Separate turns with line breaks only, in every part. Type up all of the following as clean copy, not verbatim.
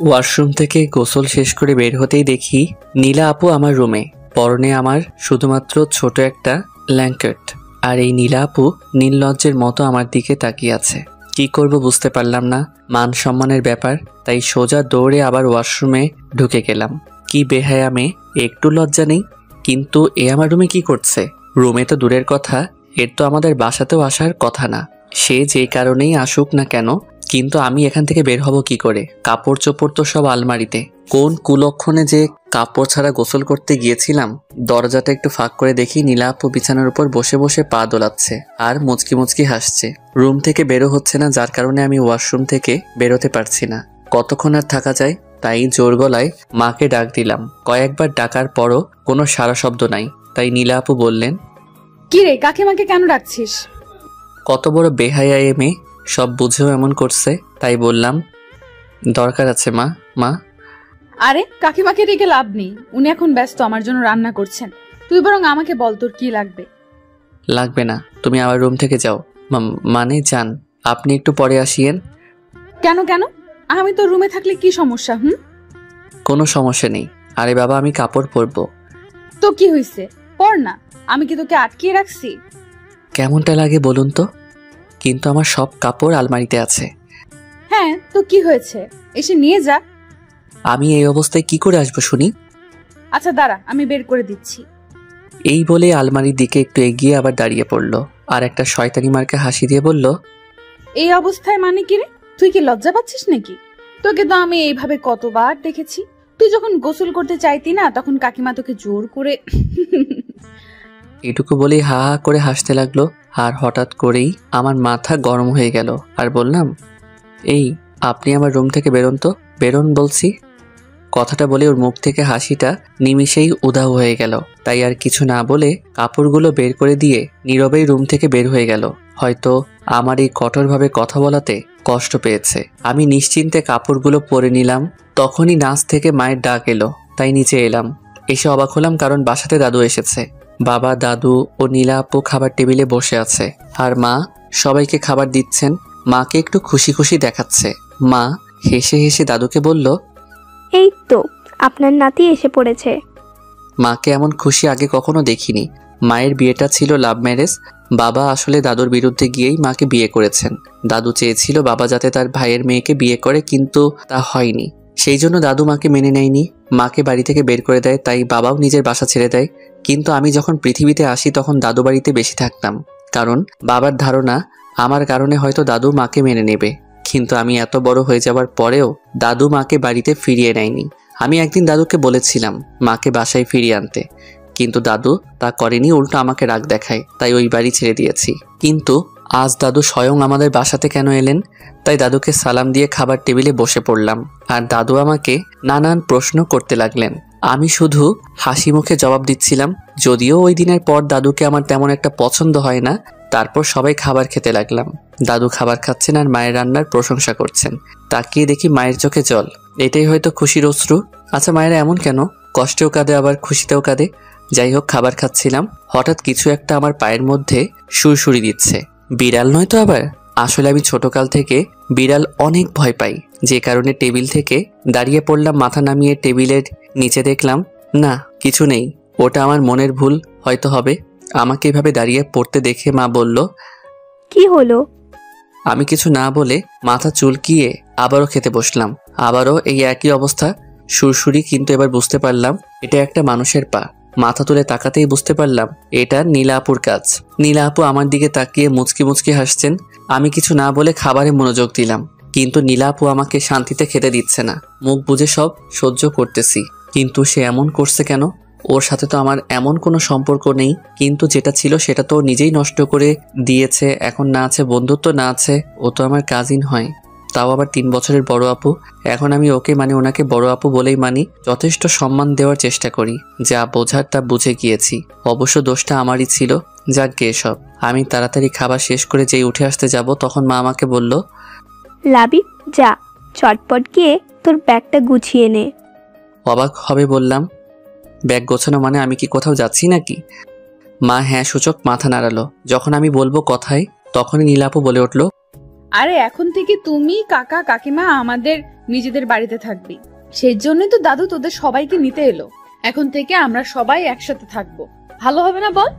Washroom থেকে গোসল শেষ করে বের হতেই দেখি নীলা আপু আমার রুমে। পরনে আমার শুধুমাত্র ছোট একটা ব্ল্যাঙ্কেট, আর এই নীলা আপু নির্লজ্জের মতো আমার দিকে তাকিয়ে আছে। কি করব বুঝতে পারলাম না, মান সম্মানের ব্যাপার, তাই সোজা দৌড়ে আবার ওয়াশরুমে ঢুকে গেলাম। কি বেহায়া মেয়ে, একটু লজ্জা নেই। কিন্তু এ আমার রুমে কি করছে? রুমে তো দূরের কথা, এর তো আমাদের বাসাতেও আসার কথা না। সে যে কারণেই আসুক না কেন, কিন্তু আমি এখান থেকে বের হব কি করে? কাপড় চোপড় তো সব আলমারিতে। কোন কুলক্ষণে যে কাপড় ছাড়া গোসল করতে গিয়েছিলাম। দরজাটা একটু ফাঁক করে দেখি নীলা আপু বিছানার উপর বসে বসে পা দোলাচ্ছে আর মুচকি মুচকি হাসছে। রুম থেকে বেরো হচ্ছে না, যার কারণে আমি ওয়াশরুম থেকে বেরোতে পারছি না। কতক্ষণ আর থাকা যায়, তাই জোর গলায় মাকে ডাক দিলাম। কয়েকবার ডাকার পরও কোনো সাড়া শব্দ নাই। তাই নীলা আপু বললেন,
কি রে, কাকিমাকে কেন ডাকছিস?
কত বড় বেহায়া এ মেয়ে, সব বুঝেও এমন করছে। তাই বললাম, দরকার আছে মা। মা
আরে কাকিমাকে ডেকে লাভ নেই, উনি এখন ব্যস্ত, আমার জন্য রান্না করছেন। তুই বরং আমাকে বল তোর কি লাগবে।
লাগবে না, তুমি আমার রুম থেকে যাও। মানে যান, আপনি একটু পরে আসিয়েন।
কেন কেন? আমি তোর রুমে থাকলে কি সমস্যা?
কোনো সমস্যা নেই। আরে বাবা, আমি কাপড় পরবো।
তো কি হয়েছে, পর না। আমি কি তোকে আটকিয়ে রাখছি?
কেমনটা লাগে বলুন তো? কিন্তু আমার সব কাপড় আলমারিতে আছে।
হ্যাঁ, তো কি হয়েছে, এসে নিয়ে যা।
আমি এই অবস্থায় কি করে আসবো শুনি?
আচ্ছা দাঁড়া, আমি বের করে দিচ্ছি।
এই বলে আলমারির দিকে একটু এগিয়ে আবার দাঁড়িয়ে পড়লো, আর একটা শয়তানি মার্কে হাসি দিয়ে বলল,
এই অবস্থায় মানে কি রে? তুই কি লজ্জা পাচ্ছিস নাকি? তোকে তো আমি এইভাবে কতবার দেখেছি। তুই যখন গোসল করতে চাইতি না, তখন কাকিমা তোকে জোর করে
এটুকু বলেই হা হা করে হাসতে লাগলো। আর হঠাৎ করেই আমার মাথা গরম হয়ে গেল, আর বললাম, এই আপনি আমার রুম থেকে বেরোন তো, বেরোন বলছি। কথাটা বলে ওর মুখ থেকে হাসিটা নিমিষেই উধাও হয়ে গেল। তাই আর কিছু না বলে কাপড়গুলো বের করে দিয়ে নীরবেই রুম থেকে বের হয়ে গেল। হয়তো আমার এই কঠোরভাবে কথা বলাতে কষ্ট পেয়েছে। আমি নিশ্চিন্তে কাপড়গুলো পরে নিলাম। তখনই নাচ থেকে মায়ের ডাক এলো, তাই নিচে এলাম। এসে অবাক হলাম, কারণ বাসাতে দাদু এসেছে। বাবা, দাদু ও নীলা আপু খাবার টেবিলে বসে আছে, আর মা সবাইকে খাবার দিচ্ছেন। মাকে একটু খুশি খুশি দেখাচ্ছে। মা হেসে হেসে দাদুকে বলল,
এই তো আপনার নাতি এসে পড়েছে।
মাকে এমন খুশি আগে কখনো দেখিনি। মায়ের বিয়েটা ছিল লাভ ম্যারেজ। বাবা আসলে দাদুর বিরুদ্ধে গিয়েই মাকে বিয়ে করেছেন। দাদু চেয়েছিল বাবা যাতে তার ভাইয়ের মেয়েকে বিয়ে করে, কিন্তু তা হয়নি। সেই জন্য দাদু মাকে মেনে নেয়নি, মাকে বাড়ি থেকে বের করে দেয়। তাই বাবাও নিজের বাসা ছেড়ে দেয়। কিন্তু আমি যখন পৃথিবীতে আসি তখন দাদু বাড়িতে বেশি থাকতাম, কারণ বাবার ধারণা আমার কারণে হয়তো দাদু মাকে মেনে নেবে। কিন্তু আমি এত বড় হয়ে যাওয়ার পরেও দাদু মাকে বাড়িতে ফিরিয়ে নেয়নি। আমি একদিন দাদুকে বলেছিলাম মাকে বাসায় ফিরিয়ে আনতে, কিন্তু দাদু তা করেনি, উল্টো আমাকে রাগ দেখায়। তাই ওই বাড়ি ছেড়ে দিয়েছি। কিন্তু আজ দাদু স্বয়ং আমাদের বাসাতে কেন এলেন? তাই দাদুকে সালাম দিয়ে খাবার টেবিলে বসে পড়লাম, আর দাদু আমাকে নানান প্রশ্ন করতে লাগলেন। আমি শুধু হাসি মুখে জবাব দিচ্ছিলাম। যদিও ওই দিনের পর দাদুকে আমার তেমন একটা পছন্দ হয় না। তারপর সবাই খাবার খেতে লাগলাম। দাদু খাবার খাচ্ছেন আর মায়ের রান্নার প্রশংসা করছেন। তাকিয়ে দেখি মায়ের চোখে জল। এটাই হয়তো খুশির অশ্রু। আচ্ছা, মায়েরা এমন কেন? কষ্টেও কাঁদে আবার খুশিতেও কাঁদে। যাই হোক, খাবার খাচ্ছিলাম, হঠাৎ কিছু একটা আমার পায়ের মধ্যে সুরসুরি দিচ্ছে। বিড়াল নয় তো আবার? আসলে আমি ছোটকাল থেকে বিড়াল অনেক ভয় পাই, যে কারণে টেবিল থেকে দাঁড়িয়ে পড়লাম। মাথা নামিয়ে টেবিলের নিচে দেখলাম, না কিছু নেই। ওটা আমার মনের ভুল হয়তো হবে। আমাকে এভাবে দাঁড়িয়ে পড়তে দেখে মা বলল,
কি হলো?
আমি কিছু না বলে মাথা চুলকিয়ে আবারও খেতে বসলাম। আবারও এই একই অবস্থা, সুরসুরি। কিন্তু এবার বুঝতে পারলাম এটা একটা মানুষের পা। মাথা তুলে তাকাতেই বুঝতে পারলাম এটা নীলা আপুর কাজ। নীলা আপু আমার দিকে তাকিয়ে মুচকি মুচকি হাসছেন। আমি কিছু না বলে খাবারে মনোযোগ দিলাম, কিন্তু নীলা আপু আমাকে শান্তিতে খেতে দিচ্ছে না। মুখ বুজে সব সহ্য করতেছি, কিন্তু সে এমন করছে কেন? ওর সাথে তো আমার এমন কোনো সম্পর্ক নেই, কিন্তু যেটা ছিল সেটা তো নিজেই নষ্ট করে দিয়েছে। এখন না আছে বন্ধুত্ব, না আছে ও তো আমার কাজিন হয়, তাও আবার 3 বছরের বড় আপু। এখন আমি ওকে ওনাকে বড় আপু বলেই মানি। যথেষ্ট সম্মান দেওয়ার চেষ্টা করি, যা বোঝার তা বুঝে গিয়েছি। অবশ্য দোষটা আমারই ছিল। যাক গে সব। আমি তাড়াতাড়ি খাবার শেষ করে যেই উঠে আসতে যাব, তখন মা আমাকে বলল,
লাবিব যা, চটপট গিয়ে তোর ব্যাগটা গুছিয়ে নে।
অবাক হবে বললাম, ব্যাগ গোছানো মানে আমি কি কোথাও যাচ্ছি নাকি? মা হ্যাঁ সূচক মাথা নাড়ালো। যখন আমি বলবো কথায়, তখনই নীলা আপু বলে উঠল,
আরে এখন থেকে তুমি কাকা কাকিমা আমাদের নিজেদের বাড়িতে থাকবি, সেই জন্যই তো দাদু তোদের সবাইকে নিতে এলো। এখন থেকে আমরা সবাই একসাথে থাকবো, ভালো হবে না বল?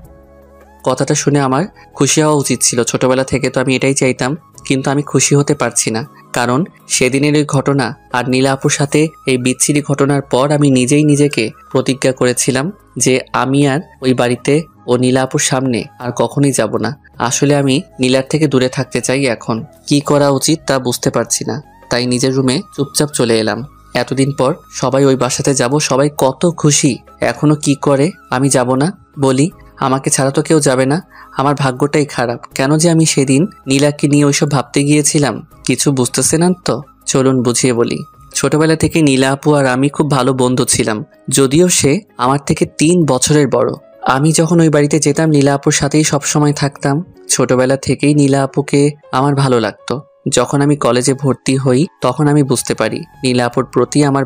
কথাটা শুনে আমার খুশি হওয়া উচিত ছিল। ছোটবেলা থেকে তো আমি এটাই চাইতাম, কিন্তু আমি খুশি হতে পারছি না। কারণ সেদিনের ওই ঘটনা আর নীলা আপুর সাথে এই বিচ্ছিরি ঘটনার পর আমি নিজেই নিজেকে প্রতিজ্ঞা করেছিলাম যে আমি আর ওই বাড়িতে ও নীলা আপুর সামনে আর কখনোই যাব না। আসলে আমি নীলার থেকে দূরে থাকতে চাই। এখন কি করা উচিত তা বুঝতে পারছি না, তাই নিজের রুমে চুপচাপ চলে এলাম। এতদিন পর সবাই ওই বাসাতে যাব, সবাই কত খুশি। এখনো কি করে আমি যাব না বলি? আমাকে ছাড়া তো কেউ যাবে না। আমার ভাগ্যটাই খারাপ। কেন যে আমি সেদিন নীলাকে নিয়ে ওইসব ভাবতে গিয়েছিলাম, কিছু বুঝতেছে না তো। চলুন বুঝিয়ে বলি। ছোটবেলা থেকে নীলা আপু আর আমি খুব ভালো বন্ধু ছিলাম, যদিও সে আমার থেকে 3 বছরের বড়। আমি যখন ওই বাড়িতে যেতাম নীলা আপুর সাথেই সবসময় থাকতাম। ছোটবেলা থেকেই নীলা আপুকে আমার ভালো লাগতো। যখন আমি কলেজে ভর্তি হই তখন আমি বুঝতে পারি নীলা আপুর প্রতি আমার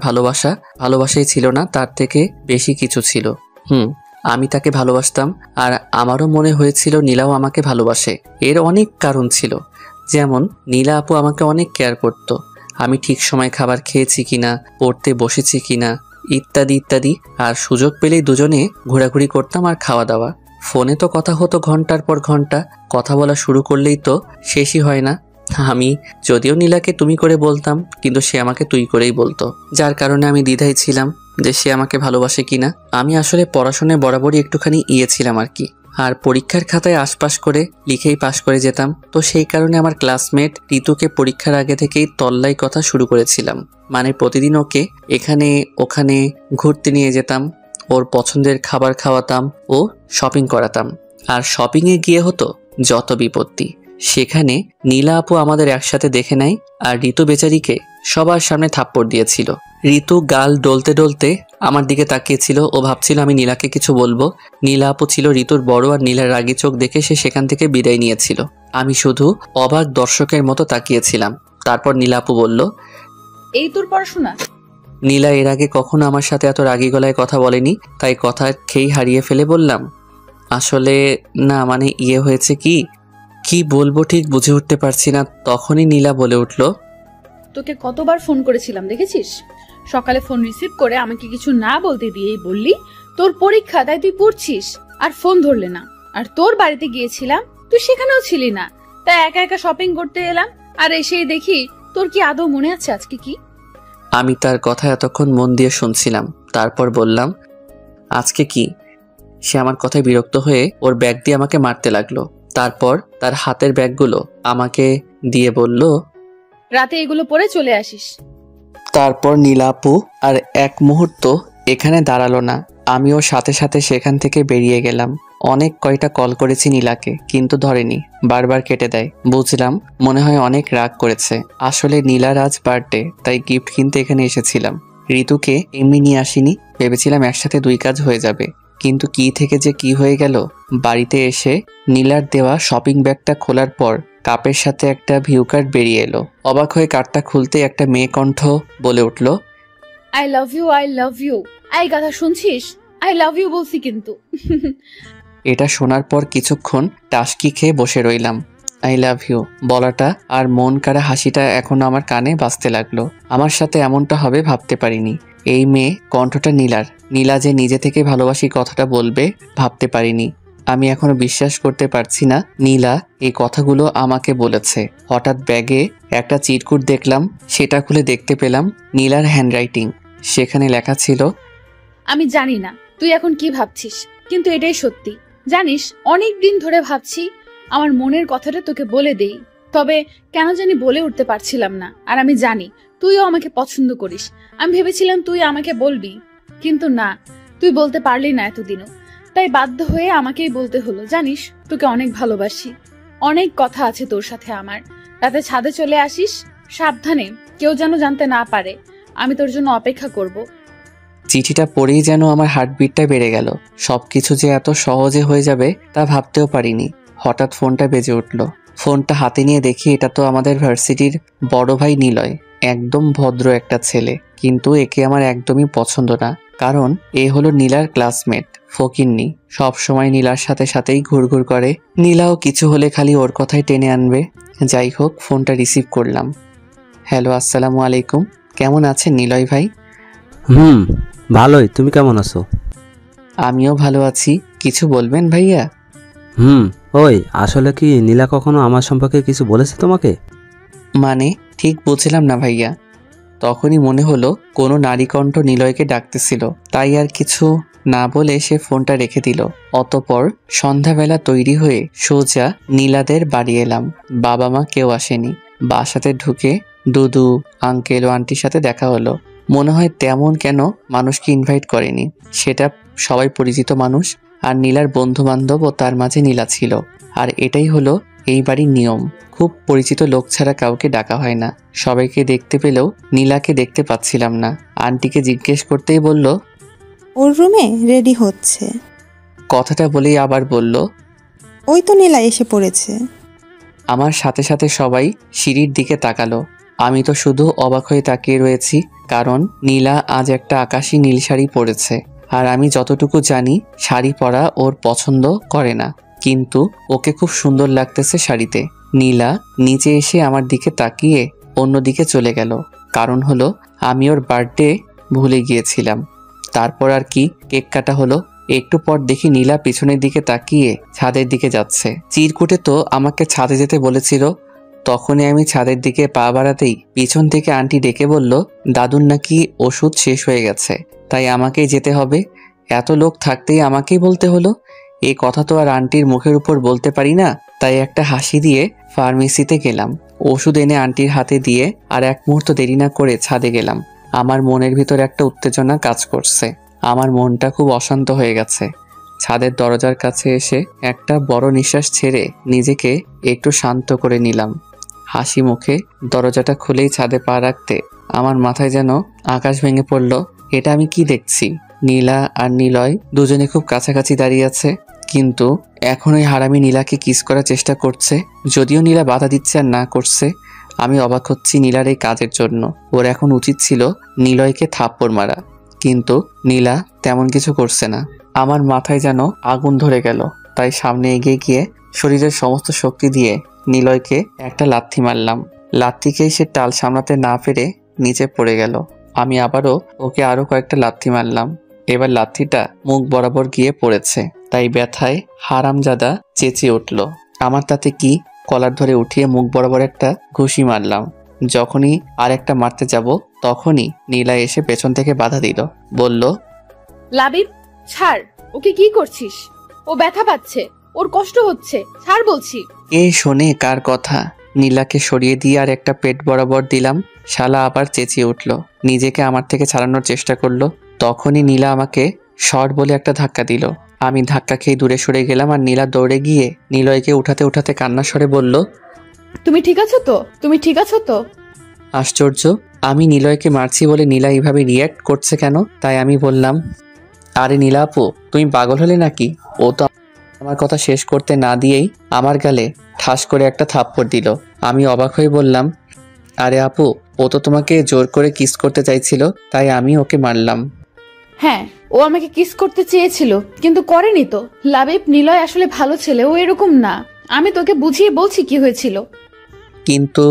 ভালোবাসাই ছিল না, তার থেকে বেশি কিছু ছিল। আমি তাকে ভালোবাসতাম, আর আমারও মনে হয়েছিল নীলাও আমাকে ভালোবাসে। এর অনেক কারণ ছিল, যেমন নীলা আপু আমাকে অনেক কেয়ার করত। আমি ঠিক সময় খাবার খেয়েছি কিনা, পড়তে বসেছি কিনা, ইত্যাদি ইত্যাদি। আর সুযোগ পেলেই দুজনে ঘোরাঘুরি করতাম আর খাওয়া দাওয়া। ফোনে তো কথা হতো ঘন্টার পর ঘন্টা, কথা বলা শুরু করলেই তো শেষই হয় না। আমি যদিও নীলাকে তুমি করে বলতাম, কিন্তু সে আমাকে তুই করেই বলতো, যার কারণে আমি দ্বিধায় ছিলাম যে সে আমাকে ভালোবাসে কিনা। আমি আসলে পড়াশোনায় বরাবরই একটুখানি ছিলাম আর কি। আর পরীক্ষার খাতায় আশপাশ করে লিখেই পাশ করে যেতাম। তো সেই কারণে আমার ক্লাসমেট ঋতুকে পরীক্ষার আগে থেকেই তল্লাই কথা শুরু করেছিলাম। মানে প্রতিদিন ওকে এখানে ওখানে ঘুরতে নিয়ে যেতাম, ওর পছন্দের খাবার খাওয়াতাম ও শপিং করাতাম। আর শপিংয়ে গিয়ে হতো যত বিপত্তি। সেখানে নীলা আপু আমাদের একসাথে দেখে নেয়, আর ঋতু বেচারিকে সবার সামনে থাপ্পড় দিয়েছিল। ঋতু গাল ডলতে ডলতে আমার দিকে তাকিয়েছিল। ও ভাবছিল আমি নীলাকে কিছু বলবো। নীলা আপু ছিল ঋতুর বড়, আর নীলার রাগী চোখ দেখে সে সেখান থেকে বিদায় নিয়েছিল। আমি শুধু অবাক দর্শকের মতো তাকিয়েছিলাম। তারপর নীলা আপু বলল,
এই তোর পড়াশোনা?
নীলা এর আগে কখনো আমার সাথে এত রাগী গলায় কথা বলেনি, তাই কথা খেই হারিয়ে ফেলে বললাম, আসলে না, মানে হয়েছে কি বলবো ঠিক বুঝে উঠতে পারছি না। তখনই নীলা বলে উঠল,
তোকে কতবার ফোন করেছিলাম দেখেছিস? সকালে ফোন রিসিভ করে আমাকে কিছু না বলতে দিয়েই বললি তোর পরীক্ষা, তাই তুই পড়ছিস, আর ফোন ধরলে না। আর তোর বাড়িতে গিয়েছিলাম, তুই সেখানেও ছিলি না, তাই একা একা শপিং করতে এলাম। আর এসেই দেখি তোর কি আদৌ মনে আছে আজকে কি?
আমি তার কথা এতক্ষণ মন দিয়ে শুনছিলাম। তারপর বললাম, আজকে কি? সে আমার কথায় বিরক্ত হয়ে ওর ব্যাগ দিয়ে আমাকে মারতে লাগলো। তারপর তার হাতের ব্যাগগুলো আমাকে দিয়ে বলল,
রাতে এগুলো পরে চলে আসিস।
তারপর নীলা আপু আর এক মুহূর্ত এখানে দাঁড়ালো না। আমিও সাথে সাথে সেখান থেকে বেরিয়ে গেলাম। অনেক কয়টা কল করেছি নীলাকে, কিন্তু ধরেনি, বারবার কেটে দেয়। বুঝলাম মনে হয় অনেক রাগ করেছে। আসলে নীলার আজ বার্থডে, তাই গিফট কিনতে এখানে এসেছিলাম। ঋতুকে এমনি নিয়ে আসিনি, ভেবেছিলাম একসাথে 2 কাজ হয়ে যাবে। কিন্তু কি থেকে যে কি হয়ে গেল। বাড়িতে এসে নীলার দেওয়া শপিং ব্যাগটা খোলার পর কাপের সাথে একটা ভিউ কার্ড বেরিয়ে এলো। অবাক হয়ে কার্ডটা খুলতে একটা মেয়ে কণ্ঠ বলে উঠল,
I love you, I love you. এই কথা শুনছিস? আই লাভ ইউ বলছি কিন্তু।
এটা শোনার পর কিছুক্ষণ টাসকি খেয়ে বসে রইলাম। আই লাভ ইউ বলাটা আর মন কাড়া হাসিটা এখনো আমার কানে বাজতে লাগলো। আমার সাথে এমনটা হবে ভাবতে পারিনি। এই মেয়ে কণ্ঠটা নীলার। নীলা যে নিজে থেকে ভালোবাসি কথাটা বলবে ভাবতে পারিনি। আমি এখনো বিশ্বাস করতে পারছি না নীলা এই কথাগুলো আমাকে বলেছে। হঠাৎ ব্যাগে একটা চিরকুট দেখলাম, সেটা খুলে দেখতে পেলাম নীলার হ্যান্ডরাইটিং। সেখানে লেখা ছিল,
আমি জানি না তুই এখন কি ভাবছিস, কিন্তু এটাই সত্যি। জানিস, অনেক দিন ধরে ভাবছি আমার মনের কথাটা তোকে বলে দেই, তবে কেন জানি বলে উঠতে পারছিলাম না। আর আমি জানি তুইও আমাকে পছন্দ করিস। আমি ভেবেছিলাম তুই আমাকে বলবি, কিন্তু না, তুই বলতে পারলি না এতদিনও। তাই বাধ্য হয়ে আমাকেই বলতে হলো। জানিস, তোকে অনেক ভালোবাসি। অনেক কথা আছে তোর সাথে আমার। রাতে ছাদে চলে আসিস, সাবধানে, কেউ যেন জানতে না পারে। আমি তোর জন্য অপেক্ষা করব।
চিঠিটা পড়েই যেন আমার হার্টবিটটা বেড়ে গেল। সবকিছু যে এত সহজে হয়ে যাবে তা ভাবতেও পারিনি। হঠাৎ ফোনটা বেজে উঠল। ফোনটা হাতে নিয়ে দেখি এটা তো আমাদের ভার্সিটির বড় ভাই নিলয়। একদম ভদ্র একটা ছেলে, কিন্তু একে আমার একদমই পছন্দ না, কারণ এ হলো নীলার ক্লাসমেট। ফকিন্নি, সব সময় নীলার সাথে সাথেই ঘুরঘুর করে। নীলাও কিছু হলে খালি ওর কথাই টেনে আনবে। যাই হোক, ফোনটা রিসিভ করলাম। হ্যালো, আসসালামু আলাইকুম। কেমন আছেন নিলয় ভাই?
ভালোই। তুমি কেমন আছো?
আমিও ভালো আছি। কিছু বলবেন ভাইয়া?
ওই আসলে কি নীলা কখনো আমার সম্পর্কে কিছু বলেছে তোমাকে?
মানে ঠিক বুঝলাম না ভাইয়া। তখনই মনে হলো কোনো নারীকণ্ঠ নিলয়কে ডাকতেছিল, তাই আর কিছু না বলে সে ফোনটা রেখে দিল। অতপর সন্ধ্যাবেলা তৈরি হয়ে সোজা নীলাদের বাড়ি এলাম। বাবা মা কেউ আসেনি। বাসাতে ঢুকে দুদু, আঙ্কেল ও আন্টির সাথে দেখা হলো। মনে হয় তেমন কেন মানুষকে ইনভাইট করেনি, সেটা সবাই পরিচিত মানুষ। আর নীলার বন্ধু বান্ধব ও তার মাঝে নীলা ছিল। আর এটাই হলো এই বাড়ির নিয়ম। খুব পরিচিত লোক ছাড়া কাউকে ডাকা হয় না। সবাইকে দেখতে পেলেও নীলাকে দেখতে পাচ্ছিলাম না। আন্টিকে জিজ্ঞেস করতেই বলল,
ওর রুমে রেডি হচ্ছে।
কথাটা বলেই আবার বলল,
ওই তো নীলা এসে পড়েছে।
আমার সাথে সাথে সবাই সিঁড়ির দিকে তাকালো। আমি তো শুধু অবাক হয়ে তাকিয়ে রয়েছি, কারণ নীলা আজ একটা আকাশি নীল শাড়ি পরেছে। আর আমি যতটুকু জানি শাড়ি পরা ওর পছন্দ করে না, কিন্তু ওকে খুব সুন্দর লাগতেছে শাড়িতে। নীলা নিচে এসে আমার দিকে তাকিয়ে অন্যদিকে চলে গেল। কারণ হলো আমি ওর বার্থডে ভুলে গিয়েছিলাম। তারপর আর কি, কেক কাটা হলো। একটু পর দেখি নীলা পিছনের দিকে তাকিয়ে ছাদের দিকে যাচ্ছে। চিরকুটে তো আমাকে ছাদে যেতে বলেছিল। তখনই আমি ছাদের দিকে পা বাড়াতেই পিছন থেকে আন্টি ডেকে বলল, দাদুর নাকি ওষুধ শেষ হয়ে গেছে, তাই আমাকেই যেতে হবে। এত লোক থাকতেই আমাকেই বলতে হলো। এই কথা তো আর আন্টির মুখের উপর বলতে পারি না, তাই একটা হাসি দিয়ে ফার্মেসিতে গেলাম। ওষুধ এনে আন্টির হাতে দিয়ে আর এক মুহূর্ত দেরি না করে ছাদে গেলাম। আমার মনের ভিতর একটা উত্তেজনা কাজ করছে। আমার মনটা খুব অশান্ত হয়ে গেছে। ছাদের দরজার কাছে এসে একটা বড় নিঃশ্বাস ছেড়ে নিজেকে একটু শান্ত করে নিলাম। হাসি মুখে দরজাটা খুলেই ছাদে পা রাখতে আমার মাথায় যেন আকাশ ভেঙে পড়ল। এটা আমি কি দেখছি? নীলা আর নিলয় দুজনে খুব কাছাকাছি দাঁড়িয়ে আছে, কিন্তু এখন ওই হারামি নীলাকে কিস করার চেষ্টা করছে। যদিও নীলা বাধা দিচ্ছে আর না করছে, আমি অবাক হচ্ছি নীলার এই কাজের জন্য। ওর এখন উচিত ছিল নিলয়কে থাপ্পড় মারা, কিন্তু নীলা তেমন কিছু করছে না। আমার মাথায় যেন আগুন ধরে গেল, তাই সামনে এগিয়ে গিয়ে শরীরের সমস্ত শক্তি দিয়ে নিলয়কে একটা লাথি মারলাম। লাথিকেই সে টাল সামলাতে না পেরে নিচে পড়ে গেল। আমি আবারও ওকে আরো কয়েকটা লাথি মারলাম। এবার লাথিটা মুখ বরাবর গিয়ে পড়েছে, তাই ব্যথায় হারামজাদা চেঁচিয়ে উঠল। আমার তাতে কি, কলার ধরে উঠিয়ে মুখ বরাবর একটা ঘুষি মারলাম। যখনই আর একটা মারতে যাব, তখনই নীলা এসে পেছন থেকে বাধা দিল। বলল,
লাবিব, ছাড়। ওকে কি করছিস? ও ব্যথা পাচ্ছে, ওর কষ্ট হচ্ছে, ছাড় বলছি।
কে শোনে কার কথা? নীলাকে সরিয়ে দিয়ে আর একটা পেট বরাবর দিলাম। শালা আবার চেঁচিয়ে উঠল, নিজেকে আমার থেকে ছাড়ানোর চেষ্টা করলো। তখনই নীলা আমাকে শর্ট বলে একটা ধাক্কা দিল। আমি ধাক্কা খেয়ে দূরে সরে গেলাম। আর নীলা দৌড়ে গিয়ে নিলয়কে উঠাতে উঠাতে কান্নার স্বরে বলল,
তুমি ঠিক আছো তো? তুমি ঠিক আছো তো?
আশ্চর্য, আমি নিলয়কে মারছি বলে নীলা এইভাবে রিয়্যাক্ট করছে কেন? তাই আমি বললাম, আরে নীলা আপু, তুমি পাগল হলে নাকি? ও তো আমার কথা শেষ করতে না দিয়েই আমার গালে ঠাস করে একটা থাপ্পড় দিল। আমি অবাক হয়ে বললাম, আরে আপু, ও তো তোমাকে জোর করে কিস করতে চাইছিল, তাই আমি ওকে মারলাম।
হ্যাঁ, ও আমাকে কিস করতে চেয়েছিল, কিন্তু করেনি তো। লাবিব, নিলয় আসলে ভালো ছেলে, ও এরকম না। আমি তোকে বুঝিয়ে বলছি কি হয়েছিল।
কিন্তু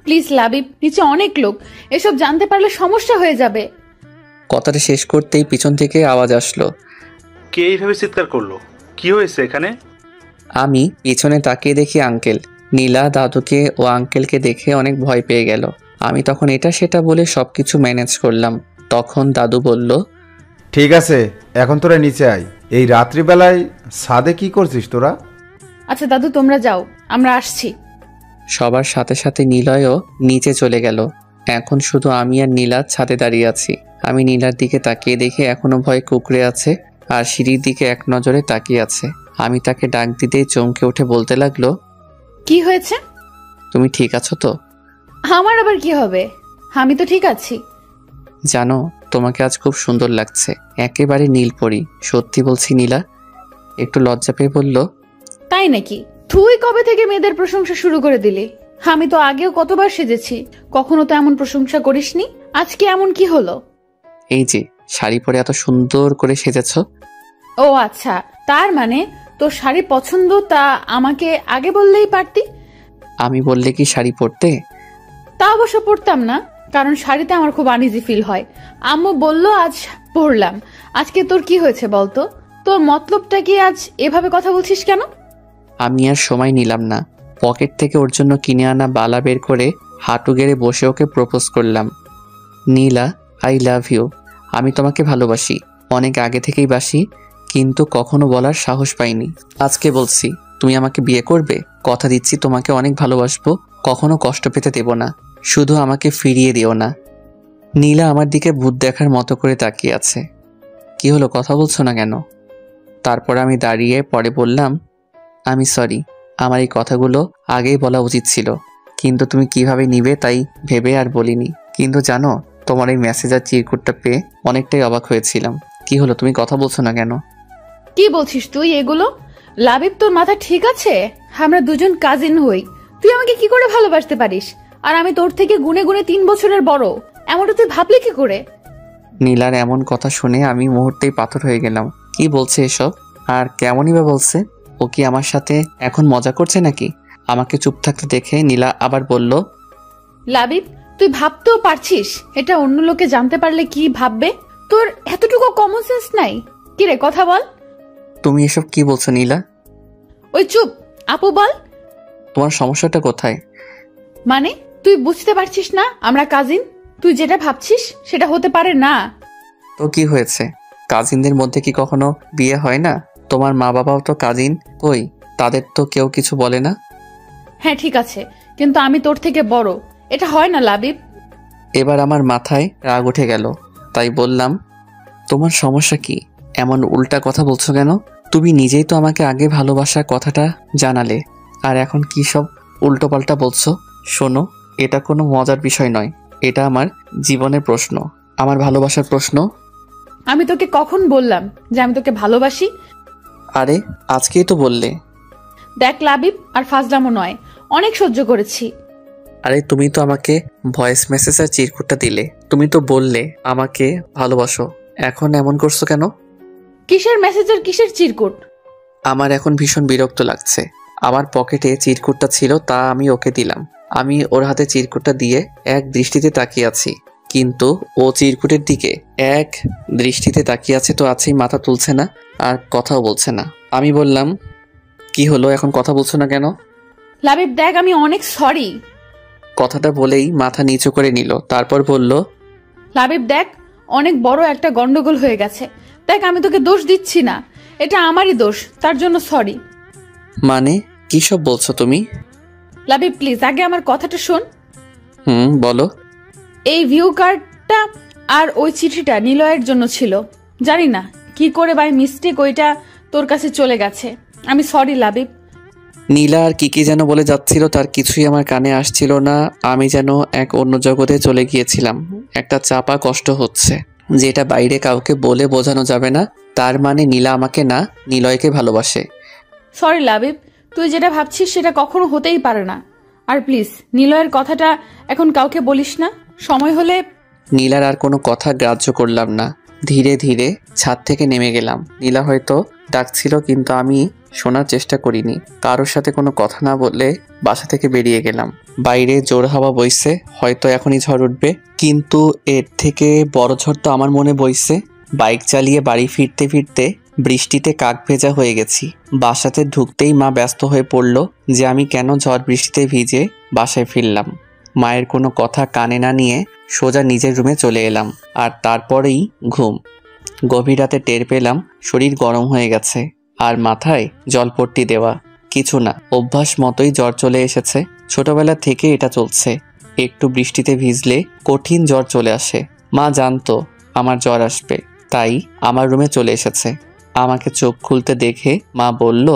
প্লিজ লাবিব, নিচে অনেক লোক, এসব জানতে পারলে সমস্যা হয়ে যাবে।
কথাটা শেষ করতেই পিছন থেকে আওয়াজ আসলো।
কে এইভাবে চিৎকার করলো? কি হয়েছে এখানে?
আমি পিছনে তাকিয়ে দেখি আঙ্কেল। নীলা দাদুকে ও আঙ্কেলকে দেখে অনেক ভয় পেয়ে গেল। আমি তখন এটা সেটা বলে সবকিছু ম্যানেজ করলাম। তখন দাদু বলল,
ঠিক আছে, এখন তোরা নিচে আয়। এই রাত্রিবেলায় ছাদে কি করছিস তোরা?
আচ্ছা দাদু, তোমরা যাও, আমরা আসছি।
সবার সাথে সাথে নিলয়ও নিচে চলে গেল। এখন শুধু আমি আর নীলা ছাদে দাঁড়িয়ে আছি। আমি নীলার দিকে তাকিয়ে দেখে এখনো ভয় কুঁকড়ে আছে আর সিঁড়ির দিকে এক নজরে তাকিয়ে আছে। আমি তাকে ডাক দিতেই চমকে উঠে বলতে লাগলো,
কি হয়েছে?
তুমি ঠিক আছো তো?
আমার আবার কি হবে? আমি তো ঠিক আছি।
জানো, তোমাকে আজ খুব সুন্দর লাগছে, একেবারে নীলপরি। সত্যি বলছি নীলা। একটু লজ্জা পেয়ে বলল,
তাই নাকি? তুই কবে থেকে মেয়েদের প্রশংসা শুরু করে দিলি? আমি তো আগেও কতবার সেজেছি, কখনো তো এমন প্রশংসা করিসনি। আজকে এমন কি হলো?
এই যে শাড়ি পরে এত সুন্দর করে সেজেছ।
ও আচ্ছা, তার মানে তোর শাড়ি পছন্দ, তা আমাকে আগে বললেই পারতি।
আমি বললে কি শাড়ি পরতে?
তা অবশ্য পরতাম না, কারণ শাড়িতে আমার খুব আনইজি ফিল হয়। আম্মু বললো আজ পরলাম। আজকে তোর কি হয়েছে বলতো? তোর মতলবটা কি? আজ এভাবে কথা বলছিস কেন?
আমি আর সময় নিলাম না, পকেট থেকে ওর জন্য কিনে আনা বালা বের করে হাঁটু গেড়ে বসে ওকে প্রপোজ করলাম। নীলা, আই লাভ ইউ। আমি তোমাকে ভালোবাসি, অনেক আগে থেকেই বাসি, কিন্তু কখনো বলার সাহস পাইনি। আজকে বলছি, তুমি আমাকে বিয়ে করবে? কথা দিচ্ছি তোমাকে অনেক ভালোবাসবো, কখনো কষ্ট পেতে দেব না, শুধু আমাকে ফিরিয়ে দিও না। নীলা আমার দিকে ভূত দেখার মতো করে তাকিয়ে আছে। কি হলো, কথা বলছো না কেন? তারপর আমি দাঁড়িয়ে পরে বললাম, আমি সরি, আমার এই কথাগুলো আগেই বলা উচিত ছিল, কিন্তু তুমি কিভাবে নিবে তাই ভেবে আর বলিনি। কিন্তু জানো, তোমার এই মেসেজ আর চিরকুটটা পেয়ে অনেকটাই অবাক হয়েছিলাম। কি হলো, তুমি কথা বলছো না কেন?
কি বলছিস তুই এগুলো? লাবিব, তোর মাথা ঠিক আছে? আমরা দুজন কাজিন হই, তুই আমাকে কি করে ভালোবাসতে পারিস? আর আমি তোর থেকে গুনে গুনে 3 বছরের বড়, এমনটা তুই ভাবলি কি করে?
নীলার এমন কথা শুনে আমি মুহূর্তেই পাথর হয়ে গেলাম। কি বলছে এসব? আর কেমনই বা বলছে? ও কি আমার সাথে এখন মজা করছে নাকি? আমাকে চুপ থাকতে দেখে নীলা আবার বলল,
লাবিব, তুই ভাবতেও পারছিস এটা অন্য লোকে জানতে পারলে কি ভাববে? তোর এতটুকু কমন সেন্স নাই? কি রে, কথা বল।
তুমি এসব কি বলছো নীলা?
ওই চুপ, আপু বল।
তোমার সমস্যাটা কোথায়?
মানে তুই বুঝতে পারছিস না আমরা কাজিন? তুই যেটা ভাবছিস সেটা হতে পারে না।
তো কি হয়েছে? কাজিনদের মধ্যে কি কখনো বিয়ে হয় না? তোমার মা বাবাও তো কাজিন, কই তাদের তো কেউ কিছু বলে না?
হ্যাঁ ঠিক আছে, কিন্তু আমি তোর থেকে বড়, এটা হয় না লাবিব।
এবার আমার মাথায় রাগ উঠে গেল, তাই বললাম, তোমার সমস্যা কি? এমন উল্টা কথা বলছো কেন? তুমি নিজেই তো আমাকে আগে ভালোবাসার কথাটা জানালে, আর এখন কি সব উল্টোপাল্টা বলছো? শোনো, এটা কোনো মজার বিষয় নয়, এটা আমার জীবনের প্রশ্ন, আমার ভালোবাসার প্রশ্ন।
আমি তোকে কখন বললাম যে আমি তোকে ভালোবাসি?
আরে আজকেই তো বললে।
দেখ লাবিব, আর ফাজলামো নয়, অনেক সহ্য করেছি।
আরে তুমি তো আমাকে ভয়েস মেসেজ আর চিরকুটটা দিলে, তুমি তো বললে আমাকে ভালোবাসো, এখন এমন করছো কেন?
কিসের মেসেজের কিসের চিরকুট?
আমার এখন ভীষণ বিরক্ত লাগছে। আমার পকেটে চিরকুটটা ছিল, তা আমি ওকে দিলাম। আমি ওর হাতে চিরকুটটা দিয়ে এক দৃষ্টিতে তাকিয়ে আছি, কিন্তু ও চিরকুটের দিকে এক দৃষ্টিতে তাকিয়ে আছে তো আছেই, মাথা তুলছে না আর কথাও বলছে না। আমি বললাম, কি হলো, এখন কথা বলছো না কেন?
লাবিব দেখ, আমি অনেক সরি।
কথাটা বলেই মাথা নিচু করে নিল, তারপর বলল,
লাবিব দেখ, অনেক বড় একটা গন্ডগোল হয়ে গেছে। দেখ, আমি তোকে দোষ দিচ্ছি না, এটা আমারই দোষ, তার জন্য সরি।
মানে কি সব বলছো তুমি?
লাবিব প্লিজ, আগে আমার কথাটা শোন।
বলো।
এই ভিউ কার্ডটা আর ওই চিঠিটা নিলয়ের জন্য ছিল। জানি না কি করে বাই মিস্টেক ওইটা তোর কাছে চলে গেছে। আমি সরি লাবিব।
নীলা আর কি যেন বলে যাচ্ছিল, তার কিছুই আমার কানে আসছিল না। আমি যেন এক অন্য জগতে চলে গিয়েছিলাম। একটা চাপা কষ্ট হচ্ছে, যেটা বাইরে কাউকে বলে বোঝানো যাবে না। তার মানে নীলা আমাকে না, নিলয়কে ভালোবাসে।
সরি লাবিব, তুই যেটা ভাবছিস সেটা কখনো হতেই পারে না। আর প্লিজ নিলয়ের কথাটা এখন কাউকে বলিস না। সময় হলে।
নীলার আর কোনো কথা গ্রাহ্য করলাম না, ধীরে ধীরে ছাদ থেকে নেমে গেলাম। নীলা হয়তো ডাকছিল, কিন্তু আমি শোনার চেষ্টা করিনি। কারোর সাথে কোনো কথা না বললে বাসা থেকে বেরিয়ে গেলাম। বাইরে জোর হাওয়া বইছে, হয়তো এখনই ঝড় উঠবে, কিন্তু এর থেকে বড় ঝড় তো আমার মনে বইছে। বাইক চালিয়ে বাড়ি ফিরতে ফিরতে বৃষ্টিতে কাক ভেজা হয়ে গেছি। বাসাতে ঢুকতেই মা ব্যস্ত হয়ে পড়ল যে আমি কেন ঝড় বৃষ্টিতে ভিজে বাসায় ফিরলাম। মায়ের কোনো কথা কানে না নিয়ে সোজা নিজের রুমে চলে এলাম, আর তারপরেই ঘুম। গভীর রাতে টের পেলাম শরীর গরম হয়ে গেছে, আর মাথায় জলপট্টি দেওয়া। কিছু না, অভ্যাস মতোই জ্বর চলে এসেছে। ছোটবেলা থেকে এটা চলছে, একটু বৃষ্টিতে ভিজলে কঠিন জ্বর চলে আসে। মা জানতো আমার জ্বর আসবে, তাই আমার রুমে চলে এসেছে। আমাকে চোখ খুলতে দেখে মা বলল,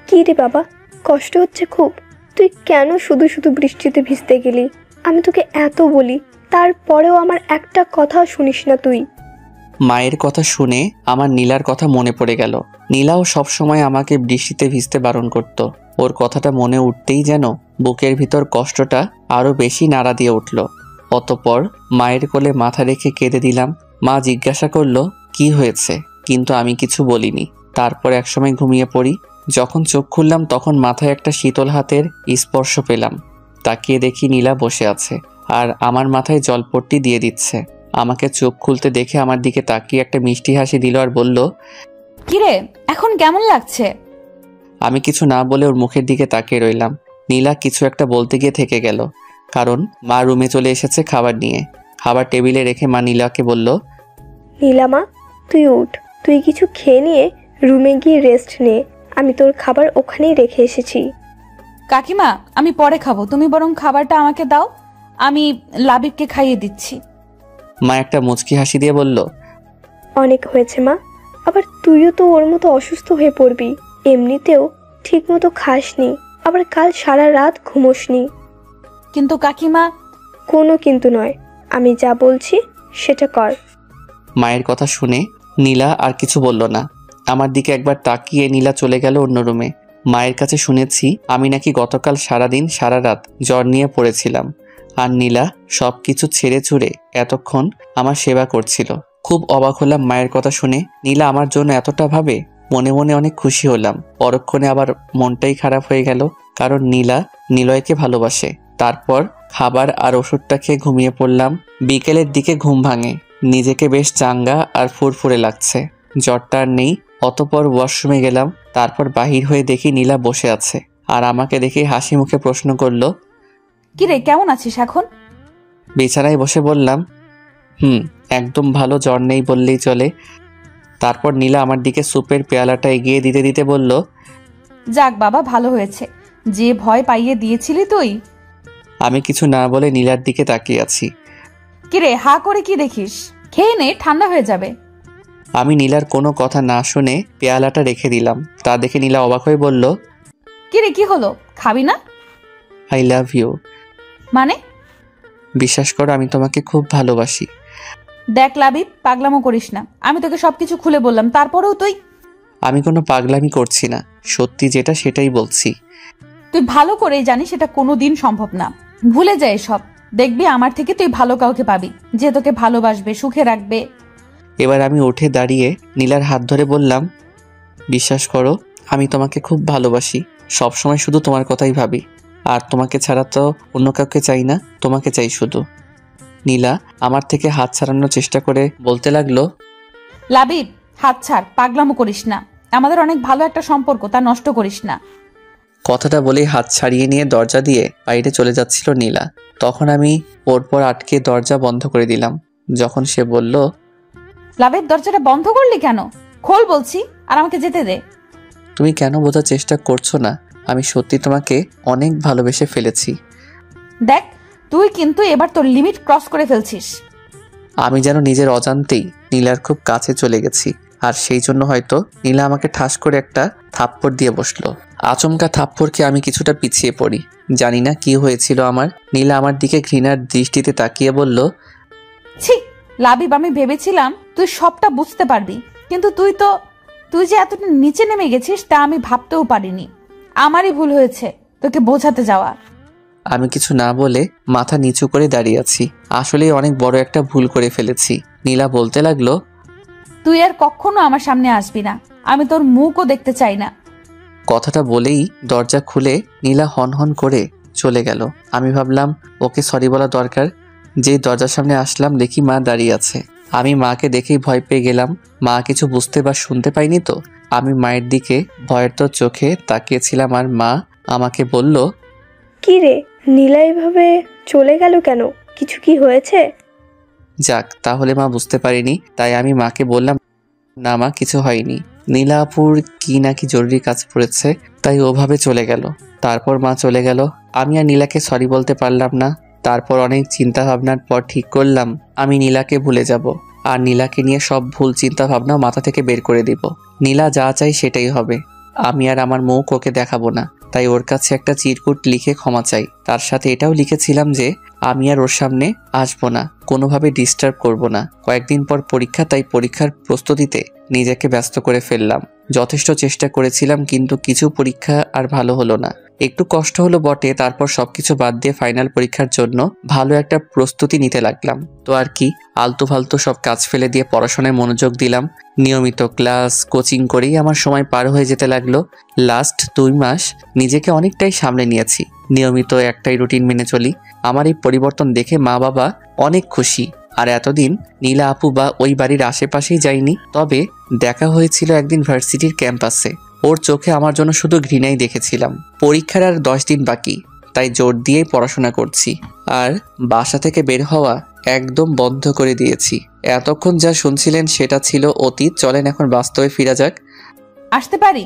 কি রে বাবা, কষ্ট হচ্ছে খুব? তুই কেন শুধু শুধু বৃষ্টিতে ভিজতে গেলি? আমি তোকে এত বলি, তারপরেও আমার একটা কথা শুনিস না তুই।
মায়ের কথা শুনে আমার নীলার কথা মনে পড়ে গেল। নীলাও সবসময় আমাকে বৃষ্টিতে ভিজতে বারণ করত। ওর কথাটা মনে উঠতেই যেন বুকের ভিতর কষ্টটা আরো বেশি নাড়া দিয়ে উঠল। অতঃপর মায়ের কোলে মাথা রেখে কেঁদে দিলাম। মা জিজ্ঞাসা করলো, কি হয়েছে, কিন্তু আমি কিছু বলিনি। তারপর একসময় ঘুমিয়ে পড়ি। যখন চোখ খুললাম তখন মাথায় একটা শীতল হাতের স্পর্শ পেলাম। তাকিয়ে দেখি নীলা বসে আছে আর আমার মাথায় জলপট্টি দিয়ে দিচ্ছে। আমাকে চোখ খুলতে দেখে আমার দিকে তাকিয়ে একটা মিষ্টি হাসি দিল আর বলল,
কিরে এখন কেমন লাগছে?
আমি কিছু না বলে ওর মুখের দিকে তাকিয়ে রইলাম। নীলা কিছু একটা বলতে গিয়ে থেকে গেল, কারণ মা রুমে চলে এসেছে খাবার নিয়ে। খাবার টেবিলে রেখে মা নীলাকে বলল,
নীলামা, তুই উঠ, তুই কিছু খেয়ে নিয়ে রুমে গিয়ে রেস্ট নে। আমি তোর খাবার ওখানেই রেখে এসেছি।
কাকিমা, আমি পরে খাবো, তুমি বরং খাবারটা আমাকে দাও, আমি লাবিবকে খাইয়ে দিচ্ছি।
মা একটা মুচকি হাসি দিয়ে বলল,
অনেক হয়েছে মা, আবার তুইও তো ওর মতো অসুস্থ হয়ে পড়বি। এমনিতেও ঠিক মতো খাসনি, আবার কাল সারা রাত ঘুমোসনি।
কিন্তু কাকিমা।
কোনো কিন্তু নয়, আমি যা বলছি সেটা কর।
মায়ের কথা শুনে নীলা আর কিছু বলল না। আমার দিকে একবার তাকিয়ে নীলা চলে গেল অন্য রুমে। মায়ের কাছে শুনেছি আমি নাকি গতকাল সারাদিন সারা রাত জ্বর নিয়ে পড়েছিলাম, আর নীলা সব কিছু ছেড়ে ছুড়ে এতক্ষণ আমার সেবা করছিল। খুব অবাক হলাম মায়ের কথা শুনে। নীলা আমার জন্য এতটা ভাবে, মনে মনে অনেক খুশি হলাম। পরক্ষণে আবার মনটাই খারাপ হয়ে গেল, কারণ নীলা নিলয়কে ভালোবাসে। তারপর খাবার আর ওষুধটা খেয়ে ঘুমিয়ে পড়লাম। বিকেলের দিকে ঘুম ভাঙে, নিজেকে বেশ চাঙ্গা আর ফুরফুরে লাগছে, জ্বরটা আর নেই। অতপর ওয়াশরুমে গেলাম। তারপর বাহির হয়ে দেখি নীলা বসে আছে আর আমাকে দেখে হাসি মুখে প্রশ্ন করলো,
কিরে কেমন আছিস এখন?
বিছানায় বসে বললাম, একদম ভালো, জ্বর নেই বললেই চলে। তারপর নীলা আমার দিকে সুপের পেয়ালাটা এগিয়ে দিতে দিতে বলল,
যাক বাবা, ভালো হয়েছে, যে ভয় পাইয়ে দিয়েছিলি তুই।
আমি কিছু না বলে নীলার দিকে তাকিয়ে আছি।
কিরে হা করে কি দেখিস? খেয়ে নে, ঠান্ডা হয়ে যাবে।
আমি নীলার কোনো কথা না শুনে পেয়ালাটা রেখে দিলাম। তা দেখে নীলা অবাক হয়ে বলল,
কিরে কি হলো, খাবি না?
I love you.
মানে?
বিশ্বাস করো, আমি তোমাকে খুব ভালোবাসি।
দেখ লাবিব, পাগলামো করিস না, আমি তোকে সবকিছু খুলে বললাম, তারপরেও তুই।
আমি কোনো পাগলামি করছি না, সত্যি যেটা সেটাই বলছি।
তুই ভালো করেই জানিস এটা কোনোদিন সম্ভব না। ভুলে যায় সব, দেখবি আমার থেকে তুই ভালো কাউকে পাবি, যে তোকে ভালোবাসবে, সুখে রাখবে।
এবার আমি উঠে দাঁড়িয়ে নীলার হাত ধরে বললাম, বিশ্বাস করো, আমি তোমাকে খুব ভালোবাসি। সবসময় শুধু তোমার কথাই ভাবি, আর তোমাকে ছাড়া তো অন্য কাউকে চাই না, তোমাকে চাই শুধু। নীলা আমার থেকে হাত ছাড়ানোর চেষ্টা করে বলতে লাগলো,
লাবিব, হাত ছাড়, পাগলামো করিস না, আমাদের অনেক ভালো একটা সম্পর্ক, তা নষ্ট করিস না।
কথাটা বলেই হাত ছাড়িয়ে নিয়ে দরজা দিয়ে বাইরে চলে যাচ্ছিল নীলা। তখন আমি ওর পর আটকে দরজা বন্ধ করে দিলাম। যখন সে বলল,
লাবিব, দরজাটা বন্ধ করলি কেন? খোল বলছি, আর আমাকে যেতে দে।
তুমি কেন বোঝার চেষ্টা করছো না? আমি সত্যি তোমাকে অনেক ভালোবেসে ফেলেছি।
দেখ, তুই কিন্তু এবার তোর লিমিট ক্রস করে ফেলছিস।
আমি যেন নিজের অজান্তেই নীলার খুব কাছে চলে গেছি, আর সেই জন্য হয়তো নীলা আমাকে ঠাস করে একটা থাপ্পড় দিয়ে বসলো। আচমকা থাপ্পড়কে আমি কিছুটা পিছিয়ে পড়ি। জানি না কি হয়েছিল আমার। নীলা আমার দিকে ঘৃণার দৃষ্টিতে তাকিয়ে বলল,
ছি লাবিব, আমি ভেবেছিলাম তুই সবটা বুঝতে পারবি, কিন্তু তুই যে এতটা নিচে নেমে গেছিস তা আমি ভাবতেও পারিনি। আমারই ভুল হয়েছে তোকে বোঝাতে যাওয়া।
আমি কিছু না বলে মাথা নিচু করে দাঁড়িয়ে আছি। আসলে অনেক বড় একটা ভুল করে ফেলেছি। নীলা বলতে লাগলো,
তুই আর কখনো আমার সামনে আসবি না, আমি তোর মুখও দেখতে চাই না।
কথাটা বলেই দরজা খুলে নীলা হন করে চলে গেল। আমি ভাবলাম ওকে সরি বলা দরকার। যেই দরজার সামনে আসলাম দেখি মা দাঁড়িয়ে আছে। আমি মাকে দেখেই ভয় পেয়ে গেলাম। মা কিছু বুঝতে বা শুনতে পাইনি তো। আমি মায়ের দিকে ভয়ের তো চোখে তাকিয়েছিলাম, আর মা আমাকে বলল,
কি রে, নীলা এভাবে চলে গেল কেন? কিছু কি হয়েছে?
যাক, তাহলে মা বুঝতে পারিনি। তাই আমি মাকে বললাম, না মা, কিছু হয়নি। নীলা আপুর কি নাকি জরুরি কাজ পড়েছে, তাই ওভাবে চলে গেল। তারপর মা চলে গেল। আমি আর নীলাকে সরি বলতে পারলাম না। তারপর অনেক চিন্তা ভাবনার পর ঠিক করলাম আমি নীলাকে ভুলে যাব, আর নীলাকে নিয়ে সব ভুল চিন্তা ভাবনা মাথা থেকে বের করে দিব। নীলা যা চাই সেটাই হবে। আমি আর আমার মুখ ওকে দেখাবো না। তাই ওর কাছে একটা চিরকুট লিখে ক্ষমা চাই। তার সাথে এটাও লিখেছিলাম যে আমি আর ওর সামনে আসবো না, কোনোভাবে ডিস্টার্ব করব না। কয়েকদিন পর পরীক্ষা, তাই পরীক্ষার প্রস্তুতিতে নিজেকে ব্যস্ত করে ফেললাম। যথেষ্ট চেষ্টা করেছিলাম, কিন্তু কিছু পরীক্ষা আর ভালো হলো না। একটু কষ্ট হলো বটে, তারপর সবকিছু বাদ দিয়ে ফাইনাল পরীক্ষার জন্য ভালো একটা প্রস্তুতি নিতে লাগলাম। তো আর কি, আলতু ফালতু সব কাজ ফেলে দিয়ে পড়াশোনায় মনোযোগ দিলাম। নিয়মিত ক্লাস কোচিং করেই আমার সময় পার হয়ে যেতে লাগলো। লাস্ট 2 মাস নিজেকে অনেকটাই সামলে নিয়েছি। নিয়মিত একটাই রুটিন মেনে চলি। আমার এই পরিবর্তন দেখে মা বাবা অনেক খুশি। আর এতদিন নীলা আপু বা ওই বাড়ির আশেপাশেই যাইনি, তবে দেখা হয়েছিল একদিন ভার্সিটির ক্যাম্পাসে। ওর চোখে আমার জন্য শুধু ঘৃণাই দেখেছিলাম। পরীক্ষার আর 10 দিন বাকি, তাই জোর দিয়েই পড়াশোনা করছি। আর বাসা থেকে বের হওয়া একদম বন্ধ করে দিয়েছি। এতক্ষণ যা শুনছিলেন সেটা ছিল অতীত, চলেন এখন বাস্তবে ফিরা যাক।
আসতে পারি?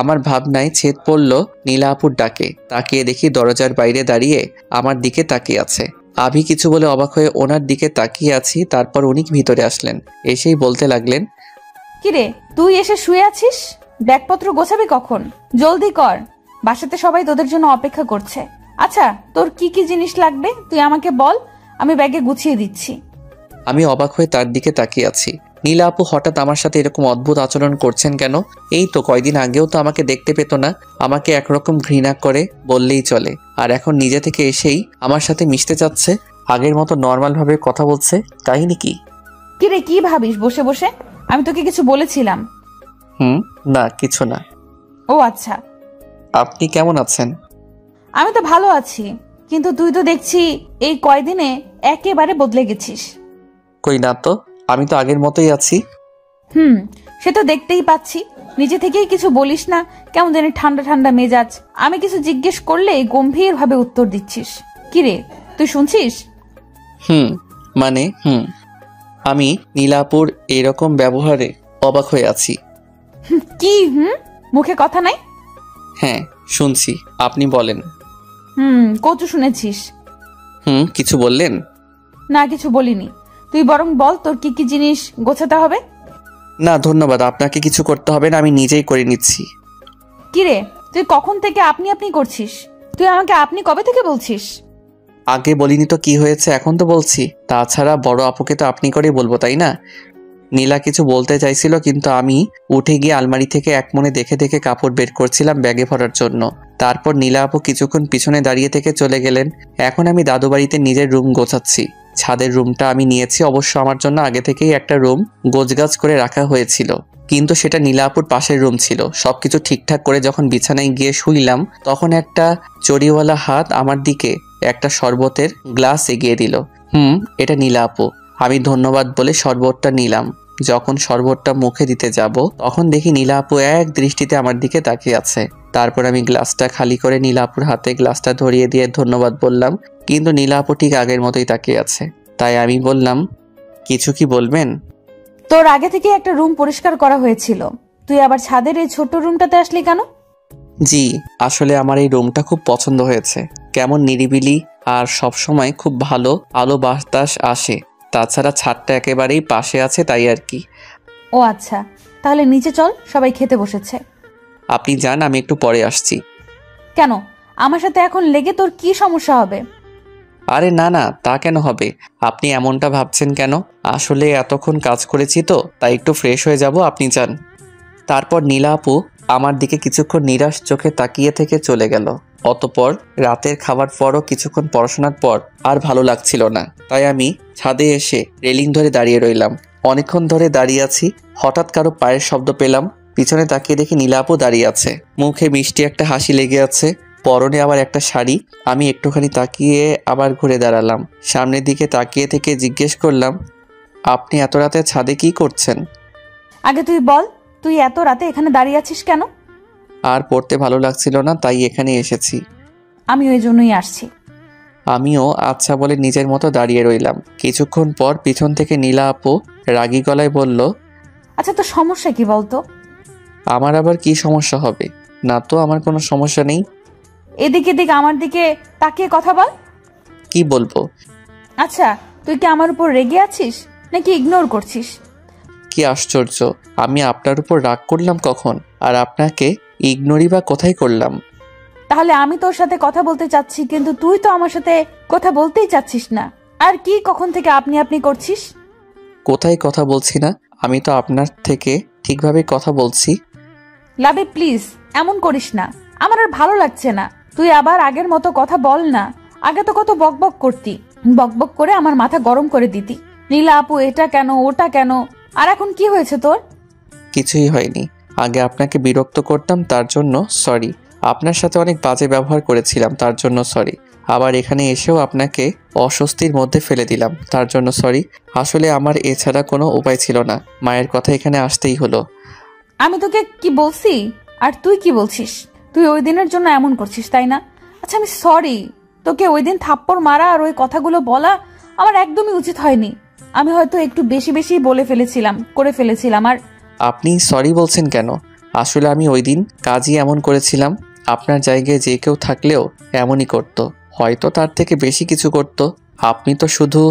আমার ভাবনায় ছেদ পড়ল নীলা আপুর ডাকে। তাকিয়ে দেখি দরজার বাইরে দাঁড়িয়ে আমার দিকে তাকিয়ে আছে। আভি কিছু বলে অবাক হয়ে ওনার দিকে তাকিয়ে আছি। তারপর উনি ভিতরে আসলেন, এসেই বলতে লাগলেন,
কিরে, তুই এসে শুয়ে আছিস? ব্যাগপত্র গোছাবি কখন? জলদি কর, বাসাতে সবাই তোদের জন্য অপেক্ষা করছে। আচ্ছা, তোর কি কি জিনিস লাগবে তুই আমাকে বল, আমি ব্যাগে গুছিয়ে দিচ্ছি।
আমি অবাক হয়ে তার দিকে তাকিয়ে আছি। নীলা আপু হঠাৎ আমার সাথে এরকম অদ্ভুত আচরণ করছেন কেন? এই তো কয়দিন আগেও তো আমাকে দেখতে পেত না, আমাকে একরকম ঘৃণা করে বললেই চলে। আর এখন নিজে থেকে এসেই আমার সাথে মিশতে চাচ্ছে, আগের মতো নর্মাল ভাবে কথা বলছে। কাহিনী কি?
কিরে, কি ভাবিস বসে বসে? আমি তোকে কিছু বলেছিলাম?
না, কিছু না।
ও আচ্ছা।
আপনি কেমন আছেন?
আমি তো ভালো আছি, কিন্তু তুই তো দেখছি এই কয়দিনে একেবারে বদলে গেছিস।
কই না তো, আমি তো আগের মতোই আছি।
সে তো দেখতেই পাচ্ছি। নিজে থেকেই কিছু বলিস না, কেমন জানি ঠান্ডা ঠান্ডা মেজাজ। আমি কিছু জিজ্ঞেস করলে গম্ভীর ভাবে উত্তর দিচ্ছিস। কিরে, তুই শুনছিস?
মানে আমি নীলাপুর এরকম ব্যবহারে অবাক হয়ে আছি।
কি মুখে কথা নাই?
হ্যাঁ শুনছি, আপনি বলেন।
কচু শুনেছিস?
কিছু বললেন?
না, কিছু বলিনি। তুই বরং বল তোর কি কি জিনিস গোছাতে হবে।
না ধন্যবাদ, আপনাকে কিছু করতে হবে না, আমি নিজেই করে নিচ্ছি।
কিরে, তুই কখন থেকে আপনি আপনি করছিস? তুই আমাকে আপনি কবে থেকে বলছিস?
আগে বলিনি তো কি হয়েছে, এখন তো বলছি। তাছাড়া বড় আপুকে তো আপনি করেই বলবো, তাই না? নীলা কিছু বলতে চাইছিল, কিন্তু আমি উঠে গিয়ে আলমারি থেকে এক মনে দেখে দেখে কাপড় বের করছিলাম ব্যাগে ভরার জন্য। তারপর নীলা আপু কিছুক্ষণ পিছনে দাঁড়িয়ে থেকে চলে গেলেন। এখন আমি দাদু বাড়িতে নিজের রুম গোছাচ্ছি। ছাদের রুমটা আমি নিয়েছি, অবশ্য আমার জন্য আগে থেকেই একটা রুম গোছগাছ করে রাখা হয়েছিল, কিন্তু সেটা নীলা আপুর পাশের রুম ছিল। সবকিছু ঠিকঠাক করে যখন বিছানায় গিয়ে শুইলাম, তখন একটা চড়িওয়ালা হাত আমার দিকে একটা শরবতের গ্লাস এগিয়ে দিল। এটা নীলা আপু। আমি ধন্যবাদ বলে শরবতটা নিলাম। যখন শরবতটা মুখে দিতে যাব, তখন দেখি নীলা আপু এক দৃষ্টিতে আমার দিকে তাকিয়ে আছে। তারপর আমি গ্লাসটা খালি করে নীলা আপুর হাতে গ্লাসটা ধরিয়ে দিয়ে ধন্যবাদ বললাম, কিন্তু নীলা আপু ঠিক আগের মতোই তাকিয়ে আছে। তাই আমি বললাম, কিছু কি বলবেন?
তোর আগে থেকে একটা রুম পরিষ্কার করা হয়েছিল, তুই আবার ছাদের এই ছোট রুমটাতে আসলি কেন?
জি, আসলে আমার এই রুমটা খুব পছন্দ হয়েছে। কেমন নিরিবিলি, আর সবসময় খুব ভালো আলো বাতাস আসে। তাছাড়া ছাদটা একেবারেই পাশে আছে, তাই আর কি।
ও আচ্ছা, তাহলে নিচে চল, সবাই খেতে বসেছে।
আপনি যান, আমি একটু পরে আসছি।
কেন, আমার সাথে এখন লেগে তোর কি সমস্যা হবে?
আরে না না, তা কেন হবে? আপনি এমনটা ভাবছেন কেন? আসলে এতক্ষণ কাজ করেছি তো, তাই একটু ফ্রেশ হয়ে যাব, আপনি যান। তারপর নীলা আপু আমার দিকে কিছুক্ষণ নিরাশ চোখে তাকিয়ে থেকে চলে গেল। অতঃপর রাতের খাবার পরও কিছুক্ষণ পড়াশোনার পর আর ভালো লাগছিল না, তাই আমি ছাদে এসে রেলিং ধরে দাঁড়িয়ে রইলাম। অনেকক্ষণ ধরে দাঁড়িয়ে আছি, হঠাৎ কারো পায়ের শব্দ পেলাম। পিছনে তাকিয়ে দেখি নীলা আপু দাঁড়িয়ে আছে, মুখে মিষ্টি একটা হাসি লেগে আছে, পরনে আবার একটা শাড়ি। আমি একটুখানি তাকিয়ে আবার ঘুরে দাঁড়ালাম। সামনের দিকে তাকিয়ে থেকে জিজ্ঞেস করলাম, আপনি এত রাতে ছাদে কি করছেন?
আগে তুই বল, তুই এত রাতে এখানে দাঁড়িয়ে আছিস কেন?
আর পড়তে ভালো লাগছিল না, তাই এখানে এসেছি।
আমি ওই জন্যই আসছি।
আমিও আচ্ছা বলে নিজের মতো দাঁড়িয়ে রইলাম। কিছুক্ষণ পর পিছন থেকে নীলা আপু রাগী গলায় বলল,
আচ্ছা, তোর সমস্যা কি বলতো?
আমার আবার কি সমস্যা হবে? না তো, আমার কোনো সমস্যা নেই।
এদিকে দিক আমার দিকে তাকিয়ে কথা বল।
কি বলবো?
আচ্ছা, তুই কি আমার উপর রেগে আছিস নাকি ইগনোর করছিস?
কি আশ্চর্য, আমি আপনার উপর রাগ করলাম কখন? আর আপনাকে ইগনোরই বা কোথায় করলাম?
তাহলে আমি তোর সাথে কথা বলতে চাচ্ছি, কিন্তু তুই তো আমার সাথে কথা বলতেই চাচ্ছিস না। আর কি কখন থেকে আপনি আপনি করছিস?
কোথায় কথা বলছি না? আমি তো আপনার থেকে ঠিকভাবে কথা বলছি।
লাভি প্লিজ এমন করিস না, আমার আর ভালো লাগছে না। তুই আবার আগের মতো কথা বল না। আগে তো কত বকবক করতি, বকবক করে আমার মাথা গরম করে দিতি। নীলা আপু এটা কেন ওটা কেন, আর এখন কি হয়েছে তোর?
কিছুই হয়নি। আগে আপনাকে বিরক্ত করতাম, তার জন্য সরি। আপনার সাথে অনেক বাজে ব্যবহার করেছিলাম, তার জন্য সরি। আবার এখানে এসেও আপনাকে অস্বস্তির মধ্যে ফেলে দিলাম, তার জন্য সরি। আসলে আমার এছাড়া কোনো উপায় ছিল না, মায়ের কথা এখানে আসতেই হলো।
আমি তোকে কি বলছি আর তুই কি বলছিস? তুই ওই দিনের জন্য এমন করছিস তাই না? আচ্ছা আমি সরি। তোকে ওই দিন থাপ্পড় মারা আর ওই কথাগুলো বলা আমার একদমই উচিত হয়নি। আমি হয়তো একটু বেশি বেশি বলে ফেলেছিলাম, করে ফেলেছিলাম। আর
আপনি সরি বলছেন কেন? আসলে আমি ওই দিন কাজই এমন করেছিলাম। আপনার জায়গায় যে কেউ থাকলেও এমনই করতো, হয়তো তার থেকে বেশি কিছু করতো। আপনি তো শুধু...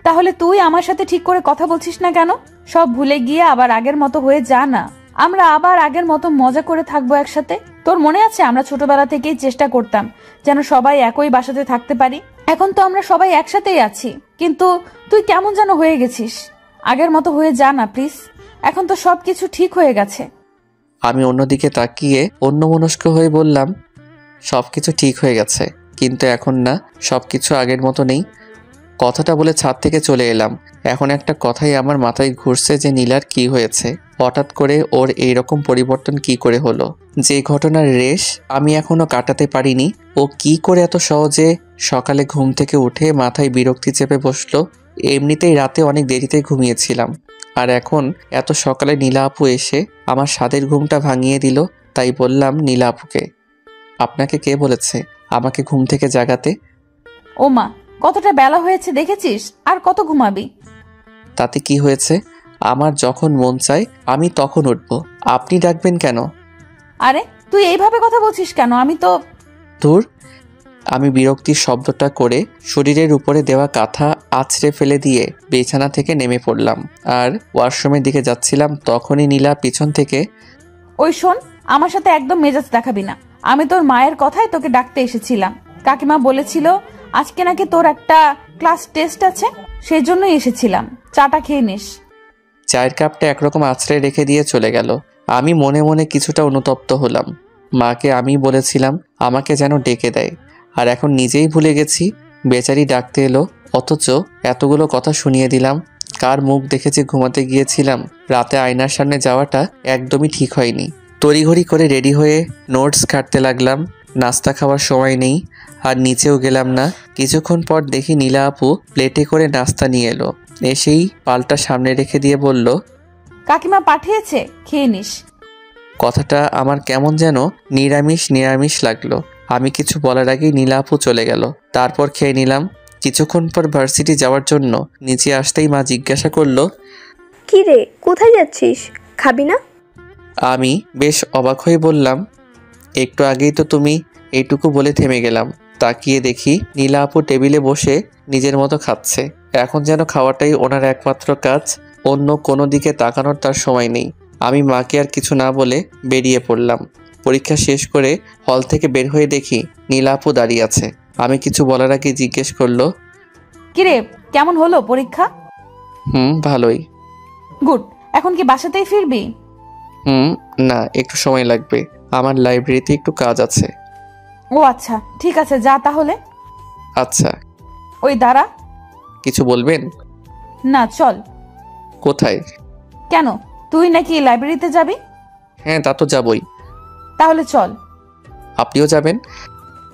তাহলে তুই আমার সাথে ঠিক করে কথা বলছিস না কেন? সব ভুলে গিয়ে আবার আগের মতো হয়ে যা না। আমরা আবার আগের মতো মজা করে থাকবো একসাথে। তোর মনে আছে আমরা ছোটবেলা থেকেই চেষ্টা করতাম যেন সবাই একই বাসাতে থাকতে পারি। এখন তো আমরা সবাই একসাথেই আছি, কিন্তু তুই কেমন যেন হয়ে গেছিস। আগের মতো হয়ে যা না প্লিজ। এখন তো সবকিছু ঠিক হয়ে গেছে।
আমি অন্যদিকে তাকিয়ে অন্যমনস্ক হয়ে বললাম, সবকিছু ঠিক হয়ে গেছে, কিন্তু এখন না, সবকিছু আগের মতো নেই। কথাটা বলে ছাদ থেকে চলে এলাম। এখন একটা কথাই আমার মাথায় ঘুরছে যে নীলার কি হয়েছে, হঠাৎ করে ওর এইরকম পরিবর্তন কি করে হলো। যে ঘটনার রেশ আমি এখনো কাটাতে পারিনি, ও কি করে এত সহজে সকালে ঘুম থেকে উঠে মাথায় বিরক্তি চেপে বসলো। এমনিতেই রাতে অনেক দেরিতে ঘুমিয়েছিলাম, আর এখন এত সকালে নীলা আপু এসে আমার স্বাদের ঘুমটা ভাঙিয়ে দিল। তাই বললাম নীলা আপুকে, আপনাকে কে বলেছে আমাকে ঘুম থেকে জাগাতে?
ও মা, কতটা বেলা হয়েছে দেখেছিস? আর কত ঘুমাবি?
তাতে কি হয়েছে? আমার যখন মন চায় আমি তখন উঠব, আপনি ডাকবেন কেন?
আরে তুই এইভাবে কথা বলছিস কেন? আমি তো...
ধুর। আমি বিরক্তির শব্দটা করে শরীরের উপরে দেওয়া কাঁথা আছড়ে ফেলে দিয়ে বিছানা থেকে নেমে পড়লাম আর ওয়াশরুমের দিকে যাচ্ছিলাম। তখনই নীলা পিছন থেকে...
ওই শোন, আমার সাথে একদম মেজাজ দেখাবি না। আমি তোর মায়ের কথায় তোকে ডাকতে এসেছিলাম। কাকিমা বলেছিল আজকে নাকি তোর একটা ক্লাস টেস্ট আছে, সেই জন্যই এসেছিলাম। চাটা খেয়ে নিস।
চায়ের কাপটা একরকম আছড়ে রেখে দিয়ে চলে গেল। আমি মনে মনে কিছুটা অনুতপ্ত হলাম। মাকে আমি বলেছিলাম আমাকে যেন ডেকে দেয়, আর এখন নিজেই ভুলে গেছি। বেচারি ডাকতে এলো, অথচ এতগুলো কথা শুনিয়ে দিলাম। কার মুখ দেখেছি ঘুমাতে গিয়েছিলাম। রাতে আয়নার সামনে যাওয়াটা একদমই ঠিক হয়নি। তড়িঘড়ি করে রেডি হয়ে নোটস কাটতে লাগলাম। নাস্তা খাওয়ার সময় নেই, আর নিচেও গেলাম না। কিছুক্ষণ পর দেখি নীলা আপু প্লেটে করে নাস্তা নিয়ে এলো। এসেই পালটা সামনে রেখে দিয়ে বলল,
কাকিমা পাঠিয়েছে, খেয়ে নিস।
কথাটা আমার কেমন যেন নিরামিষ নিরামিষ লাগলো। আমি কিছু বলার আগেই নীলা আপু চলে গেল। তারপর খেয়ে নিলাম। কিছুক্ষণ পর ভার্সিটি যাওয়ার জন্য নিচে আসতেই মা জিজ্ঞাসা করলো,
কি রে, কোথায় যাচ্ছিস? খাবি না?
আমি বেশ অবাক হয়ে বললাম, একটু আগেই তো তুমি এইটুকু বলে থেমে গেলাম। তাকিয়ে দেখি নীলা আপু টেবিলে বসে নিজের মতো খাচ্ছে। এখন যেন খাওয়াটাই ওনার একমাত্র কাজ, অন্য কোনো দিকে তাকানোর তার সময় নেই। আমি মাকে আর কিছু না বলে বেরিয়ে পড়লাম। পরীক্ষা শেষ করে হল থেকে বের হয়ে দেখি নীলা আপু দাঁড়িয়ে আছে। আমি কিছু বলার আগে জিজ্ঞেস করলো,
কিরে, কেমন হলো পরীক্ষা?
ভালোই।
গুড। এখন কি বাসাতেই ফিরবি?
না, একটু সময় লাগবে, আমার লাইব্রেরিতে একটু কাজ আছে।
ও আচ্ছা, ঠিক আছে, যা তাহলে।
আচ্ছা।
ওই দাঁড়া।
কিছু বলবেন?
না, চল।
কোথায়?
কেন, তুই নাকি লাইব্রেরিতে যাবি?
হ্যাঁ, তা তো যাবই।
তাহলে চল।
আপনিও যাবেন?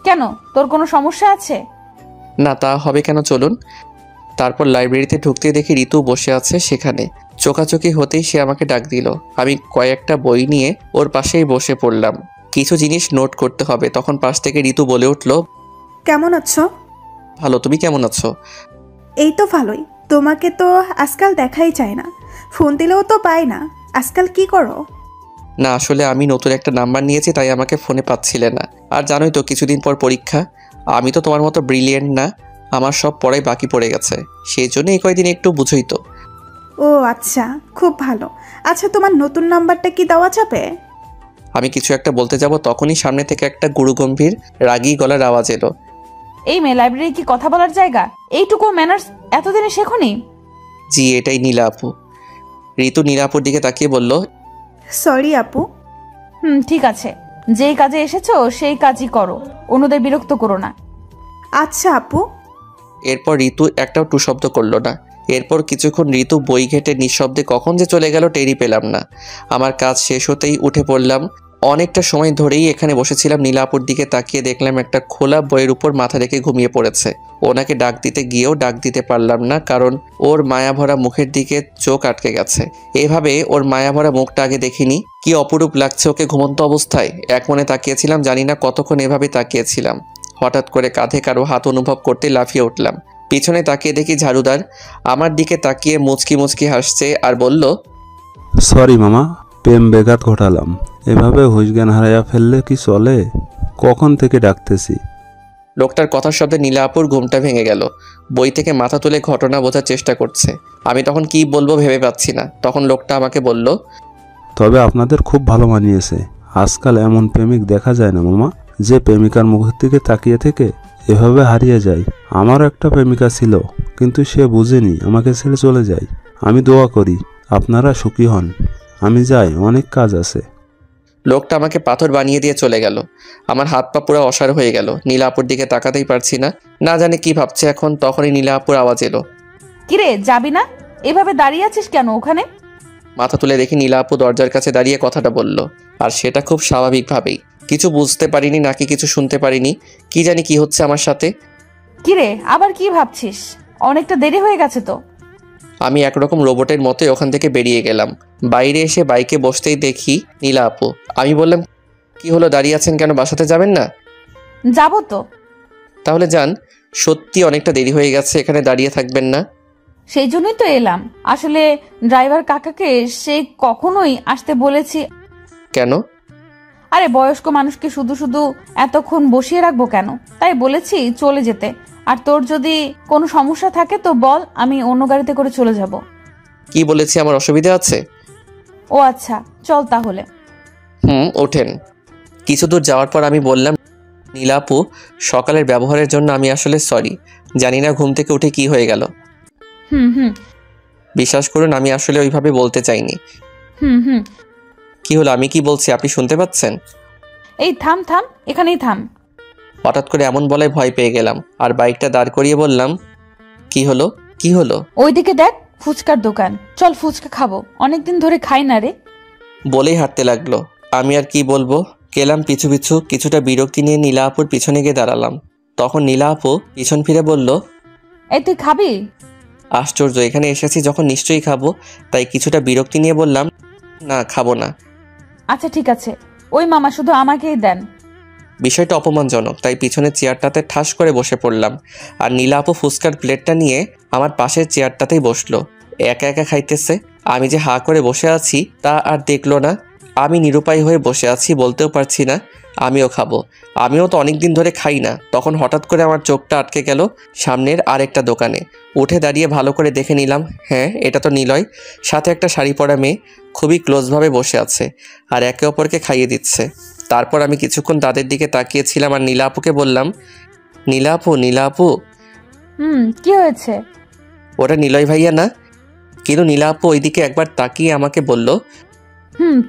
কেন, তোর কোনো সমস্যা আছে?
না, তা হবে কেন, চলুন। তারপর লাইব্রেরিতে ঢুকতে দেখি ঋতু বসে আছে সেখানে। চোখাচোখি হতেই সে আমাকে ডাক দিল। আমি কয়েকটা বই নিয়ে ওর পাশেই বসে পড়লাম। কিছু জিনিস নোট করতে হবে। তখন পাশ থেকে ঋতু বলে উঠল,
কেমন আছো?
ভালো, তুমি কেমন আছো?
এই তো ভালোই। তোমাকে তো আজকাল দেখাই যায় না, ফোন দিলেও তো পাই না। আজকাল কি করো?
না, আসলে আমি নতুন একটা নাম্বার নিয়েছি, তাই আমাকে ফোনে পাচ্ছিলে না। আর জানোই তো কিছুদিন পর পরীক্ষা। আমি তো তোমার মতো ব্রিলিয়েন্ট না, আমার সব পড়াই বাকি পড়ে গেছে। সেই জন্য এই কয়েকদিন একটু বুঝোই তো।
ও আচ্ছা, খুব ভালো। আচ্ছা, তোমার নতুন নাম্বারটা কি দেওয়া যাবে?
আমি কিছু একটা বলতে যাব, তখনই সামনে থেকে একটা গুরুগম্ভীর রাগী গলার আওয়াজ এলো।
এই মেয়ে, লাইব্রেরি কি কথা বলার জায়গা? এইটুকু ম্যানার্স এতদিনে শেখনি?
জি, এটাই নীলা আপু। ঋতু নীলা আপুর দিকে তাকিয়ে বলল,
সরি আপু।
ঠিক আছে, যেই কাজে এসেছো সেই কাজই করো, অন্যদের বিরক্ত করো না।
আচ্ছা আপু।
এরপর ঋতু একটাও টু শব্দ করলো না। এরপর কিছুক্ষণ ঋতু বই ঘেটে নিঃশব্দে কখন যে চলে গেল টেরই পেলাম না। আমার কাজ শেষ হতেই উঠে পড়লাম। অনেকটা সময় ধরেই এখানে বসেছিলাম, নীলাপুর দিকে তাকিয়ে দেখলাম একটা খোলা বইয়ের উপর মাথা রেখে ঘুমিয়ে পড়েছে। ওনাকে ডাক দিতে গিয়েও ডাক দিতে পারলাম না, কারণ ওর মায়াভরা মুখের দিকে চোখ আটকে গেছে। এভাবে ওর মায়াভরা মুখটা আগে দেখিনি। কি অপরূপ লাগছে ওকে ঘুমন্ত অবস্থায়। এক মনে তাকিয়েছিলাম, জানি না কতক্ষণ এভাবে তাকিয়েছিলাম। হঠাৎ করে কাঁধে কারো হাত অনুভব করতে লাফিয়ে উঠলাম। পিছনে তাকিয়ে দেখি ঝাড়ুদার আমার দিকে তাকিয়ে মুচকি মুচকি হাসছে আর বলল,
সরি মামা, প্রেম বেঘাত ঘটালাম। এভাবে হুঁশ জ্ঞান হারাইয়া ফেললে কি চলে? কখন থেকে ডাকতেছি।
লোকটার কথার শব্দে নীলাপুর ঘুমটা ভেঙে গেল। বই থেকে মাথা তুলে ঘটনা বোঝার চেষ্টা করছে। আমি তখন কি বলবো ভেবে পাচ্ছি না। তখন লোকটা আমাকে বলল,
তবে আপনাদের খুব ভালো মানিয়েছে। আজকাল এমন প্রেমিক দেখা যায় না মামা, যে প্রেমিকার মুখের দিকে তাকিয়ে থেকে এভাবে হারিয়ে যায়। আমারও একটা প্রেমিকা ছিল, কিন্তু সে বুঝেনি, আমাকে ছেড়ে চলে যায়। আমি দোয়া করি আপনারা সুখী হন। আমি যাই, অনেক কাজ আছে।
লোকটা আমাকে পাথর বানিয়ে দিয়ে চলে গেল। আমার হাত পা পুরো অসাড় হয়ে গেল। নীলাপুর দিকে তাকাতেই পারছি না, না জানি কি ভাবছে এখন। তখনই নীলাপুর আওয়াজ এলো,
কিরে যাবি না? এভাবে দাঁড়িয়ে আছিস কেন ওখানে?
মাথা তুলে দেখি নীলাপু দরজার কাছে দাঁড়িয়ে কথাটা বলল, আর সেটা খুব স্বাভাবিকভাবেই। কিছু বুঝতে পারিনি নাকি কিছু শুনতে পারিনি, কি জানি কি হচ্ছে আমার সাথে।
কিরে আবার কি ভাবছিস? অনেকটা দেরি হয়ে গেছে তো।
আমি একরকম রোবটের মতোই ওখান থেকে বেরিয়ে গেলাম। বাইরে এসে বাইকে বসতেই দেখি নীলা আপু। আমি বললাম, কি হলো, দাঁড়িয়ে আছেন কেন? বাসাতে যাবেন না?
যাবো তো।
তাহলে যান। সত্যি অনেকটা দেরি হয়ে গেছে, এখানে দাঁড়িয়ে থাকবেন না।
সেই জন্যই তো এলাম। আসলে ড্রাইভার কাকাকে সে কখনোই আসতে বলেছি।
কেন?
আরে বয়স্ক মানুষকে শুধু শুধু এতক্ষণ বসিয়ে রাখবো কেন, তাই বলেছি চলে যেতে। আর তোর যদি কোনো সমস্যা থাকে তো বল, আমি অন্য গাড়িতে করে চলে যাব।
কি বলেছি, আমার অসুবিধা আছে?
ও আচ্ছা, চল তাহলে।
ওঠেন। কিছু দূর যাওয়ার পর আমি বললাম, নীলা আপু, সকালের ব্যবহারের জন্য আমি আসলে সরি। জানি না ঘুম থেকে উঠে কি হয়ে গেল।
হুম।
বিশ্বাস করুন, আমি আসলে ওইভাবে বলতে চাইনি।
হুম।
কি হলো, আমি কি বলছি আপনি শুনতে পাচ্ছেন?
এই থাম, এখানেই থাম।
হঠাৎ করে এমন বলায় ভয় পেয়ে গেলাম আর বাইকটা দাঁড় করিয়ে বললাম, কি হলো?
ওইদিকে দেখ, ফুচকার দোকান, চল ফুচকা খাবো, অনেকদিন ধরে খাই না রে।
বলেই হাঁটতে লাগলো। আমি আর কি বলবো, গেলাম পিছু পিছু। কিছুটা বিরক্তি নিয়ে নীলা আপুর পিছনে গিয়ে দাঁড়ালাম। তখন নীলা আপু পিছন ফিরে বলল,
এই তুই খাবি?
আশ্চর্য, এখানে এসেছি যখন নিশ্চয়ই খাবো। তাই কিছুটা বিরক্তি নিয়ে বললাম, না খাবো না।
আচ্ছা ঠিক আছে, ওই মামা শুধু আমাকেই দেন।
বিষয়টা অপমানজনক, তাই পিছনের চেয়ারটাতে ঠাস করে বসে পড়লাম। আর নীলা আপু ফুচকার প্লেটটা নিয়ে আমার পাশের চেয়ারটাতেই বসলো। একা একা খাইতেছে। আমি যে হাঁ করে বসে আছি তা আর দেখলো না। আমি নিরুপায় হয়ে বসে আছি, বলতেও পারছি না আমিও খাবো। আমিও তো অনেক দিন ধরে খাই না। তখন হঠাৎ করে আমার চোখটা আটকে গেল সামনের আরেকটা দোকানে। উঠে দাঁড়িয়ে ভালো করে দেখে নিলাম, হ্যাঁ এটা তো নিলয়। সাথে একটা শাড়ি পরা মেয়ে খুবই ক্লোজভাবে বসে আছে আর একে অপরকে খাইয়ে দিচ্ছে। তারপর আমি কিছুক্ষণ তাদের দিকে তাকিয়েছিলাম আর নীলা আপুকে বললাম, নীলা আপু।
কি হয়েছে?
ওটা নিলয় ভাইয়া না? কিন্তু নীলা আপু ওইদিকে একবার তাকিয়ে আমাকে বলল,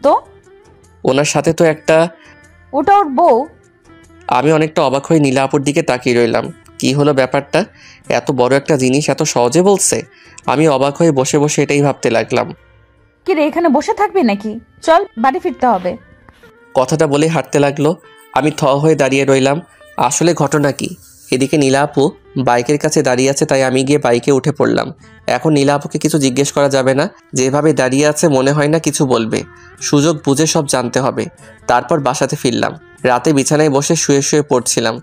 তো
ওনার সাথে তো একটা।
ওটা ওর বউ।
আমি অনেকটা অবাক হয়ে নীলা আপুর দিকে তাকিয়ে রইলাম। কি হলো ব্যাপারটা? এত বড় একটা জিনিস এত সহজে বলছে। আমি অবাক হয়ে বসে বসে এটাই ভাবতে লাগলাম।
কি রে, এখানে বসে থাকবি নাকি? চল বাড়ি ফিরতে হবে।
কথাটা বলে হাঁটতে লাগলো। আমি থ হয়ে দাঁড়িয়ে রইলাম। আসলে ঘটনা কি? এদিকে নীলা আপু বাইকের কাছে দাঁড়িয়ে আছে, তাই আমি গিয়ে বাইকে উঠে পড়লাম। এখন নীলা আপুকে কিছু জিজ্ঞেস করা যাবে না। যেভাবে দাঁড়িয়ে আছে মনে হয় না কিছু বলবে। সুযোগ বুঝে সব জানতে হবে। তারপর বাসাতে ফিরলাম। রাতে বিছানায় বসে শুয়ে শুয়ে পড়ছিলাম।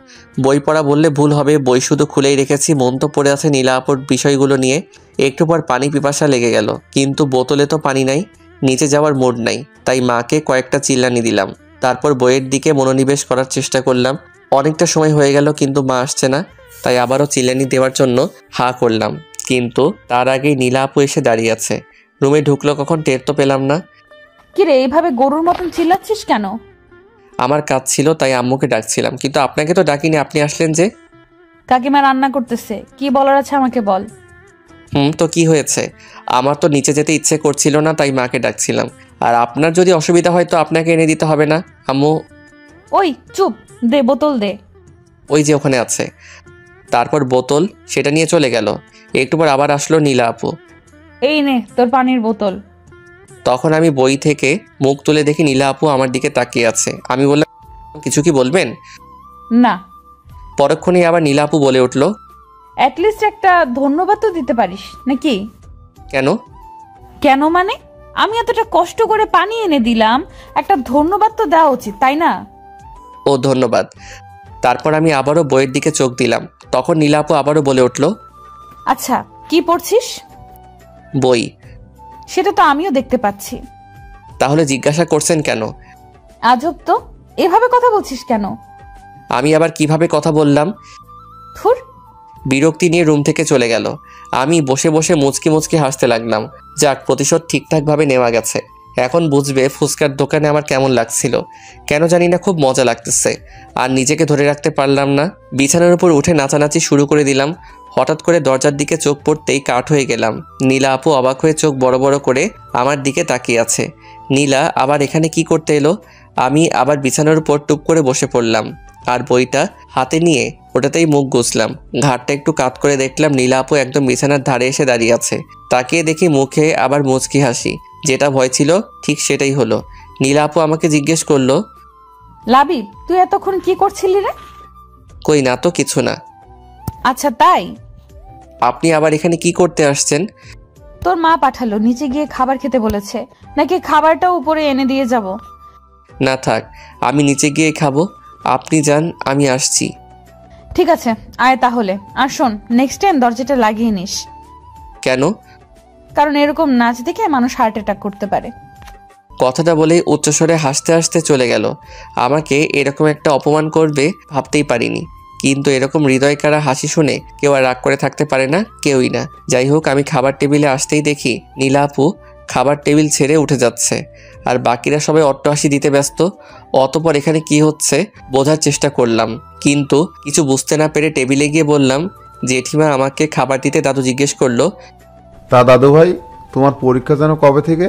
বই পড়া বললে ভুল হবে, বই শুধু খুলেই রেখেছি। মন তো পড়ে আছে নীলা আপুর বিষয়গুলো নিয়ে। একটু পর পানি পিপাসা লেগে গেল, কিন্তু বোতলে তো পানি নাই, নিচে যাওয়ার মুড নাই। তাই মাকে কয়েকটা চিল্লানি দিলাম। তারপর বইয়ের দিকে মনোনিবেশ করার চেষ্টা করলাম। অনেকটা সময় হয়ে গেল কিন্তু মা আসছে না। তাই আবারও চিল্লানি দেওয়ার জন্য হাঁ করলাম, কিন্তু তার আগেই নীলা আপু এসে দাঁড়িয়ে আছে। রুমে ঢুকলো কখন টের তো পেলাম না।
কি রে, এইভাবে গরুর মতন চিল্লাচ্ছিস কেন?
আমার কাজ ছিল তাই আম্মুকে ডাকছিলাম, কিন্তু আপনাকে তো ডাকিনি, আপনি আসলেন যে।
কাকিমা রান্না করতেছে, কি বলার আছে আমাকে বল।
তো কি হয়েছে? আমার তো নিচে যেতে ইচ্ছে করছিল না, তাই মাকে ডাকছিলাম। আর আপনার যদি অসুবিধা হয় তো আপনাকে এনে দিতে হবে না। আম্মু
ওই চুপ, দে বোতল দে।
ওই যে ওখানে আছে। তারপর বোতল সেটা নিয়ে চলে গেল। একটু পর আবার আসলো নীলা আপু।
এই নে তোর পানির বোতল।
তখন আমি বই থেকে মুখ তুলে দেখি নীলা আপু আমার দিকে তাকিয়ে আছে। আমি বললাম, কিছু কি বলবেন?
না,
পরক্ষণেই আবার নীলা আপু বলে উঠল,
অ্যাটলিস্ট একটা ধন্যবাদ তো দিতে পারিস নাকি?
কেন?
কেন মানে? আমি এতটা কষ্ট করে পানি এনে দিলাম, একটা ধন্যবাদ তো দেওয়া উচিত, তাই না?
ও ধন্যবাদ। তারপর আমি আবারও বইয়ের দিকে চোখ দিলাম। তখন নীলা আপু আবারও বলে উঠল,
আচ্ছা, কি পড়ছিস?
বই।
সেটা তো আমিও দেখতে পাচ্ছি।
তাহলে জিজ্ঞাসা করছেন কেন?
আজব তো, এভাবে কথা বলছিস কেন?
আমি আবার কিভাবে কথা বললাম?
ধুর।
বিরক্তি নিয়ে রুম থেকে চলে গেল। আমি বসে বসে মুচকি মুচকি হাসতে লাগলাম। যাক, প্রতিশোধ ঠিকঠাকভাবে নেওয়া গেছে। এখন বুঝবে ফুচকার দোকানে আমার কেমন লাগছিল। কেন জানি না, খুব মজা লাগতেছে। আর নিজেকে ধরে রাখতে পারলাম না। বিছানার উপর উঠে নাচানাচি শুরু করে দিলাম। হঠাৎ করে দরজার দিকে চোখ পড়তেই কাঠ হয়ে গেলাম। নীলা আপু অবাক হয়ে চোখ বড় বড় করে আমার দিকে তাকিয়ে আছে। নীলা আবার এখানে কি করতে এলো? আমি আবার বিছানার উপর টুপ করে বসে পড়লাম আর বইটা হাতে নিয়ে ওটাতেই মুখ গুছলাম। ঘাটটা একটু কাত করে দেখলাম নীলা আপু একদম বিছানার ধারে এসে দাঁড়িয়ে আছে। তাকিয়ে দেখি মুখে আবার মুচকি হাসি। যেটা ভয় ছিল ঠিক সেটাই হলো। নীলা আপু আমাকে জিজ্ঞেস করলো,
লাবিব, তুই এতক্ষণ কি করছিলি রে?
কই না তো, কিছু না।
আচ্ছা তাই?
আপনি আবার এখানে কি করতে আসছেন?
তোর মা পাঠালো, নিচে গিয়ে খাবার খেতে বলেছে। নাকি খাবারটা উপরে এনে দিয়ে যাব?
না থাক, আমি নিচে গিয়ে খাবো। আপনি যান, আমি আসছি।
ঠিক আছে, আয় তাহলে। আর শোন, নেক্সট টাইম দরজাটা লাগিয়ে নিস।
কেন?
কারণ এরকম নাচ দেখে মানুষ হার্ট অ্যাটাক করতে পারে।
কথাটা বলেই উচ্চস্বরে হাসতে হাসতে চলে গেল। আমাকে এরকম একটা অপমান করবে ভাবতেই পারিনি। কিন্তু এরকম হৃদয়কাড়া হাসি শুনে কেউ আর রাগ করে থাকতে পারে না, কেউই না। যাই হোক, আমি খাবার টেবিলে আসতেই দেখি নীলা আপু খাবার টেবিল ছেড়ে উঠে যাচ্ছে আর বাকিরা সবাই অট্টহাসি দিতে ব্যস্ত। অতপর এখানে কি হচ্ছে বোঝার চেষ্টা করলাম, কিন্তু কিছু বুঝতে না পেরে টেবিলে গিয়ে বললাম, জেঠিমা আমাকে খাবার দিতে দাদু জিজ্ঞেস করলো,
তা দাদু ভাই, তোমার পরীক্ষা যেন কবে থেকে?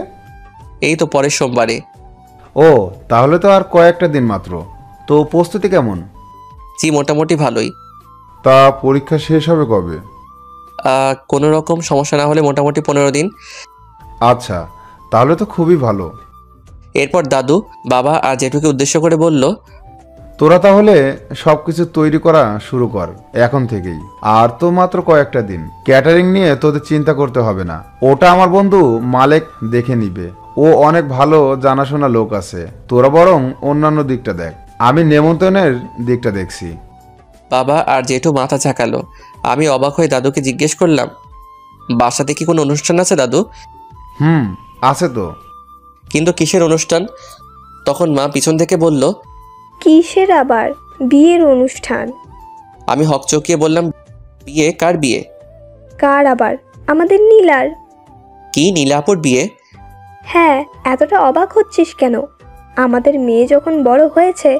এই তো পরের সোমবারে।
ও, তাহলে তো আর কয়েকটা দিন মাত্র। তো প্রস্তুতি কেমন?
জি, মোটামুটি ভালোই।
তা পরীক্ষা শেষ হবে কবে?
কোনো রকম সমস্যা না হলে মোটামুটি 15 দিন।
আচ্ছা, তাহলে তো খুবই ভালো।
এরপর দাদু বাবা আর জেঠুকে উদ্দেশ্য করে বলল,
তোরা তাহলে সবকিছু তৈরি করা শুরু কর এখন থেকেই। আর তো মাত্র কয়েকটা দিন। ক্যাটারিং নিয়ে তোদের চিন্তা করতে হবে না, ওটা আমার বন্ধু মালেক দেখে নিবে। ও অনেক ভালো জানাশোনা লোক আছে। তোরা বরং অন্যান্য দিকটা দেখ, আমি নেমন্তন্নের দিকটা দেখছি।
বাবা আর জেঠু মাথা ঝাঁকালো। আমি অবাক হয়ে দাদুকে জিজ্ঞেস করলাম, বাসাতে কি কোনো অনুষ্ঠান আছে দাদু?
আছে তো।
কিন্তু কিসের অনুষ্ঠান? তখন মা পিছন থেকে বলল,
কিসের আবার? বিয়ের অনুষ্ঠান।
আমি হকচকিয়ে বললাম, বিয়ে? কার বিয়ে?
কার আবার? আমাদের নীলার।
কি, নীলাপুর বিয়ে?
হ্যাঁ, এতটা অবাক হচ্ছিস কেন? আমাদের মেয়ে যখন বড় হয়েছে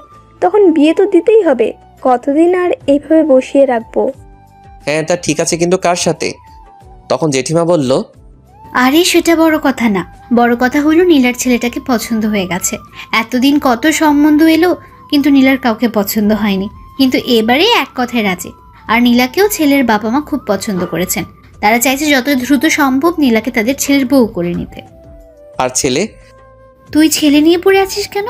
তখন বিয়ে তো দিতেই হবে। কতদিন আর এইভাবে বসিয়ে রাখবো?
হ্যাঁ তা ঠিক আছে, কিন্তু কার সাথে? তখন জেঠিমা বলল,
আরে সেটা বড় কথা না, বড় কথা হলো নীলার ছেলেটাকে পছন্দ হয়ে গেছে। এতদিন কত সম্বন্ধ এলো, কিন্তু নীলার কাউকে পছন্দ হয়নি। কিন্তু এবারে এক কথায় রাজি। আর নীলাকেও ছেলের বাবা মা খুব পছন্দ করেছেন। তারা চাইছে যত দ্রুত সম্ভব নীলাকে তাদের ছেলের বউ করে নিতে।
আর ছেলে?
তুই ছেলে নিয়ে পড়ে আছিস কেন?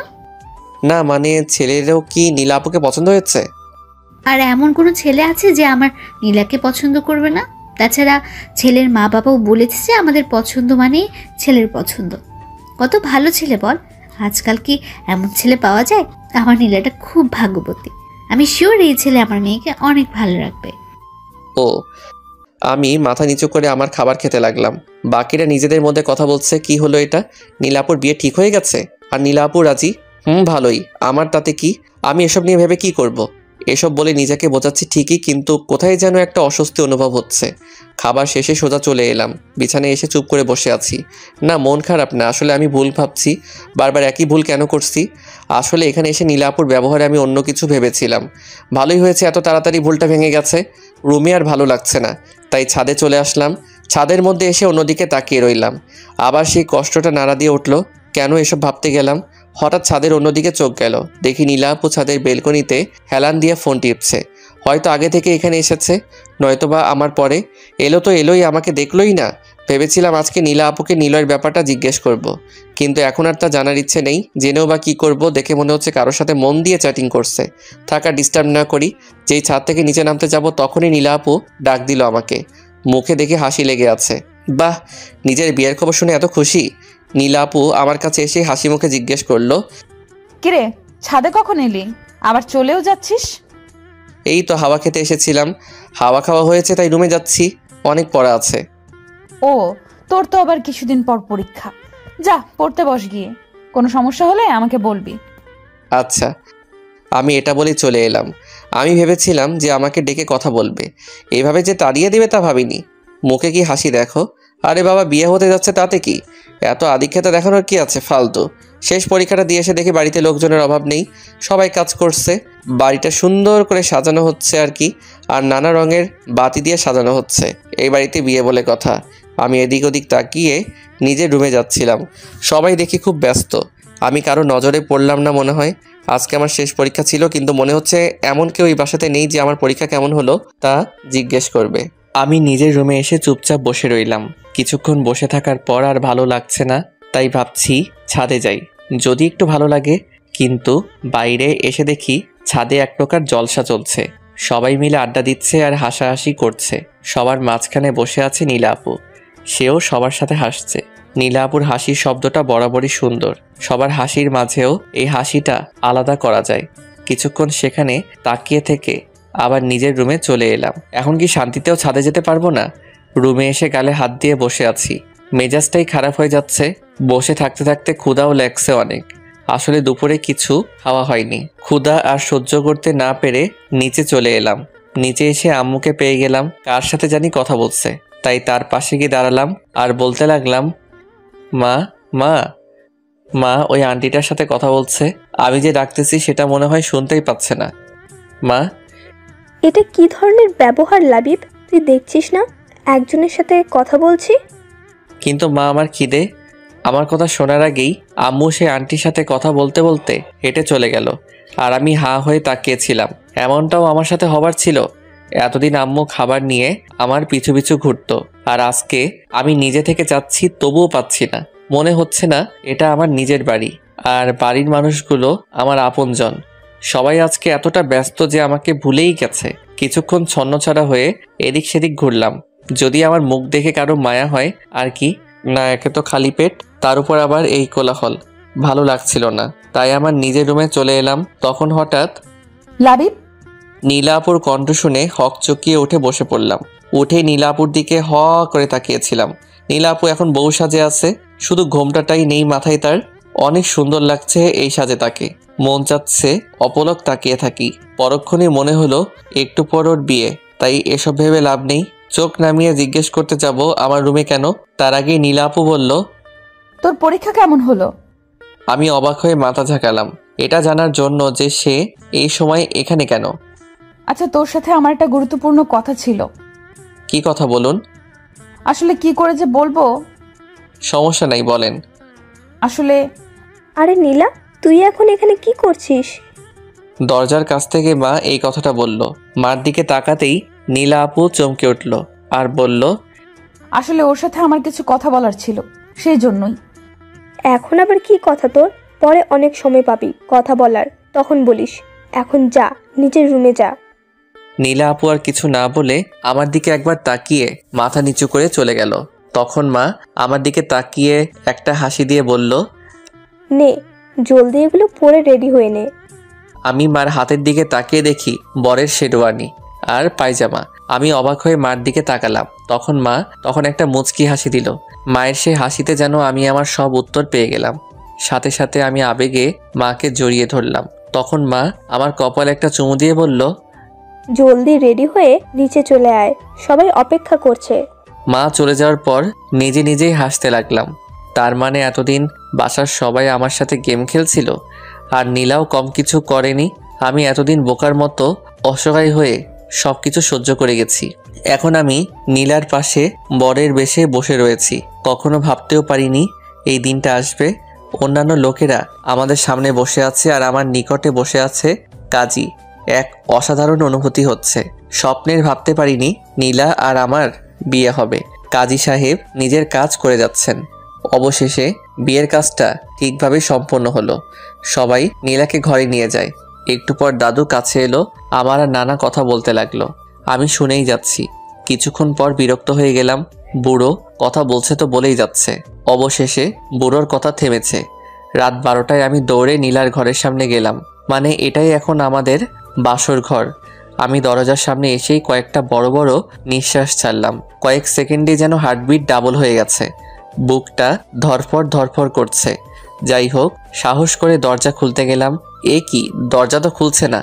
না মানে ছেলেরও কি নীলাপুকে পছন্দ হয়েছে?
আর এমন কোনো ছেলে আছে যে আমার নীলাকে পছন্দ করবে না? তাছাড়া ছেলের মা বাবাও বলেছে যে আমাদের পছন্দ মানে ছেলের পছন্দ। কত ভালো ছেলে বল। আজকাল কি এমন ছেলে পাওয়া যায়? আমার নীলাটা খুব ভাগ্যবতী। আমি শিওর এই ছেলে আমার মেয়েকে অনেক ভালো রাখবে।
ও। আমি মাথা নিচু করে আমার খাবার খেতে লাগলাম। বাকিরা নিজেদের মধ্যে কথা বলছে, কি হলো এটা? নীলাপুর বিয়ে ঠিক হয়ে গেছে আর নীলাপুর রাজি? ভালোই, আমার তাতে কি? আমি এসব নিয়ে ভেবে কি করব? এসব বলে নিজেকে বোঝাচ্ছি ঠিকই, কিন্তু কোথায় যেন একটা অস্বস্তি অনুভব হচ্ছে। খাবার শেষে সোজা চলে এলাম। বিছানায় এসে চুপ করে বসে আছি। না, মন খারাপ না, আসলে আমি ভুল ভাবছি। বারবার একই ভুল কেন করছি? আসলে এখানে এসে নীলাপুর ব্যবহারে আমি অন্য কিছু ভেবেছিলাম। ভালোই হয়েছে এত তাড়াতাড়ি ভুলটা ভেঙে গেছে। রুমে আর ভালো লাগছে না, তাই ছাদে চলে আসলাম। ছাদের মধ্যে এসে অন্যদিকে তাকিয়ে রইলাম। আবার সেই কষ্টটা নাড়া দিয়ে উঠল। কেন এসব ভাবতে গেলাম? হঠাৎ ছাদের অন্যদিকে চোখ গেল, দেখি নীলা আপু ছাদের বেলকনিতে হেলান দিয়ে ফোন টিপছে। হয়তো আগে থেকে এখানে এসেছে, নয়তোবা আমার পরে। এলো তো এলোই, আমাকে দেখলোই না। ভেবেছিলাম আজকে নীলা আপুকে নিলয়ের ব্যাপারটা জিজ্ঞেস করব, কিন্তু এখন আর তা জানার ইচ্ছে নেই। জেনেও বা কী করবো? দেখে মনে হচ্ছে কারোর সাথে মন দিয়ে চ্যাটিং করছে। থাকা ডিস্টার্ব না করি। যেই ছাদ থেকে নিচে নামতে যাব তখনই নীলা আপু ডাক দিল আমাকে। মুখে দেখে হাসি লেগে আছে। বাহ, নিজের বিয়ের খবর শুনে এত খুশি। নীলা আপু আমার কাছে এসে হাসি মুখে জিজ্ঞেস করলো,
কিরে, ছাদে কখন এলি? আবার চলেও যাচ্ছিস?
এই তো হাওয়া খেতে এসেছিলাম। হাওয়া খাওয়া হয়েছে তাই রুমে যাচ্ছি, অনেক পড়া আছে।
ও, তোর তো আবার কিছুদিন পর পরীক্ষা। যা, পড়তে বস গিয়ে। কোনো সমস্যা হলে আমাকে বলবি।
আচ্ছা। আমি এটা বলেই চলে এলাম। আমি ভেবেছিলাম যে আমাকে ডেকে কথা বলবে, এভাবে যে তাড়িয়ে দেবে তা ভাবিনি। মুখে কি হাসি দেখো। আরে বাবা, বিয়ে হতে যাচ্ছে তাতে কি? এত আদিক্ষেতা দেখানোর কি আছে? ফালতু। শেষ পরীক্ষাটা দিয়ে এসে দেখি বাড়িতে লোকজনের অভাব নেই, সবাই কাজ করছে। বাড়িটা সুন্দর করে সাজানো হচ্ছে আর কি, আর নানা রঙের বাতি দিয়ে সাজানো হচ্ছে। এই বাড়িতে বিয়ে বলে কথা। আমি এদিক ওদিক তাকিয়ে নিজের রুমে যাচ্ছিলাম। সবাই দেখি খুব ব্যস্ত। আমি কারো নজরে পড়লাম না মনে হয়। আজকে আমার শেষ পরীক্ষা ছিল, কিন্তু মনে হচ্ছে এমন কেউ এই বাসাতে নেই যে আমার পরীক্ষা কেমন হলো তা জিজ্ঞেস করবে। আমি নিজের রুমে এসে চুপচাপ বসে রইলাম। কিছুক্ষণ বসে থাকার পর আর ভালো লাগছে না, তাই ভাবছি ছাদে যাই, যদি একটু ভালো লাগে। কিন্তু বাইরে এসে দেখি ছাদে এক প্রকার জলসা চলছে। সবাই মিলে আড্ডা দিচ্ছে আর হাসাহাসি করছে। সবার মাঝখানে বসে আছে নীলা আপু, সেও সবার সাথে হাসছে। নীলা আপুর হাসির শব্দটা বরাবরই সুন্দর। সবার হাসির মাঝেও এই হাসিটা আলাদা করা যায়। কিছুক্ষণ সেখানে তাকিয়ে থেকে আবার নিজের রুমে চলে এলাম। এখন কি শান্তিতেও ছাদে যেতে পারবো না? রুমে এসে গালে হাত দিয়ে বসে আছি। মেজাজটাই খারাপ হয়ে যাচ্ছে। বসে থাকতে থাকতে ক্ষুধাও লাগছে অনেক। আসলে দুপুরে কিছু খাওয়া হয়নি। ক্ষুধা আর সহ্য করতে না পেরে নিচে চলে এলাম। নিচে এসে আম্মুকে পেয়ে গেলাম, কার সাথে জানি কথা বলছে। তাই তার পাশে গিয়ে দাঁড়ালাম আর বলতে লাগলাম, মা মা মা, ওই আন্টিটার সাথে কথা বলছে। আমি যে ডাকতেছি সেটা মনে হয় শুনতেই পাচ্ছে না। মা।
এটা কি ধরনের ব্যবহার লাবিব? তুই দেখছিস না একজনের সাথে কথা বলছি?
কিন্তু মা, আমার খিদে। আমার কথা শোনার আগেই আম্মু সে আন্টির সাথে কথা বলতে বলতে হেঁটে চলে গেল, আর আমি হাঁ হয়ে তাকিয়েছিলাম। এমনটাও আমার সাথে হবার ছিল? এতদিন আম্মু খাবার নিয়ে আমার পিছু পিছু ঘুরতো, আর আজকে আমি নিজে থেকে চাচ্ছি তবুও পাচ্ছি না। মনে হচ্ছে না এটা আমার নিজের বাড়ি, আর বাড়ির মানুষগুলো আমার আপনজন। সবাই আজকে এতটা ব্যস্ত যে আমাকে ভুলেই গেছে। কিছুক্ষণ ছন্নছাড়া হয়ে এদিক সেদিক ঘুরলাম, যদি আমার মুখ দেখে কারো মায়া হয় আর কি। না, একে তো খালি পেট, তার উপর আবার এই কোলাহল। ভালো লাগছিল না, তাই আমার নিজের রুমে চলে এলাম। তখন হঠাৎ
লাবিব।
নীলা আপুর কণ্ঠ শুনে হক চকিয়ে উঠে বসে পড়লাম। উঠে নীলা আপুর দিকে হ করে তাকিয়েছিলাম। নীলা আপু এখন বউ সাজে আছে, শুধু ঘোমটাটাই নেই মাথায় তার। অনেক সুন্দর লাগছে এই সাজে তাকে। মন চাচ্ছে অপলক তাকিয়ে থাকি। পরক্ষণে মনে হলো একটু পর ওর বিয়ে, তাই এসব ভেবে লাভ নেই। চোখ নামিয়ে জিজ্ঞেস করতে যাব আমার রুমে কেন, তার আগেই নীলা আপু বলল,
তোর পরীক্ষা কেমন হলো?
আমি অবাক হয়ে মাথা ঝাঁকালাম, এটা জানার জন্য যে সে এই সময় এখানে কেন।
আচ্ছা, তোর সাথে আমার একটা গুরুত্বপূর্ণ কথা ছিল।
কি কথা বলুন?
আসলে কি করে যে বলবো।
সমস্যা নাই, বলেন।
আসলে
আরে নীলা, তুই এখন এখানে কি করছিস?
দরজার কাছ থেকে মা এই কথাটা বলল। মার দিকে তাকাতেই নীলা আপু চমকে উঠল আর বলল,
আসলে ওর সাথে আমার কিছু কথা বলার ছিল, সেই জন্যই।
এখন আবার কি কথা তোর? পরে অনেক সময় পাবি কথা বলার, তখন বলিস। এখন যা, নিজের রুমে যা।
নীলা আপু আর কিছু না বলে আমার দিকে একবার তাকিয়ে মাথা নিচু করে চলে গেল। তখন মা আমার দিকে তাকিয়ে একটা হাসি দিয়ে বলল,
নে, জলদি এগুলো পরে রেডি হয়ে নে।
আমি মার হাতের দিকে তাকিয়ে দেখি বরের শেরওয়ানি আর পায়জামা। আমি অবাক হয়ে মার দিকে তাকালাম। তখন মা একটা মুচকি হাসি দিল। মায়ের সে হাসিতে যেন আমি আমার সব উত্তর পেয়ে গেলাম। সাথে সাথে আমি আবেগে মাকে জড়িয়ে ধরলাম। তখন মা আমার কপালে একটা চুমু দিয়ে বলল,
জলদি রেডি হয়ে নিচে চলে আয়, সবাই অপেক্ষা করছে।
মা চলে যাওয়ার পর নিজে নিজেই হাসতে লাগলাম। তার মানে এতদিন বাসার সবাই আমার সাথে গেম খেলছিল, আর নীলাও কম কিছু করেনি। আমি এতদিন বোকার মতো অসহায় হয়ে সব কিছু সহ্য করে গেছি। এখন আমি নীলার পাশে বরের বেশে বসে রয়েছি। কখনো ভাবতেও পারিনি এই দিনটা আসবে। অন্যান্য লোকেরা আমাদের সামনে বসে আছে আর আমার নিকটে বসে আছে কাজী। এক অসাধারণ অনুভূতি হচ্ছে। স্বপ্নের ভাবতে পারিনি নীলা আর আমার বিয়ে হবে। কাজী সাহেব নিজের কাজ করে যাচ্ছেন। অবশেষে বিয়ের কাজটা ঠিকভাবে সম্পন্ন হলো। সবাই নীলাকে ঘরে নিয়ে যায়। একটু পর দাদু কাছে এলো, আমার আর নানা কথা বলতে লাগলো। আমি শুনেই যাচ্ছি। কিছুক্ষণ পর বিরক্ত হয়ে গেলাম। বুড়ো কথা বলছে তো বলেই যাচ্ছে। অবশেষে বুড়োর কথা থেমেছে। রাত 12টায় আমি দৌড়ে নীলার ঘরের সামনে গেলাম। মানে এটাই এখন আমাদের বাসর ঘর। আমি দরজার সামনে এসেই কয়েকটা বড় বড় নিঃশ্বাস ছাড়লাম। কয়েক সেকেন্ডে যেন হার্টবিট ডাবল হয়ে গেছে। বুকটা ধরফর ধরফর করছে। যাই হোক, সাহস করে দরজা খুলতে গেলাম। এ কি, দরজা তো খুলছে না।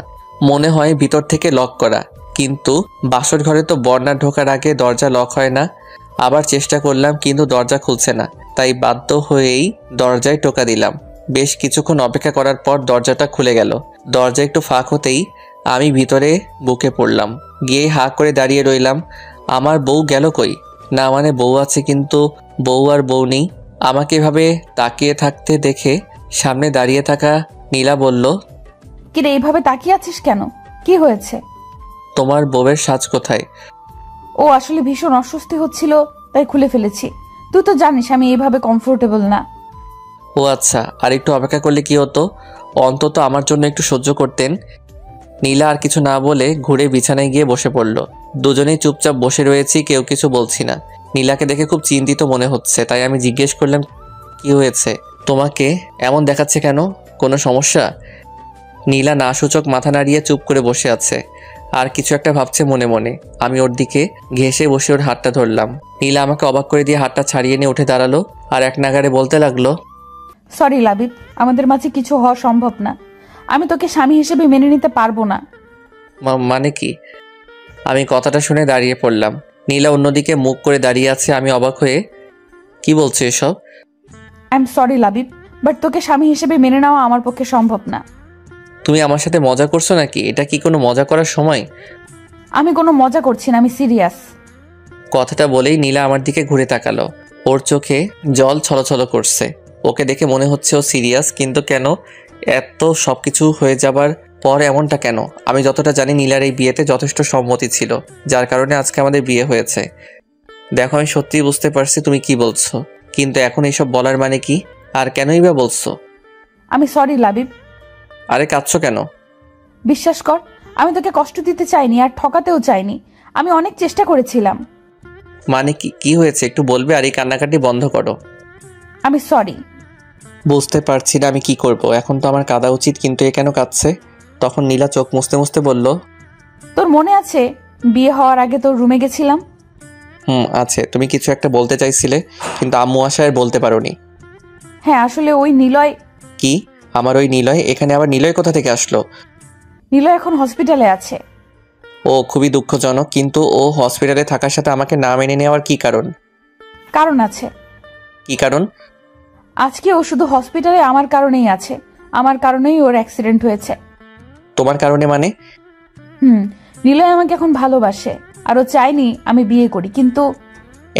মনে হয় ভিতর থেকে লক করা, কিন্তু বাসর ঘরে তো বর্ণা ঢোকার আগে দরজা লক হয় না। আবার চেষ্টা করলাম কিন্তু দরজা খুলছে না। তাই বাধ্য হয়েই দরজায় টোকা দিলাম। বেশ কিছুক্ষণ অপেক্ষা করার পর দরজাটা খুলে গেল। দরজা একটু ফাঁক হতেই আমি ভিতরে বুকে পড়লাম। গিয়ে হা করে দাঁড়িয়ে রইলাম। আমার বউ গেল কই? না মানে বউ আছে, কিন্তু বউ আর বউ নেই। আমাকে এভাবে তাকিয়ে থাকতে দেখে সামনে দাঁড়িয়ে থাকা নীলা বলল,
কিরে এইভাবে তাকিয়ে আছিস কেন? কি হয়েছে?
তোমার বউয়ের সাজ কোথায়?
ও আসলে ভীষণ অস্বস্তি হচ্ছিল, তাই খুলে ফেলেছি। তুই তো জানিস আমি এইভাবে কমফোর্টেবল না।
ও আচ্ছা, আর একটু অপেক্ষা করলে কি হতো? অন্তত আমার জন্য একটু সহ্য করতেন। নীলা আর কিছু না বলে ঘুরে বিছানায় গিয়ে বসে পড়ল। দুজনেই চুপচাপ বসে রয়েছি, কেউ কিছু বলছি না। নীলাকে দেখে খুব চিন্তিত মনে হচ্ছে, তাই আমি জিজ্ঞেস করলাম, কি হয়েছে? তোমাকে এমন দেখাচ্ছে কেন? কোনো সমস্যা? নীলা না সূচক মাথা নাড়িয়ে চুপ করে বসে আছে, আর কিছু একটা ভাবছে মনে মনে। আমি ওর দিকে ঘেঁষে বসে ওর হাতটা ধরলাম। নীলা আমাকে অবাক করে দিয়ে হাতটা ছাড়িয়ে নিয়ে উঠে দাঁড়ালো আর এক নাগাড়ে বলতে লাগলো,
সরি লাবিব, আমাদের মাঝে কিছু হওয়া সম্ভব না। আমি তোকে স্বামী হিসেবে মেনে নিতে পারবো না।
মানে কি? আমি কথাটা শুনে দাঁড়িয়ে পড়লাম। নীলা অন্যদিকে মুখ করে দাঁড়িয়ে আছে। আমি অবাক হয়ে, কি বলছো এসব?
I am sorry Labib, but তোকে স্বামী হিসেবে মেনে নেওয়া আমার পক্ষে সম্ভব না।
তুমি আমার সাথে মজা করছো নাকি? এটা কি কোনো মজা করার সময়?
আমি কোনো মজা করছি না, আমি সিরিয়াস।
কথাটা বলেই নীলা আমার দিকে ঘুরে তাকালো। ওর চোখে জল ছলছল করছে। ওকে দেখে মনে হচ্ছে ও সিরিয়াস, কিন্তু কেন? এত সবকিছু হয়ে যাবার পর এমনটা কেন? আমি যতটা জানি নীলার এই বিয়েতে যথেষ্ট সম্মতি ছিল, যার কারণে আজকে আমাদের বিয়ে হয়েছে। দেখো, আমি সত্যিই বুঝতে পারছি তুমি কি বলছো, কিন্তু এখন এইসব বলার মানে কি? আর কেনই বা বলছো?
আমি সরি লাবিব।
আরে কাঁদছো কেন?
বিশ্বাস কর, আমি তোকে কষ্ট দিতে চাইনি আর ঠকাতেও চাইনি। আমি অনেক চেষ্টা করেছিলাম।
মানে কি হয়েছে একটু বলবে? আর এই কান্নাকাটি বন্ধ করো।
আমি সরি।
বুঝতে পারছি না আমি কি করব। এখন তো আমার কাঁদা উচিত, কিন্তু এ কেন কাঁদছে? তখন নীলা চোখ মুছতে মুছতে বলল,
তোর মনে আছে বিয়ে হওয়ার আগে তোর রুমে গেছিলাম?
আছে। তুমি কিছু একটা বলতে চাইছিলে, কিন্তু আম্মু আশায় বলতে পারোনি।
হ্যাঁ, আসলে ওই নিলয়।
কি? আমার ওই নিলয়? এখানে আবার নিলয় কোথা থেকে আসলো?
নিলয় এখন হসপিটালে আছে।
ও খুবই দুঃখজনক, কিন্তু ও হসপিটালে থাকার সাথে আমাকে না মেনে নেওয়ার কি কারণ?
কারণ আছে।
কি কারণ?
আজকে ও শুধু হসপিটালে আমার কারণেই আছে। আমার কারণেই ওর অ্যাক্সিডেন্ট হয়েছে।
তোমার কারণে মানে?
নিলয় আমাকে এখন ভালোবাসে আর ও চায়নি আমি বিয়ে করি, কিন্তু।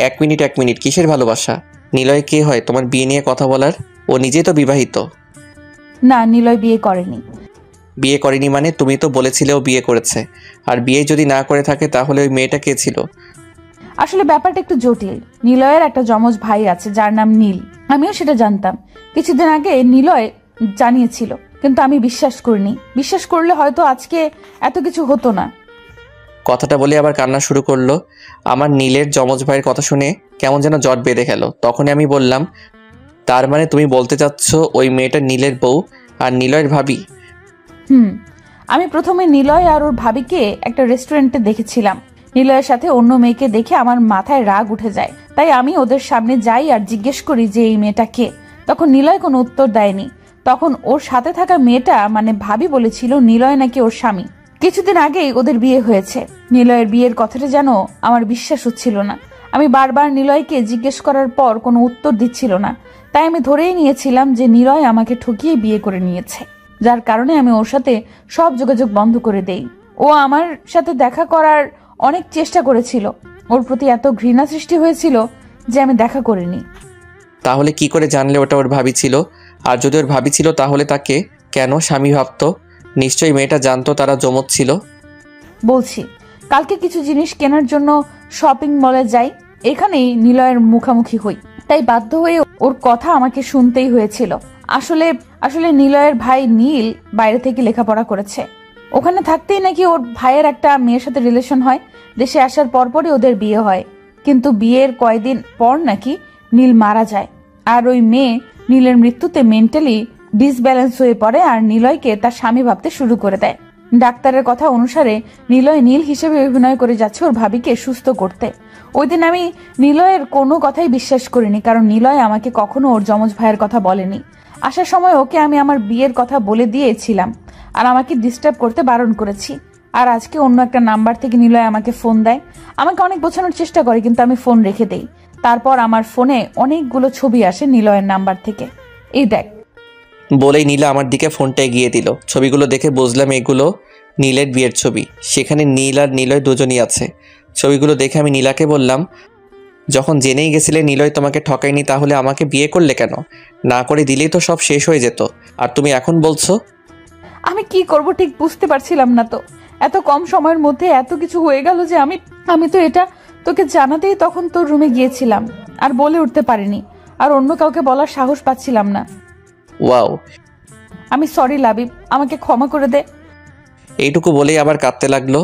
এক মিনিট, কিসের ভালোবাসা? নিলয় কে হয় তোমার বিয়ে নিয়ে কথা বলার? ও নিজেই তো বিবাহিত।
না, নিলয় বিয়ে করেনি।
বিয়ে করেনি মানে? তুমি তো বলেছিলে ও বিয়ে করেছে। আর বিয়ে যদি না করে থাকে তাহলে ওই মেয়েটা কে ছিল?
আসলে ব্যাপারটা একটু জটিল। নিলয়ের একটা যমজ ভাই আছে যার নাম নীল। আমিও সেটা জানতাম। কিছুদিন আগে নিলয় জানিয়েছিল, কিন্তু আমি বিশ্বাস করিনি। বিশ্বাস করলে হয়তো আজকে এত কিছু হতো না।
কথাটা বলে আবার কান্না শুরু করলো। আমার নীলের যমজ ভাইয়ের কথা শুনে কেমন যেন জট বেঁধে গেল। তখনই আমি বললাম, তার মানে তুমি বলতে চাচ্ছ ওই মেয়েটা নীলের বউ আর নিলয়ের ভাবি?
আমি প্রথমে নিলয় আর ওর ভাবিকে একটা রেস্টুরেন্টে দেখেছিলাম। নিলয়ের সাথে অন্য মেয়েকে দেখে আমার মাথায় রাগ উঠে যায়। তাই আমি ওদের সামনে যাই আর জিজ্ঞেস করি যে এই মেয়েটা কে। তখন নিলয় কোনো উত্তর দেয়নি। তখন ওর সাথে থাকা মেয়েটা মানে ভাবি বলেছিল নিলয় নাকি ওর স্বামী। কিছুদিন আগেই ওদের বিয়ে হয়েছে। নিলয়ের বিয়ের কথাটা যেন আমার বিশ্বাস হচ্ছিল না। আমি বারবার নিলয়কে জিজ্ঞেস করার পর কোনো উত্তর দিচ্ছিল না। তাই আমি ধরেই নিয়েছিলাম যে নিলয় আমাকে ঠকিয়ে বিয়ে করে নিয়েছে, যার কারণে আমি ওর সাথে সব যোগাযোগ বন্ধ করে দেই। ও আমার সাথে দেখা করার অনেক চেষ্টা করেছিল। ওর প্রতি এত ঘৃণা সৃষ্টি হয়েছিল যে আমি দেখা করিনি।
তাহলে কি করে জানলে ওটা ওর ভাবি ছিল? আর যদি ওর ভাবি ছিল তাহলে তাকে কেন স্বামী ভাবতো? নিশ্চয়ই মেয়েটা জানতো তারা জমজ ছিল।
বলছি, কালকে কিছু জিনিস কেনার জন্য শপিং মলে যাই, এখানেই নিলয়ের মুখোমুখি হই, তাই বাধ্য হয়ে ওর কথা আমাকে শুনতেই হয়েছিল। আসলে আসলে নিলয়ের ভাই নীল বাইরে থেকে লেখাপড়া করেছে। ওখানে থাকতেই নাকি ওর ভাইয়ের একটা মেয়ের সাথে রিলেশন হয়। দেশে আসার পরপরই ওদের বিয়ে হয়, কিন্তু বিয়ের কয়েকদিন পর নাকি নীল মারা যায়। আর ওই মেয়ে নীলের মৃত্যুতে মেন্টালি ডিসব্যালেন্স হয়ে পড়ে আর নিলয়কে তার স্বামী ভাবতে শুরু করে দেয়। ডাক্তারের কথা অনুসারে নিলয় নীল হিসেবে অভিনয় করে যাচ্ছে ওর ভাবিকে সুস্থ করতে। ওই দিন আমি নিলয়ের কোনো কথাই বিশ্বাস করিনি, কারণ নিলয় আমাকে কখনো ওর যমজ ভাইয়ের কথা বলেনি। আসার সময় ওকে আমি আমার বিয়ের কথা বলে দিয়েছিলাম আর আমাকে ডিস্টার্ব করতে বারণ করেছি। আর আজকে অন্য একটা নাম্বার থেকে নিলয় আমাকে ফোন দেয়, আমাকে অনেক বোঝানোর চেষ্টা করে, কিন্তু আমি ফোন রেখে দেই। তারপর আমার ফোনে অনেকগুলো ছবি আসে নিলয়ের নাম্বার থেকে। এই দেখ,
বলেই নীলা আমার দিকে ফোনটা এগিয়ে দিল। ছবিগুলো দেখে বুঝলাম এগুলো নীলের বিয়ের ছবি। সেখানে নীল আর নিলয় দুজনই আছে। ছবিগুলো দেখে আমি নীলাকে বললাম, যখন জেনেই গেছিলে নিলয় তোমাকে ঠকায়নি, তাহলে আমাকে বিয়ে করলে কেন? না করে দিলেই তো সব শেষ হয়ে যেত। আর তুমি এখন বলছো?
আমি কি করব ঠিক বুঝতে পারছিলাম না। তো এত কম সময়ের মধ্যে এত কিছু হয়ে গেল যে আমি তো এটা তোকে জানাতেই তখন তোর রুমে গিয়েছিলাম আর বলে উঠতে পারিনি, আর অন্য কাউকে বলার সাহস পাচ্ছিলাম না।
ওয়াও,
আমি সরি লাবিব, আমাকে ক্ষমা করে দে।
এইটুকু বলেই আবার কাঁদতে লাগলো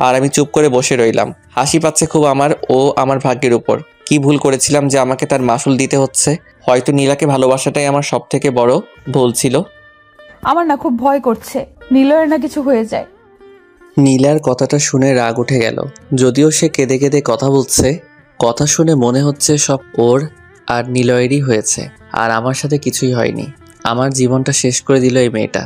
আর আমি চুপ করে বসে রইলাম। হাসি পাচ্ছে খুব আমার ও আমার ভাগ্যের উপর। কি ভুল করেছিলাম যে আমাকে তার মাসুল দিতে হচ্ছে? হয়তো নীলাকে ভালোবাসাটাই আমার সব থেকে বড় ভুল ছিল।
আমার না খুব ভয় করছে, নিলয়ের না কিছু হয়ে যায়।
নীলার কথাটা শুনে রাগ উঠে গেল। যদিও সে কেঁদে কেঁদে কথা বলছে, কথা শুনে মনে হচ্ছে সব ওর আর নিলয়েরই হয়েছে, আর আমার সাথে কিছুই হয়নি। আমার জীবনটা শেষ করে দিল এই মেয়েটা,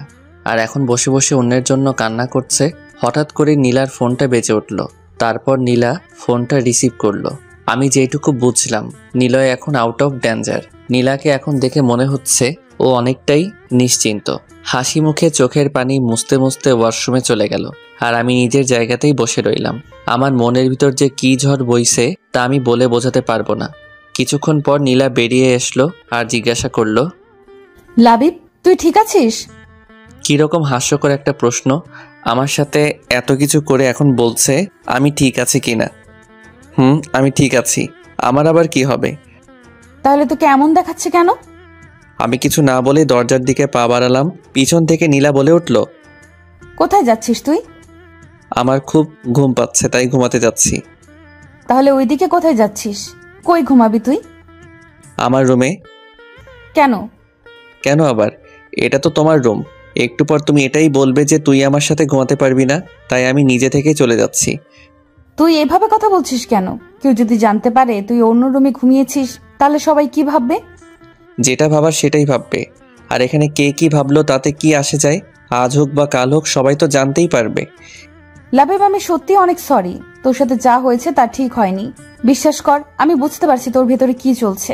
আর এখন বসে বসে অন্যের জন্য কান্না করছে। হঠাৎ করে নীলার ফোনটা বেজে উঠল। তারপর নীলা ফোনটা রিসিভ করলো। আমি যেটুকু বুঝলাম, নিলয় এখন আউট অফ ডেঞ্জার। নীলাকে এখন দেখে মনে হচ্ছে ও অনেকটাই নিশ্চিন্ত। হাসি মুখে চোখের পানি মুছতে মুছতে ওয়াশরুমে চলে গেল, আর আমি নিজের জায়গাতেই বসে রইলাম। আমার মনের ভিতর যে কি ঝড় বইছে তা আমি বলে বোঝাতে পারবো না। কিছুক্ষণ পর নীলা বেরিয়ে এসলো আর জিজ্ঞাসা করলো,
লাবিব তুই ঠিক আছিস?
কিরকম হাস্যকর একটা প্রশ্ন! আমার সাথে এত কিছু করে এখন বলছে আমি ঠিক আছি কিনা। আমি ঠিক আছি। আমার আবার কি হবে?
তাহলে তোকে এমন দেখাচ্ছে কেন?
আমি কিছু না বলে দরজার দিকে পা বাড়ালাম। পিছন থেকে নীলা বলে উঠল,
কোথায় যাচ্ছিস তুই?
আমার খুব ঘুম পাচ্ছে, তাই ঘুমাতে যাচ্ছি।
তাহলে ওইদিকে কোথায় যাচ্ছিস? কই ঘুমাবি তুই?
আমার রুমে।
কেন?
কেন আবার? এটা তো তোমার রুম। একটু পর তুমি এটাই বলবে যে তুই আমার সাথে ঘুমাতে পারবি না, তাই আমি নিজে থেকেই চলে যাচ্ছি।
তুই এভাবে কথা বলছিস কেন? কেউ যদি জানতে পারে তুই অন্য রুমে ঘুমিয়েছিস, তাহলে সবাই কি ভাববে?
যেটা ভাবার সেটাই ভাববে। আর এখানে কে কি ভাবলো তাতে কি আসে যায়? আজ হোক বা কাল হোক, সবাই তো জানতেই পারবে।
লাবিব আমি সত্যি অনেক সরি, তোর সাথে যা হয়েছে তা ঠিক হয়নি। বিশ্বাস কর, আমি বুঝতে পারছি তোর ভেতরে কি চলছে।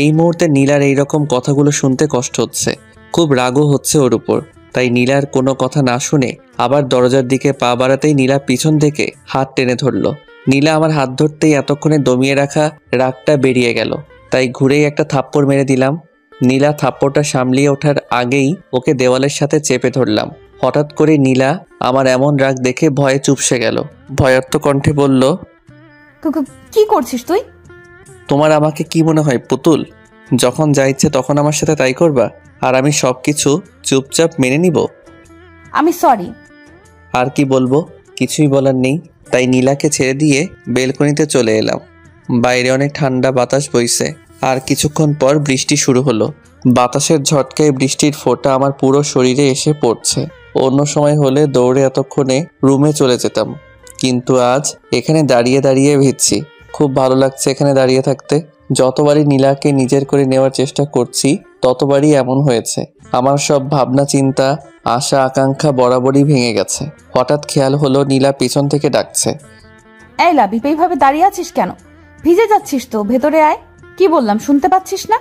এই মুহূর্তে নীলার এইরকম কথাগুলো শুনতে কষ্ট হচ্ছে, খুব রাগও হচ্ছে ওর উপর। তাই নীলার কোনো কথা না শুনে আবার দরজার দিকে পা বাড়াতেই নীলা পিছন থেকে হাত টেনে ধরল। নীলা আমার হাত ধরতেই এতক্ষণে দমিয়ে রাখা রাগটা বেরিয়ে গেল, তাই ঘুরেই একটা থাপ্পড় মেরে দিলাম। নীলা থাপ্পড়টা সামলিয়ে ওঠার আগেই ওকে দেওয়ালের সাথে চেপে ধরলাম। হঠাৎ করে নীলা আমার এমন রাগ দেখে ভয়ে চুপসে গেল। ভয়ার্ত কণ্ঠে বলল,
কি করছিস তুই?
তোমার আমাকে কি মনে হয় পুতুল? যখন যা ইচ্ছে তখন আমার সাথে তাই করবা, আর আমি সবকিছু চুপচাপ মেনে নিব?
আমি সরি।
আর কি বলবো? কিছুই বলার নেই। তাই নীলাকে ছেড়ে দিয়ে বেলকনিতে চলে এলাম। বাইরে অনেক ঠান্ডা বাতাস বইছে, আর কিছুক্ষণ পর বৃষ্টি শুরু হলো। বাতাসের ঝটকায় বৃষ্টির ফোঁটা আমার পুরো শরীরে এসে পড়ছে। অন্য সময় হলে দৌড়ে এতক্ষণে রুমে চলে যেতাম, কিন্তু আজ এখানে দাঁড়িয়ে দাঁড়িয়ে ভিজছি। খুব ভালো লাগছে এখানে দাঁড়িয়ে থাকতে। যতবারই নীলাকে নিজের করে নেওয়ার চেষ্টা করছি ততবারই এমন হয়েছে। আমার সব ভাবনা চিন্তা আশা আকাঙ্ক্ষা বরাবরই ভেঙে গেছে। হঠাৎ খেয়াল হলো নীলা পিছন থেকে ডাকছে,
এই লাবিব এইভাবে দাঁড়িয়ে আছিস কেন? ভিজে যাচ্ছিস তো, ভেতরে আয়। কি বললাম শুনতে পাচ্ছিস না?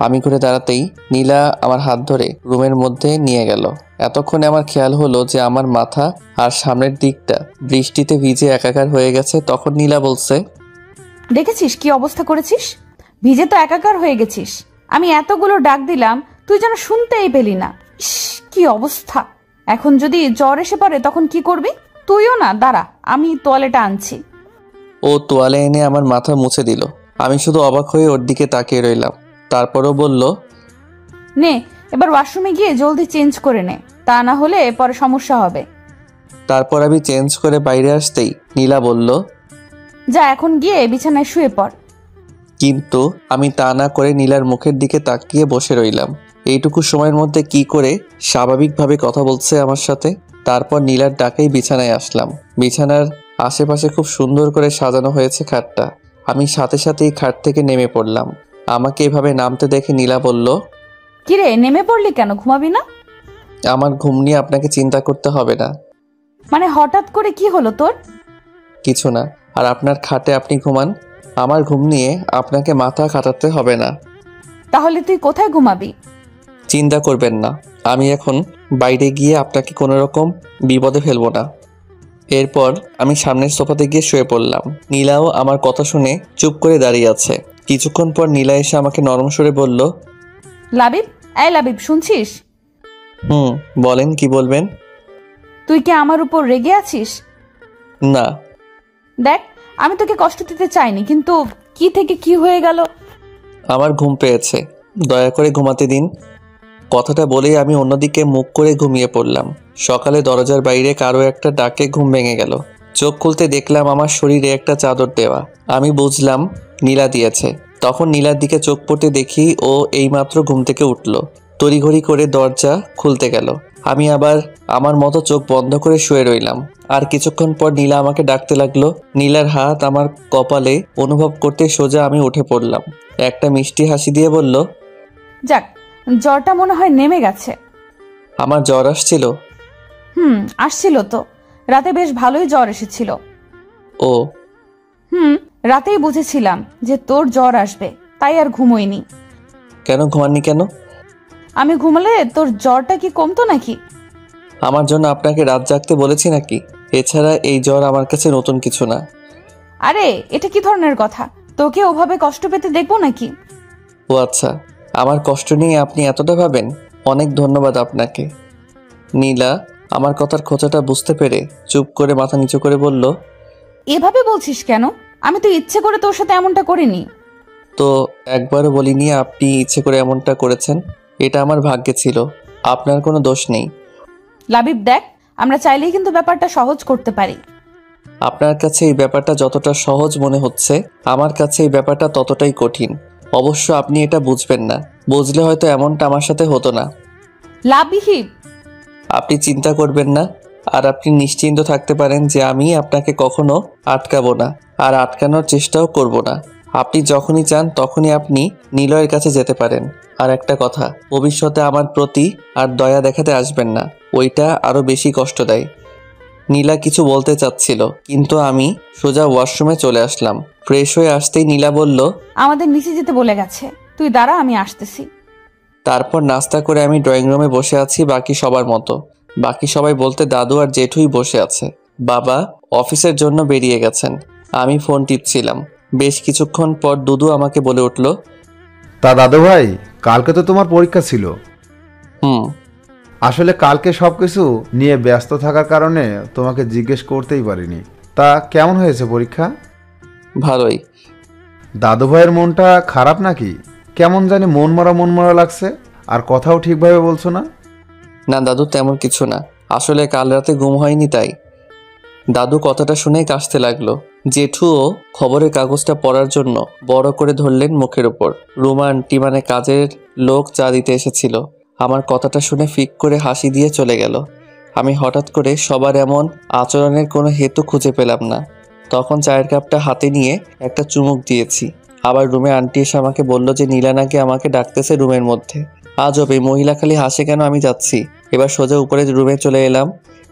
আমি করে দাঁড়াতেই নীলা আমার হাত ধরে রুমের মধ্যে নিয়ে গেল। এতক্ষণে আমার খেয়াল হলো যে আমার মাথা আর সামনের দিকটা বৃষ্টিতে ভিজে একাকার হয়ে গেছে। তখন নীলা বলছে,
দেখেছিস কি অবস্থা করেছিস? ভিজে তো একাকার হয়ে গেছিস। আমি এতগুলো ডাক দিলাম, তুই যেন শুনতেই পেলি না। ইস, কি অবস্থা! এখন যদি জ্বর এসে পড়ে তখন কি করবি? তুইও না, দাঁড়া, আমি তোয়ালেটা আনছি।
ও তোয়ালে এনে আমার মাথা মুছে দিল। আমি শুধু অবাক হয়ে ওর দিকে তাকিয়ে রইলাম। তারপরও বলল,
নে, এবার ওয়াশরুমে গিয়ে জলদি চেঞ্জ করে নে, তা না হলে পরে সমস্যা হবে।
তারপর আমি চেঞ্জ করে বাইরে আসতেই নীলা বলল,
যা এখন গিয়ে বিছানায় শুয়ে পড়।
কিন্তু আমি তা না করে নীলার মুখের দিকে তাকিয়ে বসে রইলাম। এইটুকু সময়ের মধ্যে কি করে স্বাভাবিকভাবে কথা বলছে আমার সাথে। তারপর নীলার ডাকেই বিছানায় আসলাম। বিছানার আশেপাশে খুব সুন্দর করে সাজানো হয়েছে খাটটা। আমি সাথে সাথেই খাট থেকে নেমে পড়লাম। আমাকে এভাবে নামতে দেখে নীলা বলল,
কিরে, নেমে পড়লি কেন? ঘুমাবি না?
আমার ঘুম নিয়ে আপনাকে চিন্তা করতে হবে না।
মানে হঠাৎ করে কি হলো তোর?
কিছু না। আর আপনার খাটে আপনি ঘুমান, আমার ঘুম নিয়ে আপনাকে মাথা খাটাতে হবে না।
তাহলে তুই কোথায় ঘুমাবি?
চিন্তা করবেন না, আমি এখন বাইরে গিয়ে আপনাকে কোনো রকম বিপদে ফেলবো না। এরপর আমি সামনের সোফাতে গিয়ে শুয়ে পড়লাম। নীলাও আমার কথা শুনে চুপ করে দাঁড়িয়ে আছে। কিছুক্ষণ পর নীলা এসে আমাকে নরম সুরে বলল,
লাবিব, এই লাবিব, শুনছিস?
বলেন, কি বলবেন?
তুই কি আমার উপর রেগে আছিস?
না।
দেখ, আমি তোকে কষ্ট দিতে চাইনি, কিন্তু কি থেকে কি হয়ে গেল।
আমার ঘুম পেয়েছে, দয়া করে ঘুমাতে দিন। কথাটা বলেই আমি অন্যদিকে মুখ করে ঘুমিয়ে পড়লাম। সকালে দরজার বাইরে কারো একটা ডাকে ঘুম ভেঙে গেল। চোখ খুলতে দেখলাম আমার শরীরে একটা চাদর দেওয়া। আমি বুঝলাম নীলা দিয়েছে। তখন নীলার দিকে চোখ পড়তে দেখি ও এইমাত্র ঘুম থেকে উঠল। তড়িঘড়ি করে দরজা খুলতে গেল। আমি আবার আমার মতো চোখ বন্ধ করে শুয়ে রইলাম। আর কিছুক্ষণ পর নীলা আমাকে ডাকতে লাগলো। নীলার হাত আমার কপালে অনুভব করতে সোজা আমি উঠে পড়লাম। একটা মিষ্টি হাসি দিয়ে বলল,
যাক, জ্বরটা মনে হয় নেমে গেছে।
আমার জ্বর আসছিল?
আসছিল তো। রাতে বেশ ভালোই জ্বর এসেছিল।
ও।
রাতেই বুঝেছিলাম যে তোর জ্বর আসবে, তাই আর ঘুমোইনি।
কেন ঘুমাননি কেন?
আমি ঘুমালে তোর জ্বরটা কি কমতো নাকি?
আমার জন্য আপনাকে রাত জাগতে বলেছি নাকি? এছাড়া এই জ্বর আমার কাছে নতুন কিছু না।
আরে, এটা কি ধরনের কথা? তোকে ওভাবে কষ্ট পেতে দেখবো নাকি?
ও আচ্ছা, আমার কষ্ট নিয়ে আপনি এতটা ভাবেন? অনেক ধন্যবাদ আপনাকে। নীলা আমার কথার খোঁচাটা বুঝতে পেরে চুপ করে মাথা নিচু করে বলল,
এভাবে বলছিস কেন? আমি তো ইচ্ছে করে তোর সাথে এমনটা করিনি।
তো একবারও বলিনি আপনি ইচ্ছে করে এমনটা করেছেন। এটা আমার ভাগ্যে ছিল, আপনার কোনো দোষ নেই।
লাবিব দেখ, আমরা চাইলেই কিন্তু ব্যাপারটা সহজ করতে পারি।
আপনার কাছে এই ব্যাপারটা যতটা সহজ মনে হচ্ছে, আমার কাছে এই ব্যাপারটা ততটাই কঠিন। অবশ্য আপনি এটা বুঝবেন না। বুঝলে হয়তো এমনটা আমার সাথে হতো না।
লাবিব,
আপনি চিন্তা করবেন না, আর আপনি নিশ্চিন্ত থাকতে পারেন যে আমি আপনাকে কখনো আটকাবো না, আর আটকানোর চেষ্টাও করব না। আপনি যখনই চান তখনই আপনি নিলয়ের কাছে যেতে পারেন। আর একটা কথা, ভবিষ্যতে আমার প্রতি আর দয়া দেখাতে আসবেন না, ওইটা আরো বেশি কষ্ট দেয়। নীলা কিছু বলতে চাচ্ছিল, কিন্তু আমি সোজা ওয়াশরুমে চলে আসলাম। ফ্রেশ হয়ে আসতেই নীলা বলল,
আমাদের নিচে যেতে বলে গেছে, তুই দাঁড়া, আমি আসতেছি।
তারপর নাস্তা করে আমি ড্রয়িং রুমে বসে আছি বাকি সবার মতো। বাকি সবাই বলতে দাদু আর জেঠুই বসে আছে। বাবা অফিসের জন্য বেরিয়ে গেছেন। আমি ফোন টিপছিলাম। বেশ কিছুক্ষণ পর দুদু আমাকে বলে উঠল,
তা দাদু ভাই, কালকে তো তোমার পরীক্ষা ছিল। আসলে কালকে সবকিছু নিয়ে ব্যস্ত থাকার কারণে তোমাকে জিজ্ঞেস করতেই পারিনি। তা কেমন হয়েছে পরীক্ষা?
ভালোই।
দাদু ভাইয়ের মনটা খারাপ নাকি? কেমন জানি মন মরা লাগছে, আর কথাও ঠিকভাবে বলছো না।
না দাদু, তেমন কিছু না। আসলে কাল রাতে ঘুম হয়নি তাই। দাদু কথাটা শুনেই কাশতে লাগলো। জেঠুও খবরের কাগজটা পড়ার জন্য বড় করে ধরলেন মুখের উপর। রুমা আন্টি মানে কাজের লোক চা দিতে এসেছিল। আমার কথাটা শুনে ফিক করে হাসি দিয়ে চলে গেল। আমি হঠাৎ করে সবার এমন আচরণের কোনো হেতু খুঁজে পেলাম না। তখন চায়ের কাপটা হাতে নিয়ে একটা চুমুক দিয়েছি। আবার রুমে আন্টি এসে আমাকে বলল যে নীলা নাকি আমাকে ডাকতেছে রুমের মধ্যে। আজব, এই মহিলা খালি হাসে কেন? আমি যাচ্ছি। এবার সোজা উপরে রুমে চলে এলাম।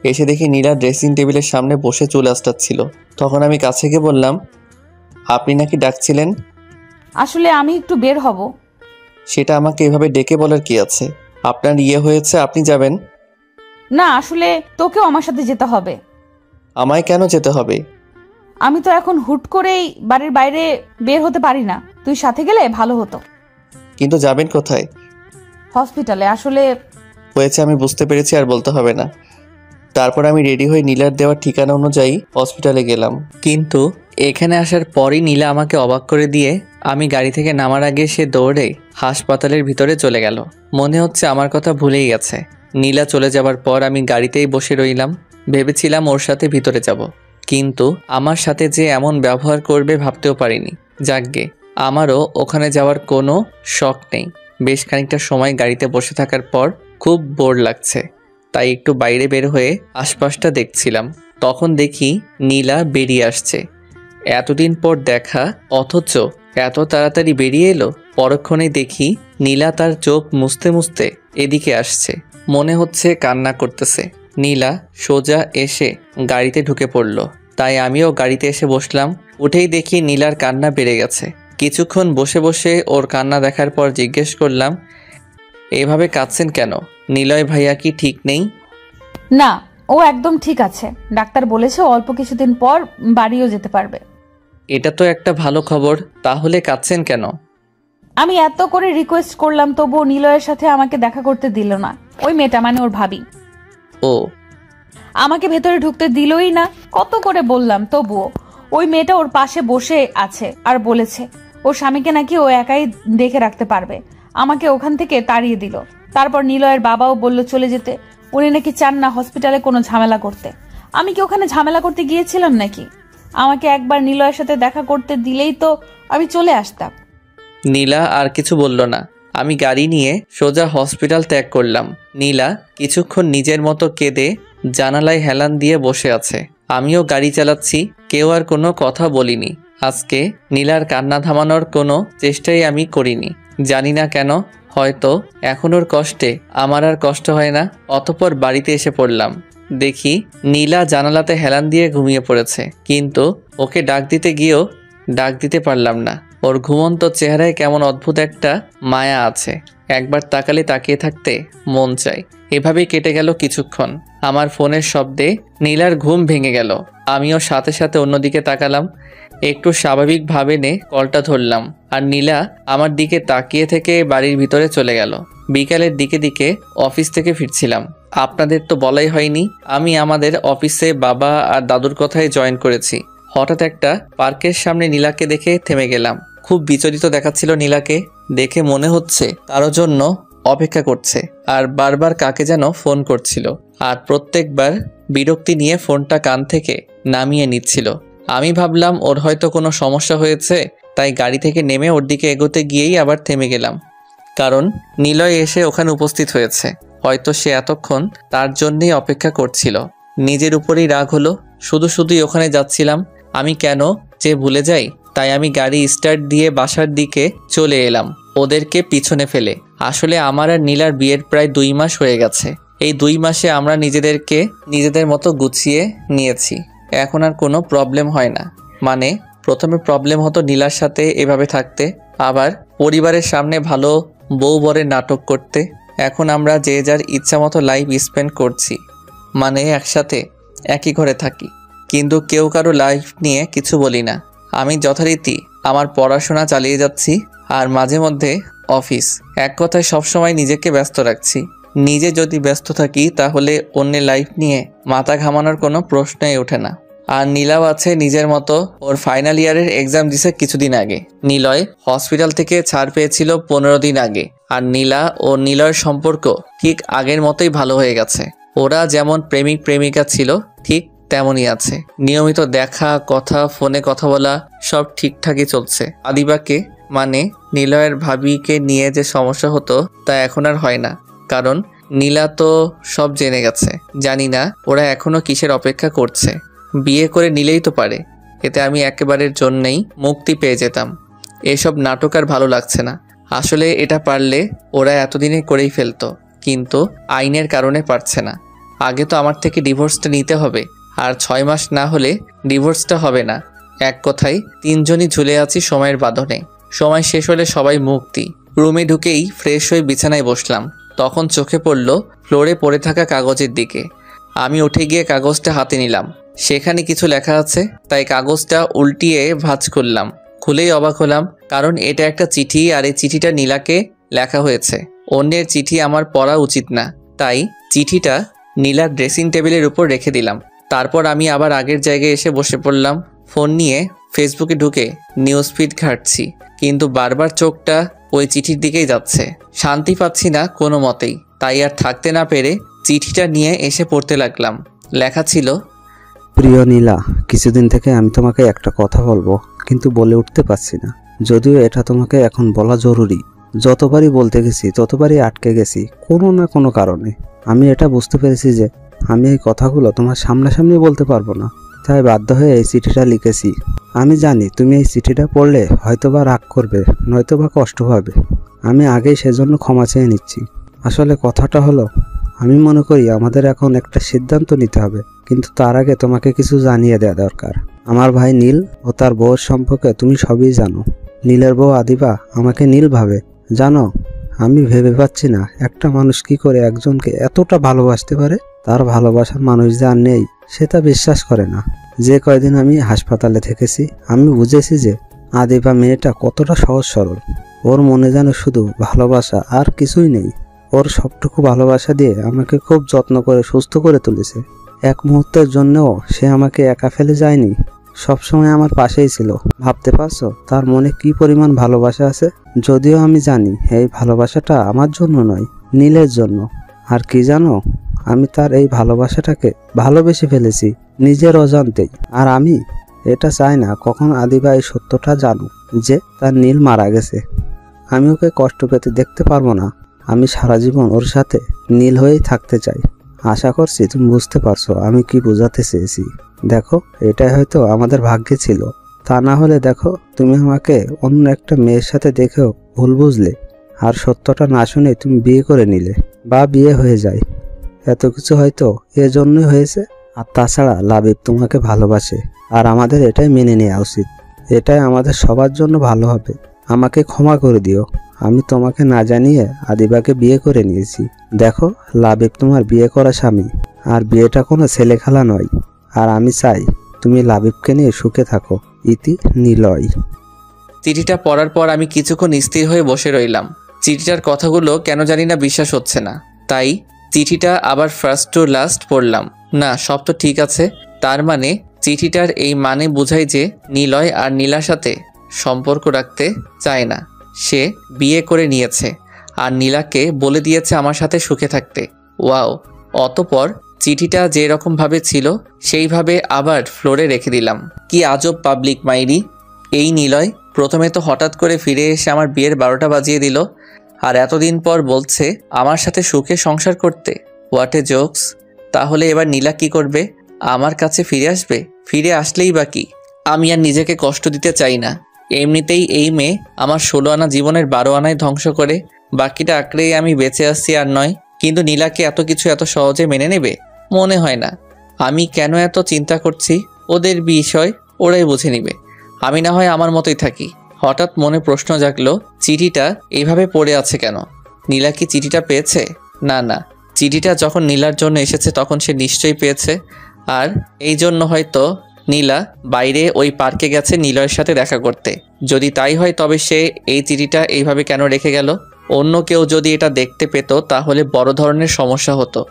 এসে দেখি নীলা ড্রেসিং টেবিলের সামনে বসে চুল আঁচড়াচ্ছিল। তখন আমি কাছে গিয়ে বললাম, আপনি নাকি ডাকছিলেন?
আসলে আমি একটু বের হব।
সেটা আমাকে এভাবে ডেকে বলার কি আছে? আপনার ইয়ে হয়েছে, আপনি যাবেন
না। আসলে তোকেও আমার সাথে যেতে হবে।
আমায় কেন যেতে হবে?
আমি তো এখন হুট করেই বাড়ির বাইরে বের হতে পারি না, তুই সাথে গেলে ভালো হতো।
কিন্তু যাবেন কোথায়?
হসপিটালে। আসলে
হয়েছে, আমি বুঝতে পেরেছি, আর বলতে হবে না। তারপর আমি রেডি হয়ে নীলার দেওয়া ঠিকানা অনুযায়ী হসপিটালে গেলাম। কিন্তু এখানে আসার পরই নীলা আমাকে অবাক করে দিয়ে আমি গাড়ি থেকে নামার আগে সে দৌড়ে হাসপাতালের ভিতরে চলে গেল। মনে হচ্ছে আমার কথা ভুলেই গেছে। নীলা চলে যাবার পর আমি গাড়িতেই বসে রইলাম। ভেবেছিলাম ওর সাথে ভিতরে যাব, কিন্তু আমার সাথে যে এমন ব্যবহার করবে ভাবতেও পারিনি। যাকগে, আমারও ওখানে যাওয়ার কোনো শখ নেই। বেশ খানিকটা সময় গাড়িতে বসে থাকার পর খুব বোর লাগছে, তাই একটু বাইরে বের হয়ে আশপাশটা দেখছিলাম। তখন দেখি নীলা বেরিয়ে আসছে। এতদিন পর দেখা, অথচ এত তাড়াতাড়ি বেরিয়ে এলো। পরক্ষণেই দেখি নীলা তার চোখ মুছতে মুছতে এদিকে আসছে, মনে হচ্ছে কান্না করতেছে। নীলা সোজা এসে গাড়িতে ঢুকে পড়ল, তাই আমিও গাড়িতে এসে বসলাম। উঠেই দেখি নীলার কান্না বেড়ে গেছে। কিছুক্ষণ বসে বসে ওর কান্না দেখার পর জিজ্ঞেস করলাম, এভাবে কাঁদছেন কেন? নিলয় ভাইয়া কি ঠিক নেই?
না, ও একদম ঠিক আছে। ডাক্তার বলেছে অল্প কিছুদিন পর বাড়িও যেতে পারবে।
এটা তো একটা ভালো খবর, তাহলে কাঁদছেন কেন?
আমি এত করে রিকোয়েস্ট করলাম, তবুও নিলয়ের সাথে আমাকে দেখা করতে দিল না। ওই মেয়েটা, মানে ওর ভাবি,
ও
আমাকে ভেতরে ঢুকতে দিলই না। কত করে বললাম, তবুও। ওই মেয়েটা ওর পাশে বসে আছে আর বলেছে ওর স্বামীকে নাকি ও একাই দেখে রাখতে পারবে। আমাকে ওখান থেকে তাড়িয়ে দিল। তারপর নিলয়ের বাবাও বলল চলে যেতে। উনি নাকি চান না হসপিটালে কোনো ঝামেলা করতে। আমি কি ওখানে ঝামেলা করতে গিয়েছিলাম নাকি? আমাকে একবার নিলয়ের সাথে দেখা করতে দিলেই তো আমি চলে আসতাম।
নীলা আর কিছু বলল না। আমি গাড়ি নিয়ে সোজা হসপিটাল ত্যাগ করলাম। নীলা কিছুক্ষণ নিজের মতো কেঁদে জানালায় হেলান দিয়ে বসে আছে। আমিও গাড়ি চালাচ্ছি, কেউ আর কোনো কথা বলিনি। আজকে নীলার কান্না থামানোর কোনো চেষ্টাই আমি করিনি। জানি না কেন, হয়তো এখন ওর কষ্টে আমার আর কষ্ট হয় না। অতঃপর বাড়িতে এসে পড়লাম। দেখি নীলা জানালাতে হেলান দিয়ে ঘুমিয়ে পড়েছে, কিন্তু ওকে ডাক দিতে গিয়েও ডাক দিতে পারলাম না। ওর ঘুমন্ত চেহারায় কেমন অদ্ভুত একটা মায়া আছে। একবার তাকালে তাকিয়ে থাকতে মন চায়। এভাবেই কেটে গেল কিছুক্ষণ। আমার ফোনের শব্দে নীলার ঘুম ভেঙে গেল। আমিও সাথে সাথে অন্যদিকে তাকালাম। একটু স্বাভাবিকভাবে কলটা ধরলাম, আর নীলা আমার দিকে তাকিয়ে থেকে বাড়ির ভিতরে চলে গেল। বিকালের দিকে অফিস থেকে ফিরছিলাম। আপনাদের তো বলাই হয়নি, আমি আমাদের অফিসে বাবা আর দাদুর কথায় জয়েন করেছি। হঠাৎ একটা পার্কের সামনে নীলাকে দেখে থেমে গেলাম। খুব বিচলিত দেখাচ্ছিল নীলাকে। দেখে মনে হচ্ছে কারোর জন্য অপেক্ষা করছে, আর বারবার কাকে যেন ফোন করছিল, আর প্রত্যেকবার বিরক্তি নিয়ে ফোনটা কান থেকে নামিয়ে নিচ্ছিল। আমি ভাবলাম ওর হয়তো কোনো সমস্যা হয়েছে, তাই গাড়ি থেকে নেমে ওর দিকে এগোতে গিয়েই আবার থেমে গেলাম। কারণ নিলয় এসে ওখানে উপস্থিত হয়েছে। হয়তো সে এতক্ষণ তার জন্যই অপেক্ষা করছিল। নিজের উপরেই রাগ হলো। শুধুই ওখানে যাচ্ছিলাম। আমি কেন যে ভুলে যাই, তাই আমি গাড়ি স্টার্ট দিয়ে বাসার দিকে চলে এলাম, ওদেরকে পিছনে ফেলে। আসলে আমার আর নীলার বিয়ের প্রায় 2 মাস হয়ে গেছে। এই 2 মাসে আমরা নিজেদের মতো গুছিয়ে নিয়েছি। এখন আর কোনো প্রবলেম হয় না। মানে প্রথমে প্রবলেম হতো নীলার সাথে এভাবে থাকতে, আবার পরিবারের সামনে ভালো বউ বরের নাটক করতে। এখন আমরা যে যার ইচ্ছা মতো লাইফ স্পেন্ড করছি, মানে একসাথে একই ঘরে থাকি, কিন্তু কেউ কারো লাইফ নিয়ে কিছু বলি না। আমি যথারীতি আমার পড়াশোনা চালিয়ে যাচ্ছি, আর মাঝে মধ্যে অফিস। এক কথায় সবসময় নিজেকে ব্যস্ত রাখছি। নিজে যদি ব্যস্ত থাকি তাহলে অন্যের লাইফ নিয়ে মাথা ঘামানোর কোনো প্রশ্নই ওঠে না। আর নীলাও আছে নিজের মতো। ওর ফাইনাল ইয়ারের এক্সাম দিছে কিছুদিন আগে। নিলয় হসপিটাল থেকে ছাড় পেয়েছিল 15 দিন আগে। আর নীলা ও নিলয়ের সম্পর্ক ঠিক আগের মতোই ভালো হয়ে গেছে। ওরা যেমন প্রেমিক প্রেমিকা ছিল ঠিক তেমনই আছে। নিয়মিত দেখা, কথা, ফোনে কথা বলা সব ঠিকঠাকই চলছে। আদিবাকে মানে নিলয়ের ভাবিকে নিয়ে যে সমস্যা হতো তা এখন আর হয় না, কারণ নীলা তো সব জেনে গেছে। জানি না ওরা এখনো কিসের অপেক্ষা করছে। বিয়ে করে নিলেই তো পারে, এতে আমি একেবারের জন্যেই মুক্তি পেয়ে যেতাম। এসব নাটক আর ভালো লাগছে না। আসলে এটা পারলে ওরা এতদিনে করেই ফেলতো, কিন্তু আইনের কারণে পারছে না। আগে তো আমার থেকে ডিভোর্সটা নিতে হবে, আর 6 মাস না হলে ডিভোর্সটা হবে না। এক কথায় 3 জনই ঝুলে আছি সময়ের বাঁধনে। সময় শেষ হলে সবাই মুক্তি। রুমে ঢুকেই ফ্রেশ হয়ে বিছানায় বসলাম। তখন চোখে পড়ল ফ্লোরে পড়ে থাকা কাগজের দিকে। আমি উঠে গিয়ে কাগজটা হাতে নিলাম। সেখানে কিছু লেখা আছে, তাই কাগজটা উল্টিয়ে ভাঁজ করলাম। খুলেই অবাক হলাম, কারণ এটা একটা চিঠি, আর এই চিঠিটা নীলাকে লেখা হয়েছে। অন্যের চিঠি আমার পড়া উচিত না, তাই চিঠিটা নীলার ড্রেসিং টেবিলের উপর রেখে দিলাম। তারপর আমি আবার আগের জায়গায় এসে বসে পড়লাম। ফোন নিয়ে ফেসবুকে ঢুকে নিউজ ফিড ঘাঁটছি, কিন্তু বারবার চোখটা ওই চিঠির দিকেই যাচ্ছে। শান্তি পাচ্ছি না কোনো মতেই, তাই আর থাকতে না পেরে চিঠিটা নিয়ে এসে পড়তে লাগলাম। লেখা ছিল,
প্রিয় নীলা, কিছুদিন থেকে আমি তোমাকে একটা কথা বলবো, কিন্তু বলে উঠতে পারছি না। যদিও এটা তোমাকে এখন বলা জরুরি। যতবারই বলতে গেছি ততবারই আটকে গেছি কোনো না কোনো কারণে। আমি এটা বুঝতে পেরেছি যে আমি এই কথাগুলো তোমার সামনাসামনি বলতে পারবো না, তাই বাধ্য হয়ে এই চিঠিটা লিখেছি। আমি জানি তুমি এই চিঠিটা পড়লে হয়তোবা রাগ করবে, নয়তোবা কষ্ট পাবে। আমি আগেই সেজন্য ক্ষমা চেয়ে নিচ্ছি। আসলে কথাটা হলো, আমি মনে করি আমাদের এখন একটা সিদ্ধান্ত নিতে হবে, কিন্তু তার আগে তোমাকে কিছু জানিয়ে দেওয়া দরকার। আমার ভাই নীল ও তার বউয়ের সম্পর্কে তুমি সবই জানো। নীলের বউ আদিবা আমাকে নীল ভাবে, জানো। আমি ভেবে পাচ্ছি না একটা মানুষ কি করে একজনকে এতটা ভালোবাসতে পারে। তার ভালোবাসার মানুষ যে আর নেই সে তা বিশ্বাস করে না। যে কয়দিন আমি হাসপাতালে থেকেছি আমি বুঝেছি যে আদিবা মেয়েটা কতটা সহজ সরল। ওর মনে যেন শুধু ভালোবাসা আর কিছুই নেই। ওর সবটুকু ভালোবাসা দিয়ে আমাকে খুব যত্ন করে সুস্থ করে তুলেছে। এক মুহূর্তের জন্যও সে আমাকে একা ফেলে যায়নি, সবসময় আমার পাশেই ছিল। ভাবতে পারছো তার মনে কি পরিমাণ ভালোবাসা আছে? যদিও আমি জানি এই ভালোবাসাটা আমার জন্য নয়, নীলের জন্য। আর কি জানো, আমি তার এই ভালোবাসাটাকে ভালোবেসে ফেলেছি নিজের অজান্তেই। আর আমি এটা চাই না কখন আদিবা এই সত্যটা জানুক যে তার নীল মারা গেছে। আমি ওকে কষ্ট পেতে দেখতে পারবো না। আমি সারা জীবন ওর সাথে নীল হয়েই থাকতে চাই। আশা করছি তুমি বুঝতে পারছো আমি কি বোঝাতে চেয়েছি। দেখো, এটাই হয়তো আমাদের ভাগ্যে ছিল। তা না হলে দেখো, তুমি আমাকে অন্য একটা মেয়ের সাথে দেখেও ভুল বুঝলে, আর সত্যটা না শুনে তুমি বিয়ে করে নিলে, বা বিয়ে হয়ে যায়। এত কিছু হয়তো এজন্যই হয়েছে। আর তাছাড়া লাবিব তোমাকে ভালোবাসে, আর আমাদের এটাই মেনে নেওয়া উচিত। এটাই আমাদের সবার জন্য ভালো হবে। আমাকে ক্ষমা করে দিও, আমি তোমাকে না জানিয়ে আদিবাকে বিয়ে করে নিয়েছি। দেখো, লাবিব তোমার বিয়ে করা স্বামী, আর বিয়েটা কোনো ছেলে খেলা নয়। আর আমি চাই তুমি লাবিবকে নিয়ে সুখে থাকো। ইতি, নিলয়।
চিঠিটা পড়ার পর আমি কিছুক্ষণ স্থির হয়ে বসে রইলাম। চিঠিটার কথাগুলো কেন জানি না বিশ্বাস হচ্ছে না, তাই চিঠিটা আবার ফার্স্ট টু লাস্ট পড়লাম। না, সব তো ঠিক আছে। তার মানে চিঠিটার এই মানে বোঝায় যে নিলয় আর নীলার সাথে সম্পর্ক রাখতে চায় না। সে বিয়ে করে নিয়েছে আর নীলাকে বলে দিয়েছে আমার সাথে সুখে থাকতে। ওয়াও! অতঃপর চিঠিটা যে রকমভাবে ছিল সেইভাবে আবার ফ্লোরে রেখে দিলাম। কি আজব পাবলিক মাইরি! এই নিলয় প্রথমে তো হঠাৎ করে ফিরে এসে আমার বিয়ের 12টা বাজিয়ে দিল, আর এতদিন পর বলছে আমার সাথে সুখে সংসার করতে। What a jokes! তাহলে এবার নীলা কি করবে? আমার কাছে ফিরে আসবে? ফিরে আসলেই বা কি? আমি আর নিজেকে কষ্ট দিতে চাই না। এমনিতেই এই মেয়ে আমার 16 আনা জীবনের 12 আনায় ধ্বংস করে, বাকিটা আঁকড়েই আমি বেঁচে আসছি আর নয়। কিন্তু নীলাকে এত কিছু এত সহজে মেনে নেবে মনে হয় না। আমি কেন এত চিন্তা করছি? ওদের বিষয় ওরাই বুঝে নিবে, আমি না হয় আমার মতোই থাকি। হঠাৎ মনে প্রশ্ন জাগলো, চিঠিটা এইভাবে পড়ে আছে কেন? নীলা কি চিঠিটা পেয়েছে? না না, চিঠিটা যখন নীলার জন্য এসেছে তখন সে নিশ্চয়ই পেয়েছে। আর এই জন্য হয়তো নীলা বাইরে ওই পার্কে গেছে নিলয়ের সাথে দেখা করতে। যদি তাই হয় তবে সে এই চিঠিটা এইভাবে কেন রেখে গেল? অন্য কেউ যদি এটা দেখতে পেত তাহলে বড় ধরনের সমস্যা হতো,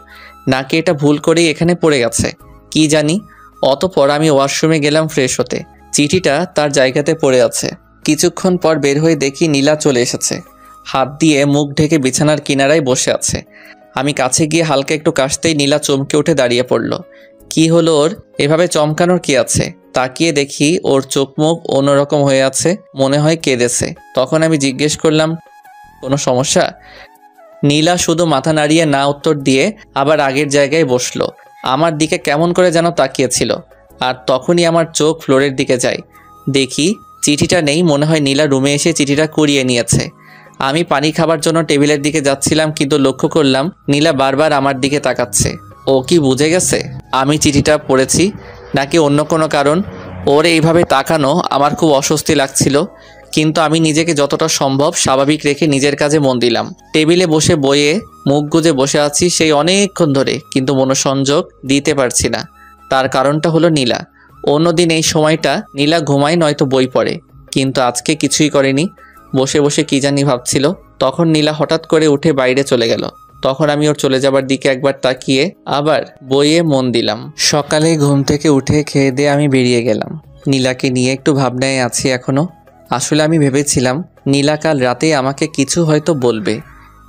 নাকি এটা ভুল করেই এখানে পড়ে গেছে কি জানি। অতঃপর আমি ওয়াশরুমে গেলাম ফ্রেশ হতে। চিঠিটা তার জায়গাতে পড়ে আছে। কিছুক্ষণ পর বের হয়ে দেখি নীলা চলে এসেছে। হাত দিয়ে মুখ ঢেকে বিছানার কিনারায় বসে আছে। আমি কাছে গিয়ে হালকা একটু কাশতেই নীলা চমকে উঠে দাঁড়িয়ে পড়ল। কি হলো ওর? এভাবে চমকানোর কি আছে? তাকিয়ে দেখি ওর চোখ মুখ অন্যরকম হয়ে আছে, মনে হয় কেঁদেছে। তখন আমি জিজ্ঞেস করলাম, কোনো সমস্যা? নীলা শুধু মাথা নাড়িয়ে না উত্তর দিয়ে আবার আগের জায়গায় বসলো। আমার দিকে কেমন করে যেন তাকিয়েছিল। আর তখনই আমার চোখ ফ্লোরের দিকে যায়। দেখি চিঠিটা নেই। মনে হয় নীলা রুমে এসে চিঠিটা কুড়িয়ে নিয়েছে। আমি পানি খাবার জন্য টেবিলের দিকে যাচ্ছিলাম, কিন্তু লক্ষ্য করলাম নীলা বারবার আমার দিকে তাকাচ্ছে। ও কি বুঝে গেছে আমি চিঠিটা পড়েছি, নাকি অন্য কোনো কারণ? ওর এইভাবে তাকানো আমার খুব অস্বস্তি লাগছিল, কিন্তু আমি নিজেকে যতটা সম্ভব স্বাভাবিক রেখে নিজের কাজে মন দিলাম। টেবিলে বসে বইয়ে মুখ গুজে বসে আছি সেই অনেকক্ষণ ধরে, কিন্তু মনোসংযোগ দিতে পারছি না। তার কারণটা হলো নীলা। অন্যদিন এই সময়টা নীলা ঘুমায় নয়তো বই পড়ে, কিন্তু আজকে কিছুই করেনি। বসে বসে কি জানি ভাবছিল। তখন নীলা হঠাৎ করে উঠে বাইরে চলে গেল। তখন আমি ওর চলে যাবার দিকে একবার তাকিয়ে আবার বইয়ে মন দিলাম। সকালে ঘুম থেকে উঠে খেয়ে দিয়ে আমি বেরিয়ে গেলাম। নীলাকে নিয়ে একটু ভাবনায় আছি এখনো। আসলে আমি ভেবেছিলাম নীলা কাল রাতেই আমাকে কিছু হয়তো বলবে,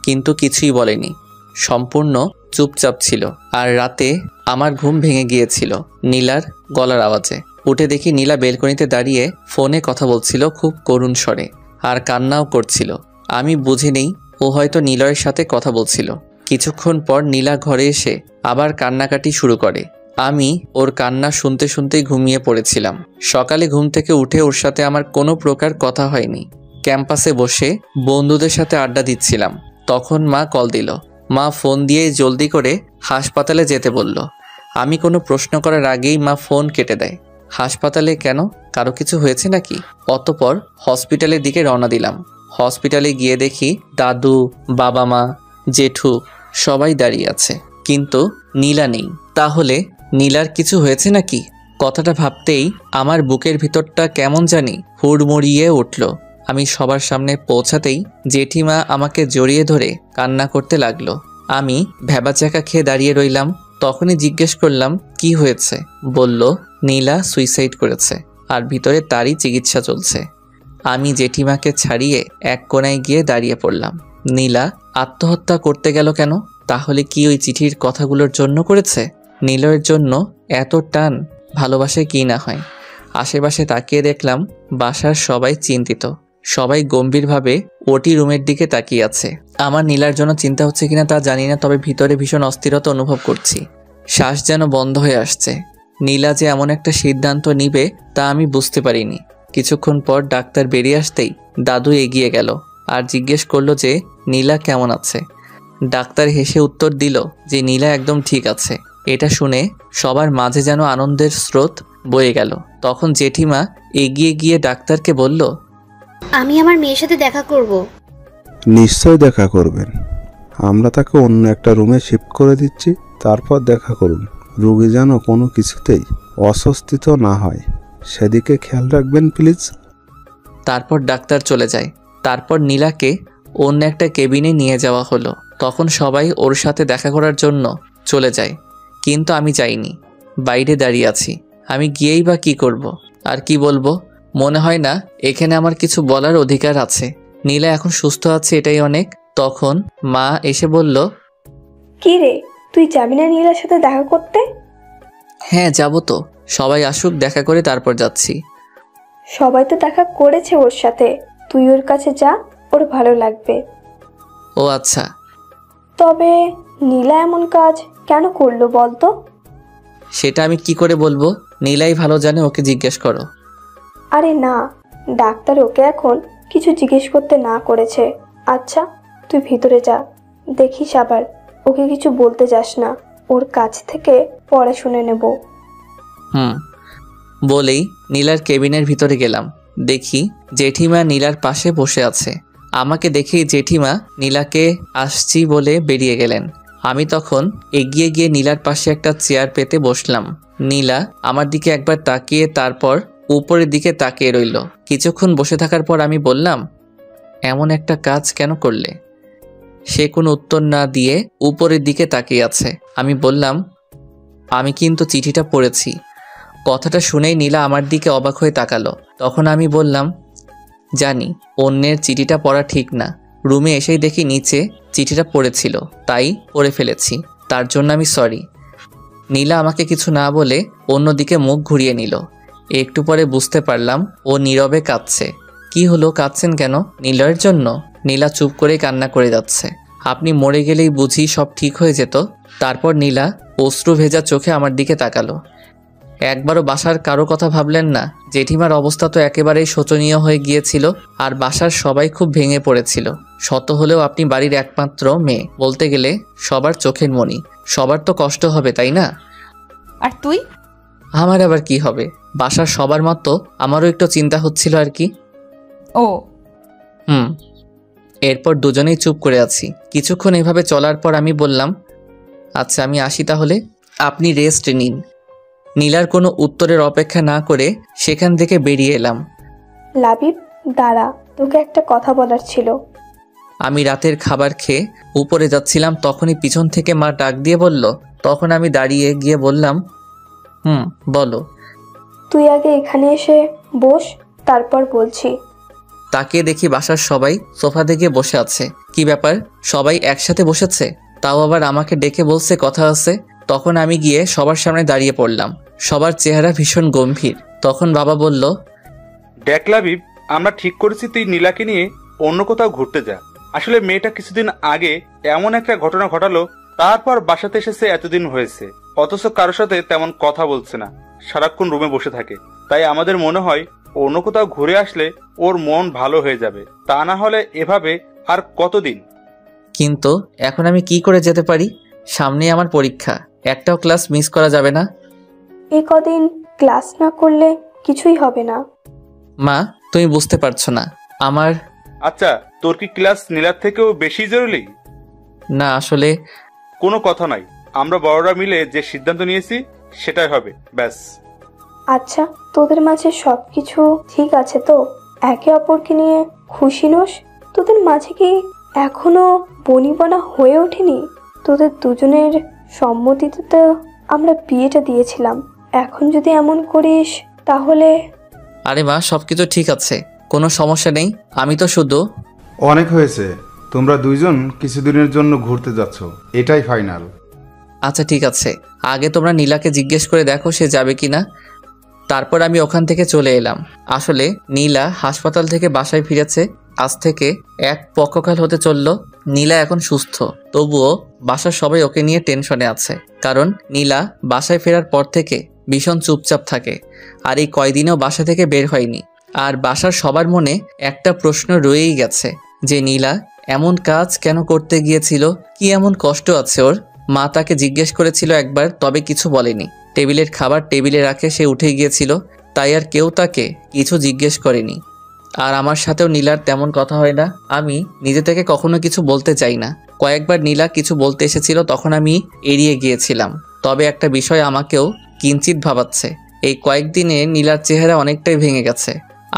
কিন্তু কিছুই বলেনি, সম্পূর্ণ চুপচাপ ছিল। আর রাতে আমার ঘুম ভেঙে গিয়েছিল নীলার গলার আওয়াজে। উঠে দেখি নীলা বেলকনিতে দাঁড়িয়ে ফোনে কথা বলছিল খুব করুণ স্বরে, আর কান্নাও করছিল। আমি বুঝিনি ও হয়তো নিলয়ের সাথে কথা বলছিল। কিছুক্ষণ পর নীলা ঘরে এসে আবার কান্নাকাটি শুরু করে। আমি ওর কান্না শুনতে শুনতেই ঘুমিয়ে পড়েছিলাম। সকালে ঘুম থেকে উঠে ওর সাথে আমার কোনো প্রকার কথা হয়নি। ক্যাম্পাসে বসে বন্ধুদের সাথে আড্ডা দিচ্ছিলাম, তখন মা কল দিল। মা ফোন দিয়ে জলদি করে হাসপাতালে যেতে বলল। আমি কোনো প্রশ্ন করার আগেই মা ফোন কেটে দেয়। হাসপাতালে কেন? কারো কিছু হয়েছে নাকি? অতঃপর হসপিটালের দিকে রওনা দিলাম। হসপিটালে গিয়ে দেখি দাদু, বাবা মা, জেঠু সবাই দাঁড়িয়ে আছে, কিন্তু নীলা নেই। তাহলে নীলার কিছু হয়েছে নাকি? কথাটা ভাবতেই আমার বুকের ভিতরটা কেমন জানি হুড়মুড়িয়ে উঠল। আমি সবার সামনে পৌঁছাতেই জেঠিমা আমাকে জড়িয়ে ধরে কান্না করতে লাগলো। আমি ভ্যাবাচাকা খেয়ে দাঁড়িয়ে রইলাম। তখনই জিজ্ঞেস করলাম কি হয়েছে। বলল নীলা সুইসাইড করেছে, আর ভিতরে তারই চিকিৎসা চলছে। আমি জেঠিমাকে ছাড়িয়ে এক কোণায় গিয়ে দাঁড়িয়ে পড়লাম। নীলা আত্মহত্যা করতে গেল কেন? তাহলে কি ওই চিঠির কথাগুলোর জন্য করেছে? নীলয়ের জন্য এত টান ভালোবাসে কি না হয়? আশেপাশে তাকিয়ে দেখলাম বাসার সবাই চিন্তিত, সবাই গম্ভীরভাবে ওটি রুমের দিকে তাকিয়ে আছে। আমার নীলার জন্য চিন্তা হচ্ছে কিনা তা জানি না, তবে ভিতরে ভীষণ অস্থিরতা অনুভব করছি। শ্বাস যেন বন্ধ হয়ে আসছে। নীলা যে এমন একটা সিদ্ধান্ত নিবে তা আমি বুঝতে পারিনি। কিছুক্ষণ পর ডাক্তার বেরিয়ে আসতেই দাদু এগিয়ে গেল আর জিজ্ঞেস করলো যে নীলা কেমন আছে। ডাক্তার হেসে উত্তর দিল যে নীলা একদম ঠিক আছে। এটা শুনে সবার মাঝে যেন আনন্দের স্রোত বয়ে গেল। তখন জেঠিমা এগিয়ে গিয়ে ডাক্তারকে বলল,
আমি আমার মেয়ের সাথে দেখা করব।
নিশ্চয় দেখা করবেন। আমরা তাকে অন্য একটা রুমে শিফট করে দিচ্ছি, তারপর দেখা করুন। রোগী যেন কোনো কিছুতেই অস্বস্তিত না হয়, সেদিকে খেয়াল রাখবেন প্লিজ।
তারপর ডাক্তার চলে যায়। তারপর নীলাকে অন্য একটা কেবিনে নিয়ে যাওয়া হলো। তখন সবাই ওর সাথে দেখা করার জন্য চলে যায়, কিন্তু আমি যাইনি, বাইরে দাঁড়িয়ে আছি। আমি গিয়েই বা কি করব, আর কি বলবো? মনে হয় না এখানে আমার কিছু বলার অধিকার আছে। নীলা এখন সুস্থ আছে, এটাই অনেক। তখন মা এসে বলল,
কি রে, তুই যাবি না নীলার সাথে দেখা করতে?
হ্যাঁ যাব তো, সবাই আসুক, দেখা করে তারপর যাচ্ছি।
সবাই তো দেখা করেছে ওর সাথে, তুই ওর কাছে যা, ওর ভালো লাগবে।
ও আচ্ছা।
তবে নীলা এমন কাজ কেন করলো বলতো?
সেটা আমি কি করে বলবো? নীলাই ভালো জানে, ওকে জিজ্ঞেস করো।
আরে না, ডাক্তার ওকে এখন কিছু জিজ্ঞেস করতে না করেছে। আচ্ছা তুই ভিতরে যা, দেখিস আবার ওকে কিছু বলতে যাস না, ওর কাছ থেকে পরে শুনে নেব।
বলেই নীলার কেবিনের ভিতরে গেলাম। দেখি জেঠিমা নীলার পাশে বসে আছে। আমাকে দেখেই জেঠিমা নীলাকে আসছি বলে বেরিয়ে গেলেন। আমি তখন এগিয়ে গিয়ে নীলার পাশে একটা চেয়ার পেতে বসলাম। নীলা আমার দিকে একবার তাকিয়ে তারপর উপরের দিকে তাকিয়ে রইল। কিছুক্ষণ বসে থাকার পর আমি বললাম, এমন একটা কাজ কেন করলে? সে কোনো উত্তর না দিয়ে উপরের দিকে তাকিয়ে আছে। আমি বললাম, আমি কিন্তু চিঠিটা পড়েছি। কথাটা শুনেই নীলা আমার দিকে অবাক হয়ে তাকালো। তখন আমি বললাম, জানি অন্যের চিঠিটা পড়া ঠিক না, রুমে এসেই দেখি নিচে চিঠিটা পড়েছিল, তাই পড়ে ফেলেছি, তার জন্য আমি সরি। নীলা আমাকে কিছু না বলে অন্যদিকে মুখ ঘুরিয়ে নিল। একটু পরে বুঝতে পারলাম ও নীরবে কাঁদছে। কি হলো, কাঁদছেন কেন? নীলয়ের জন্য? নীলা চুপ করে কান্না করে যাচ্ছে। আপনি মরে গেলেই বুঝি সব ঠিক হয়ে যেত? তারপর নীলা অশ্রু ভেজা চোখে আমার দিকে তাকালো। একবারও বাসার কারো কথা ভাবলেন না? জেঠিমার অবস্থা তো একেবারেই শোচনীয় হয়ে গিয়েছিল, আর বাসার সবাই খুব ভেঙে পড়েছিল। শত হলেও আপনি বাড়ির একমাত্র মেয়ে, বলতে গেলে সবার চোখের মণি। সবার তো কষ্ট হবে, তাই না?
আর তুই?
আমার আবার কি হবে? বাসার সবার মতো আমারও একটু চিন্তা হচ্ছিল আর কি।
ও
এরপর দুজনেই চুপ করে আছি। কিছুক্ষণ এভাবে চলার পর আমি বললাম, আচ্ছা আমি আসি তাহলে, আপনি রেস্ট নিন। নীলার কোনো উত্তরের অপেক্ষা না করে সেখান থেকে বেরিয়ে এলাম।
লাবিব দাঁড়া, তোকে একটা কথা বলার ছিল।
আমি রাতের খাবার খেয়ে উপরে যাচ্ছিলাম, তখনই পিছন থেকে মা ডাক দিয়ে বলল। তখন আমি দাঁড়িয়ে গিয়ে বললাম, বলো।
তুই আগে এখানে এসে বস, তারপর বলছি।
তাকিয়ে দেখি বাসার সবাই সোফাতে গিয়ে বসে আছে। কি ব্যাপার, সবাই একসাথে বসেছে, তাও আবার আমাকে ডেকে বলছে কথা আছে। তখন আমি গিয়ে সবার সামনে দাঁড়িয়ে পড়লাম। সবার চেহারা ভীষণ গম্ভীর। তখন বাবা বলল,
দেখ লাবিব, আমরা ঠিক করেছি তুই নীলাকে নিয়ে অন্য কোথাও ঘুরতে যা। আসলে মেয়েটা কিছুদিন আগে এমন একটা ঘটনা ঘটালো, তারপর বাসাতে এসেছে, এতদিন হয়েছে, অথচ কারোর সাথে তেমন কথা বলছে না, সারাক্ষণ রুমে বসে থাকে। তাই আমাদের মনে হয় অন্য কোথাও ঘুরে আসলে ওর মন ভালো হয়ে যাবে, তা না হলে এভাবে আর কতদিন।
কিন্তু এখন আমি কি করে যেতে পারি? সামনে আমার পরীক্ষা, একটাও ক্লাস মিস করা যাবে না।
এই কদিন ক্লাস না করলে কিছুই হবে না।
মা, তুমি বুঝতে পারছো না আমার।
আচ্ছা, তোর কি ক্লাস নীলার থেকেও বেশি জরুরি?
না, আসলে
কোনো কথা নাই, আমরা বড়রা মিলে যে সিদ্ধান্ত নিয়েছি সেটাই হবে, ব্যাস।
আচ্ছা, তোদের মাঝে সবকিছু ঠিক আছে তো? একে অপরকে নিয়ে খুশি নোস? তোদের মাঝে কি এখনো বনিবনা হয়ে ওঠেনি? তোদের দুজনের সম্মতিতে তো আমরা বিয়েটা দিয়েছিলাম, এখন যদি এমন করিস তাহলে।
আরে মা, সবকিছু ঠিক আছে, কোনো সমস্যা নেই। আমি তো শুধু।
অনেক হয়েছে, তোমরা দুইজন কিছুদিনের জন্য ঘুরতে যাচ্ছ, এটাই ফাইনাল।
আচ্ছা ঠিক আছে, আগে তোমরা নীলাকে জিজ্ঞেস করে দেখো সে যাবে কিনা। তারপর আমি ওখান থেকে চলে এলাম। আসলে নীলা হাসপাতাল থেকে বাসায় ফিরেছে আজ থেকে 1 পক্ষকাল হতে চলল। নীলা এখন সুস্থ, তবুও বাসার সবাই ওকে নিয়ে টেনশনে আছে। কারণ নীলা বাসায় ফেরার পর থেকে ভীষণ চুপচাপ থাকে, আর এই কয়দিনেও বাসা থেকে বের হয়নি। আর বাসার সবার মনে একটা প্রশ্ন রয়েই গেছে যে নীলা এমন কাজ কেন করতে গিয়েছিল, কি এমন কষ্ট আছে ওর। মা তাকে জিজ্ঞেস করেছিল একবার, তবে কিছু বলেনি। টেবিলের খাবার টেবিলে রাখে সে উঠে গিয়েছিল, তাই আর কেউ তাকে কিছু জিজ্ঞেস করেনি। আর আমার সাথেও নীলার তেমন কথা হয় না। আমি নিজে থেকে কখনো কিছু বলতে চাই না। কয়েকবার নীলা কিছু বলতে এসেছিল, তখন আমি এড়িয়ে গিয়েছিলাম। তবে একটা বিষয় আমাকেও কিঞ্চিত ভাবাচ্ছে। এই কয়েকদিনে নীলার চেহারা অনেকটাই ভেঙে গেছে।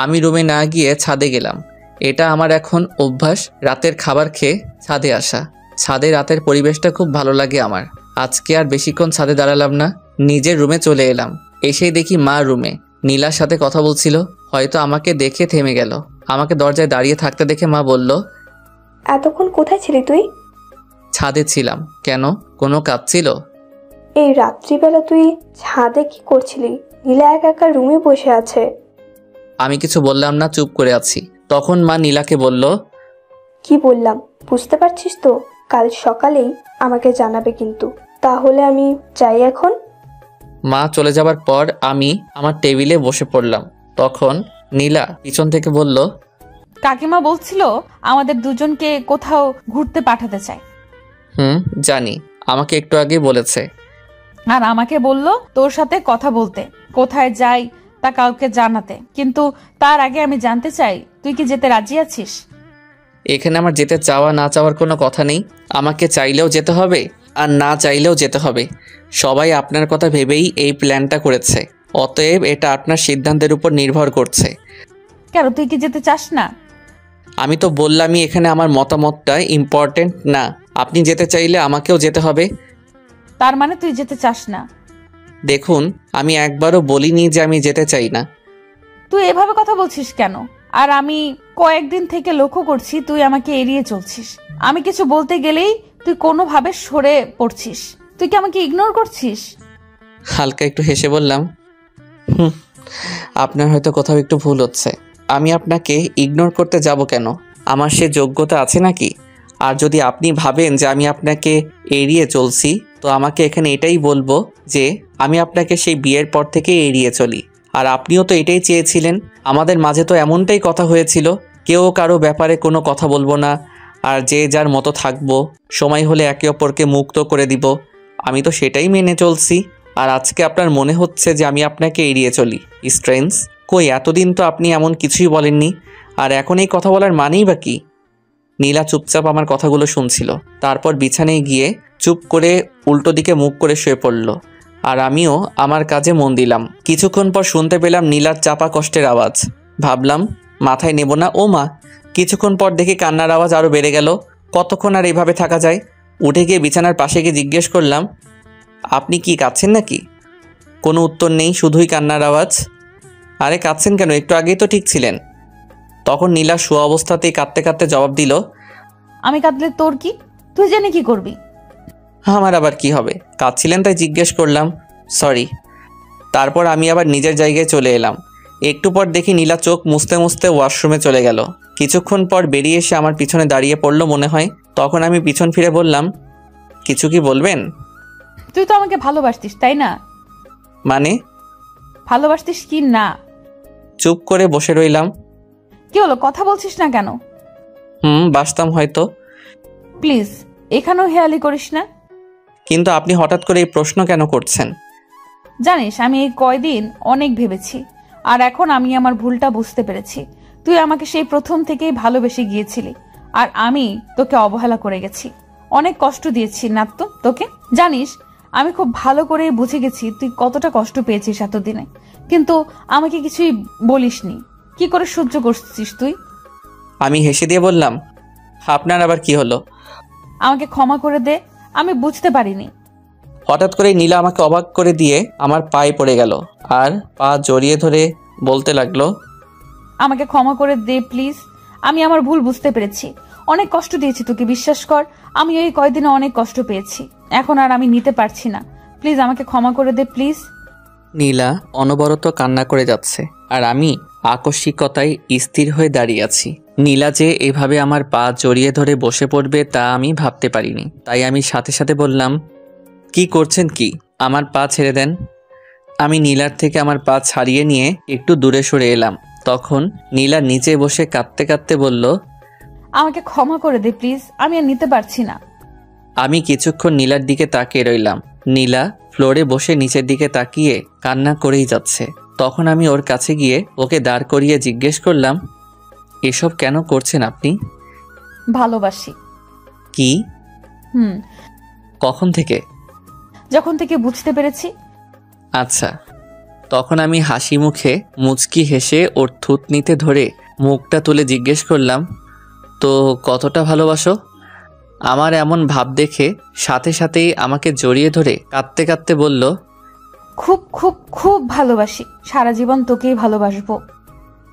আমি রুমে না গিয়ে ছাদে গেলাম। এটা আমার এখন অভ্যাস, রাতের খাবার খেয়ে ছাদে আসা। ছাদে রাতের পরিবেশটা খুব ভালো লাগে আমার। আজকে আর বেশিক্ষণ ছাদে দাঁড়ালাম না, নিজের রুমে চলে এলাম। এসেই দেখি মা রুমে নীলার সাথে কথা বলছিল। হয়তো আমাকে দেখে থেমে গেল। আমাকে দরজায় দাঁড়িয়ে থাকতে দেখে মা বলল,
এতক্ষণ কোথায় ছিলি তুই?
ছাদে ছিলাম। কেন, কোনো কাজ ছিল?
এই রাত্রিবেলা তুই ছাদে কি করছিলি? নীলা একা একা রুমে বসে আছে।
আমি কিছু বললাম না, চুপ করে আছি। তখন মা নীলাকে বলল,
কি বললাম বুঝতে পারছিস তো? কাল সকালেই আমাকে জানাবে কিন্তু। তাহলে আমি যাই এখন।
মা চলে যাবার পর আমি আমার টেবিলে বসে পড়লাম। তখন নীলা পিছন থেকে বলল,
কাকিমা বলছিল আমাদের দুজনকে কোথাও ঘুরতে পাঠাতে চায়।
জানি, আমাকে একটু আগে বলেছে।
আর আমাকে বলল তোর সাথে কথা বলতে, কোথায় যাই তা কাউকে জানাতে। কিন্তু তার আগে আমি জানতে চাই, তুই কি যেতে রাজি আছিস?
এখানে আমার যেতে চাওয়া না চাওয়ার কোনো কথা নেই। আমাকে চাইলেও যেতে হবে, আর না চাইলেও যেতে হবে। সবাই আপনার কথা ভেবেই এই প্ল্যানটা করেছে, অতএব এটা আপনার সিদ্ধান্তের উপর নির্ভর করছে।
কেন, তুই কি যেতে চাস না?
আমি তো বললামই এখানে আমার মতামতটা ইম্পর্টেন্ট না। আপনি যেতে চাইলে আমাকেও যেতে হবে।
তার মানে তুই যেতে চাস না?
দেখুন, আমি একবারও বলিনি যে আমি যেতে চাই না।
তুই এভাবে কথা বলছিস কেন? আর আমি কয়েকদিন থেকে লক্ষ্য করছি তুই আমাকে এড়িয়ে চলছিস। আমি কিছু বলতে গেলেই তুই কোনোভাবে সরে পড়ছিস। তুই কি আমাকে ইগনোর করছিস?
হালকা একটু হেসে বললাম, আপনার হয়তো কোথাও একটু ভুল হচ্ছে। আমি আপনাকে ইগনোর করতে যাব কেন? আমার সে যোগ্যতা আছে নাকি? আর যদি আপনি ভাবেন যে আমি আপনাকে এড়িয়ে চলছি, তো আমাকে এখানে এটাই বলবো যে আমি আপনাকে সেই বিয়ের পর থেকে এড়িয়ে চলি। আর আপনিও তো এটাই চেয়েছিলেন। আমাদের মাঝে তো এমনটাই কথা হয়েছিল, কেউ কারো ব্যাপারে কোনো কথা বলবো না, আর যে যার মতো থাকবো, সময় হলে একে অপরকে মুক্ত করে দিব। আমি তো সেটাই মেনে চলছি। আর আজকে আপনার মনে হচ্ছে যে আমি আপনাকে এড়িয়ে চলি। স্ট্রেঞ্জ, কই এতদিন তো আপনি এমন কিছুই বলেননি, আর এখন এই কথা বলার মানেই বা কি? নীলা চুপচাপ আমার কথাগুলো শুনছিল। তারপর বিছানায় গিয়ে চুপ করে উল্টো দিকে মুখ করে শুয়ে পড়ল। আর আমিও আমার কাজে মন দিলাম। কিছুক্ষণ পর শুনতে পেলাম নীলার চাপা কষ্টের আওয়াজ। ভাবলাম মাথায় নেব না। ও মা, কিছুক্ষণ পর দেখি কান্নার আওয়াজ আরও বেড়ে গেল। কতক্ষণ আর এইভাবে থাকা যায়? উঠে গিয়ে বিছানার পাশে গিয়ে জিজ্ঞেস করলাম, আপনি কি কাঁদছেন নাকি? কোনো উত্তর নেই, শুধুই কান্নার আওয়াজ। আরে কাঁদছেন কেন? একটু আগেই তো ঠিক ছিলেন। তখন নীলা শোয়া অবস্থাতেই কাঁদতে কাঁদতে জবাব দিল,
আমি কাঁদলে তোর কি? তুই জেনে কি করবি?
আমার আবার কি হবে? কাঁদছিলেন তাই জিজ্ঞেস করলাম, সরি। তারপর আমি আবার নিজের জায়গায় চলে এলাম। একটু পর দেখি নীলা চোখ মুছতে মুছতে ওয়াশরুমে চলে গেল। কিছুক্ষণ পর বেরিয়ে এসে আমার পিছনে দাঁড়িয়ে পড়লো মনে হয়। তখন আমি পিছন ফিরে বললাম, কিছু কি বলবেন?
তুই তো আমাকে ভালোবাসতিস, তাই না?
মানে?
ভালোবাসতিস কি না?
চুপ করে বসে রইলাম।
কি হলো, কথা বলছিস না কেন?
বাসতাম হয়তো।
প্লিজ এখানেও হেয়ালি করিস না।
কিন্তু আপনি হঠাৎ করে এই প্রশ্ন কেন করছেন?
জানিস, আমি এই কয়দিন অনেক ভেবেছি, আর এখন আমি আমার ভুলটা বুঝতে পেরেছি। তুই আমাকে সেই প্রথম থেকেই ভালোবেসে গিয়েছিলি, আর আমি তোকে অবহেলা করে গেছি। অনেক কষ্ট দিয়েছি না তো তোকে? জানিস, আমি খুব ভালো করে বুঝে গেছি তুই কতটা কষ্ট পেয়েছিস এতদিনে, কিন্তু আমাকে কিছুই বলিসনি। কি করে সহ্য করছিস তুই?
আমি হেসে দিয়ে বললাম, আপনার আবার কি হলো?
আমাকে ক্ষমা করে দে, আমি বুঝতে পারিনি।
হঠাৎ করে নীলা আমাকে অবাক করে দিয়ে আমার পায়ে পড়ে গেল আর পা জড়িয়ে ধরে বলতে লাগলো,
আমাকে ক্ষমা করে দে প্লিজ। আমি আমার ভুল বুঝতে পেরেছি। অনেক কষ্ট দিয়েছি তোকে, বিশ্বাস কর। আমি এই কয়দিনে অনেক কষ্ট পেয়েছি, এখন আর আমি নিতে পারছি না। প্লিজ আমাকে ক্ষমা করে দে প্লিজ।
নীলা অনবরত কান্না করে যাচ্ছে আর আমি আকস্মিকতায় স্থির হয়ে দাঁড়িয়ে আছি। নীলা যে এভাবে আমার পা জড়িয়ে ধরে বসে পড়বে তা আমি ভাবতে পারিনি। তাই আমি সাথে সাথে বললাম, কি করছেন কি? আমার পা ছেড়ে দেন। আমি নীলার থেকে আমার পা ছাড়িয়ে নিয়ে একটু দূরে সরে এলাম। তখন নীলা নিচে বসে কাঁদতে কাঁদতে বলল,
আমাকে ক্ষমা করে দে প্লিজ, আমি আর নিতে পারছি না।
আমি কিছুক্ষণ নীলার দিকে তাকিয়ে রইলাম। নীলা ফ্লোরে বসে নিচের দিকে তাকিয়ে কান্না করেই যাচ্ছে। তখন আমি ওর কাছে গিয়ে ওকে দাঁড় করিয়ে জিজ্ঞেস করলাম, এসব কেন করছেন আপনি?
ভালোবাসি।
কি? কখন থেকে?
যখন থেকে বুঝতে পেরেছি।
আচ্ছা। তখন আমি হাসি মুখে মুচকি হেসে ওর থুতনিতে ধরে মুখটা তুলে জিজ্ঞেস করলাম, তো কতটা ভালোবাসো? আমার এমন ভাব দেখে সাথে সাথেই আমাকে জড়িয়ে ধরে কাঁদতে কাঁদতে বলল,
খুব খুব খুব ভালোবাসি, সারা জীবন তোকেই ভালোবাসবো।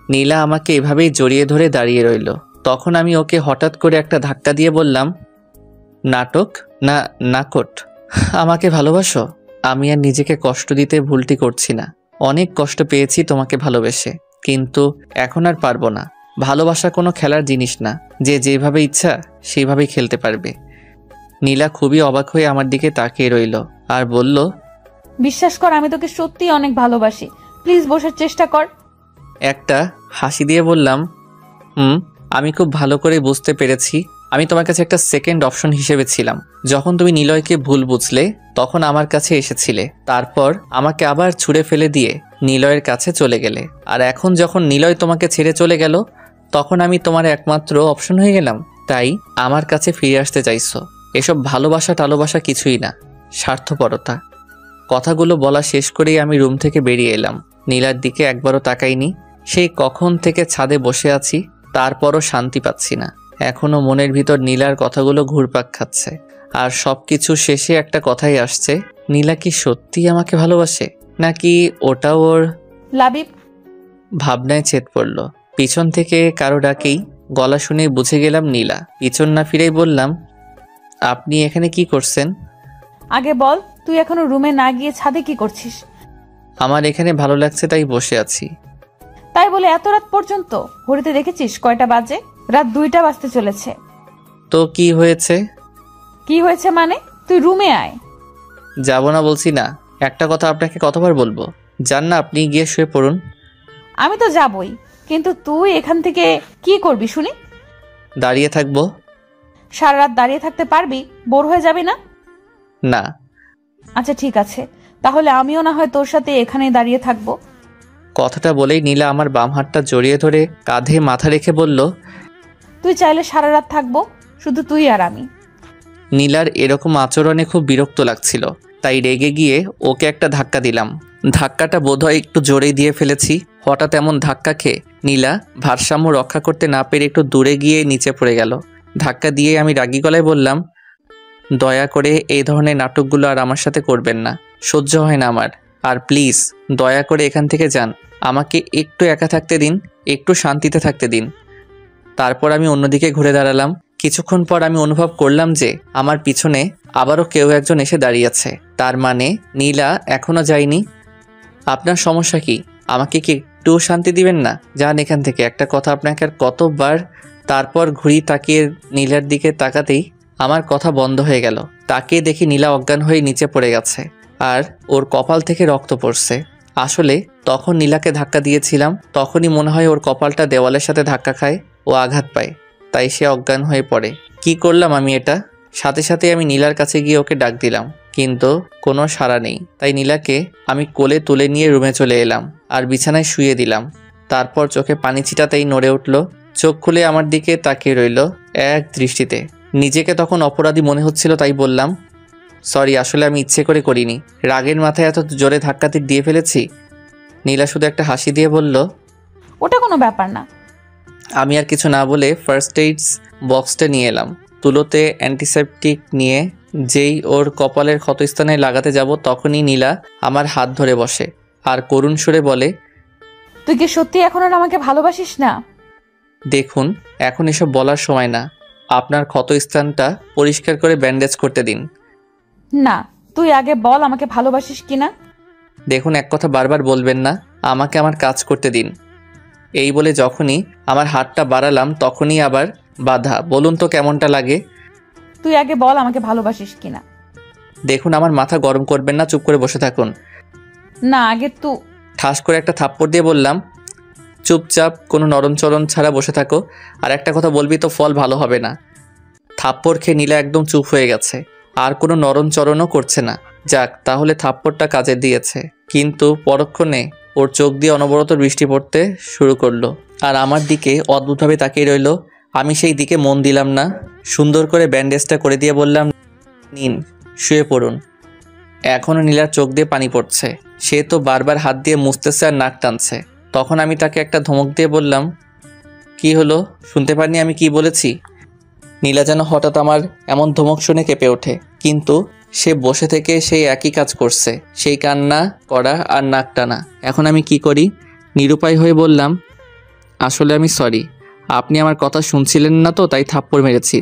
নীলা আমাকে এভাবেই জড়িয়ে ধরে দাঁড়িয়ে রইল। তখন আমি ওকে হঠাৎ করে একটা ধাক্কা দিয়ে বললাম, নাটক না নাকট, আমাকে ভালোবাসো? আমি আর নিজেকে কষ্ট দিতে ভুলটি করছি না। অনেক কষ্ট পেয়েছি তোমাকে ভালোবেসে, কিন্তু এখন আর পারবো না। ভালোবাসা কোনো খেলার জিনিস না যে যেভাবে ইচ্ছা সেইভাবেই খেলতে পারবে। নীলা খুবই অবাক হয়ে আমার দিকে তাকিয়ে রইল আর বলল,
বিশ্বাস কর, আমি তোকে সত্যি অনেক ভালোবাসি। প্লিজ বসার চেষ্টা কর।
একটা হাসি দিয়ে বললাম, আমি খুব ভালো করে বুঝতে পেরেছি আমি তোমার কাছে একটা সেকেন্ড অপশন হিসেবে ছিলাম। যখন তুমি নিলয়কে ভুল বুঝলে তখন আমার কাছে এসেছিলে, তারপর আমাকে আবার ছুঁড়ে ফেলে দিয়ে নিলয়ের কাছে চলে গেলে, আর এখন যখন নিলয় তোমাকে ছেড়ে চলে গেল তখন আমি তোমার একমাত্র অপশন হয়ে গেলাম। তাই আমার কাছে ফিরে আসতে চাইছো। এসব ভালোবাসা টালোবাসা কিছুই না, স্বার্থপরতা। কথাগুলো বলা শেষ করেই আমি রুম থেকে বেরিয়ে এলাম। নীলার দিকে একবারও তাকাইনি। সেই কখন থেকে ছাদে বসে আছি, তারপরও শান্তি পাচ্ছি না। এখনো মনের ভিতর নীলার কথাগুলো ঘুরপাক খাচ্ছে, আর সবকিছু শেষে একটা কথাই আসছে, নীলা কি সত্যি আমাকে ভালোবাসে নাকি ওটা ওর?
লাবিব।
ভাবনায় ছেদ পড়ল। পিছন থেকে কারো ডাকেই গলা শুনে বুঝে গেলাম নীলা। পিছন না ফিরেই বললাম, আপনি এখানে কি করছেন?
আগে বল, তুই এখনো রুমে না গিয়ে ছাদে কি করছিস?
আমার এখানে ভালো লাগছে তাই বসে আছি।
তাই বলে এত রাত পর্যন্ত? ঘড়িতে দেখেছিস কয়টা বাজে? রাত 2টা বাজতে চলেছে।
তো কি হয়েছে?
কি হয়েছে মানে? তুই রুমে আয়।
যাব না বলছি না। একটা কথা আপনাকে কতবার বলবো? যান না, আপনি গিয়ে শুয়ে পড়ুন।
আমি তো যাবই, কিন্তু তুই এখান থেকে কি করবি শুনি?
দাঁড়িয়ে থাকবো।
সারা রাত দাঁড়িয়ে থাকতে পারবি? বোর হয়ে যাবি না?
না।
আচ্ছা ঠিক আছে, তাহলে আমিও না হয় তোর সাথে এখানেই দাঁড়িয়ে থাকবো।
কথাটা বলেই নীলা আমার বাম হাতটা জড়িয়ে ধরে কাঁধে মাথা রেখে বলল,
তুই চাইলে সারা রাত থাকবো, শুধু তুই আর আমি।
নীলার এরকম আচরণে খুব বিরক্ত লাগছিল, তাই রেগে গিয়ে ওকে একটা ধাক্কা দিলাম। ধাক্কাটা বোধহয় একটু জোরেই দিয়ে ফেলেছি। হঠাৎ এমন ধাক্কা খেয়ে নীলা ভারসাম্য রক্ষা করতে না পেরে একটু দূরে গিয়ে নিচে পড়ে গেল। ধাক্কা দিয়ে আমি রাগী গলায় বললাম, দয়া করে এই ধরনের নাটকগুলো আর আমার সাথে করবেন না, সহ্য হয় না আমার। আর প্লিজ দয়া করে এখান থেকে যান, আমাকে একটু একা থাকতে দিন, একটু শান্তিতে থাকতে দিন। তারপর আমি অন্যদিকে ঘুরে দাঁড়ালাম। কিছুক্ষণ পর আমি অনুভব করলাম যে আমার পিছনে আবারও কেউ একজন এসে দাঁড়িয়েছে। তার মানে নীলা এখনো যায়নি। আপনার সমস্যা কি? আমাকে কি একটু শান্তি দিবেন না? যান এখান থেকে, একটা কথা আপনাকে আর কতবার। তারপর ঘুরি তাকিয়ে নীলার দিকে তাকাতেই আমার কথা বন্ধ হয়ে গেল। তাকিয়ে দেখি নীলা অজ্ঞান হয়ে নিচে পড়ে গেছে আর ওর কপাল থেকে রক্ত পড়ছে। আসলে তখন নীলাকে ধাক্কা দিয়েছিলাম, তখনই মনে হয় ওর কপালটা দেওয়ালের সাথে ধাক্কা খায় ও আঘাত পায়, তাই সে অজ্ঞান হয়ে পড়ে। কি করলাম আমি এটা? সাথে সাথে আমি নীলার কাছে গিয়ে ওকে ডাক দিলাম, কিন্তু কোনো সাড়া নেই। তাই নীলাকে আমি কোলে তুলে নিয়ে রুমে চলে এলাম আর বিছানায় শুয়ে দিলাম। তারপর চোখে পানি ছিটাতেই নড়ে উঠল, চোখ খুলে আমার দিকে তাকিয়ে রইল এক দৃষ্টিতে। নিজেকে তখন অপরাধী মনে হচ্ছিল, তাই বললাম, সরি, আসলে আমি ইচ্ছে করে করিনি, রাগের মাথায় এত জোরে ধাক্কাতে দিয়ে ফেলেছি। নীলা শুধু একটা হাসি দিয়ে বলল,
ওটা কোনো ব্যাপার না।
আমি আর কিছু না বলে ফার্স্ট এইডস বক্সটা নিয়ে এলাম। তুলোতে অ্যান্টিসেপটিক নিয়ে যেই ওর কপালের ক্ষতস্থানে লাগাতে যাব, তখনই নীলা আমার হাত ধরে বসে আর করুণ সুরে বলে,
তুই কি সত্যি এখন আর আমাকে ভালোবাসিস না?
দেখুন, এখন এসব বলার সময় না, আপনার ক্ষতস্থানটা পরিষ্কার করে ব্যান্ডেজ করতে দিন।
না, তুই আগে বল আমাকে ভালোবাসিস কিনা।
দেখুন, এক কথা বারবার বলবেন না, আমাকে আমার কাজ করতে দিন। এই বলে যখনই আমার হাতটা বাড়ালাম তখনই আবার বাধা। বলুন তো কেমনটা লাগে?
তুই আগে বল আমাকে ভালোবাসিস কিনা।
দেখুন, আমার মাথা গরম করবেন না, চুপ করে বসে থাকুন।
না, আগে
ঠাস করে একটা থাপ্পড় দিয়ে বললাম, চুপচাপ কোনো নরমচরণ ছাড়া বসে থাকো, আর একটা কথা বলবি তো ফল ভালো হবে না। থাপ্পড় খেয়ে নীলা একদম চুপ হয়ে গেছে, আর কোনো নরমচরণও করছে না। যাক, তাহলে থাপ্পড়টা কাজে দিয়েছে। কিন্তু পরক্ষণে ওর চোখ দিয়ে অনবরত বৃষ্টি পড়তে শুরু করলো আর আমার দিকে অদ্ভুতভাবে তাকিয়ে রইল। আমি সেই দিকে মন দিলাম না। সুন্দর করে ব্যান্ডেজটা করে দিয়ে বললাম, নিন, শুয়ে পড়ুন। এখনও নীলার চোখ দিয়ে পানি পড়ছে। সে তো বারবার হাত দিয়ে মুছতেছে আর নাক টানছে। তখন আমি তাকে একটা ধমক দিয়ে বললাম, কি হলো, শুনতে পারিনি আমি কি বলেছি? নীলা যেন হঠাৎ আমার এমন ধমক শুনে কেঁপে ওঠে, কিন্তু সে বসে থেকে সেই একই কাজ করছে, সেই কান্না করা আর নাক টানা। এখন আমি কি করি? নিরুপায় হয়ে বললাম, আসলে আমি সরি, আপনি আমার কথা শুনছিলেন না তো, তাই থাপ্পড় মেরেছি।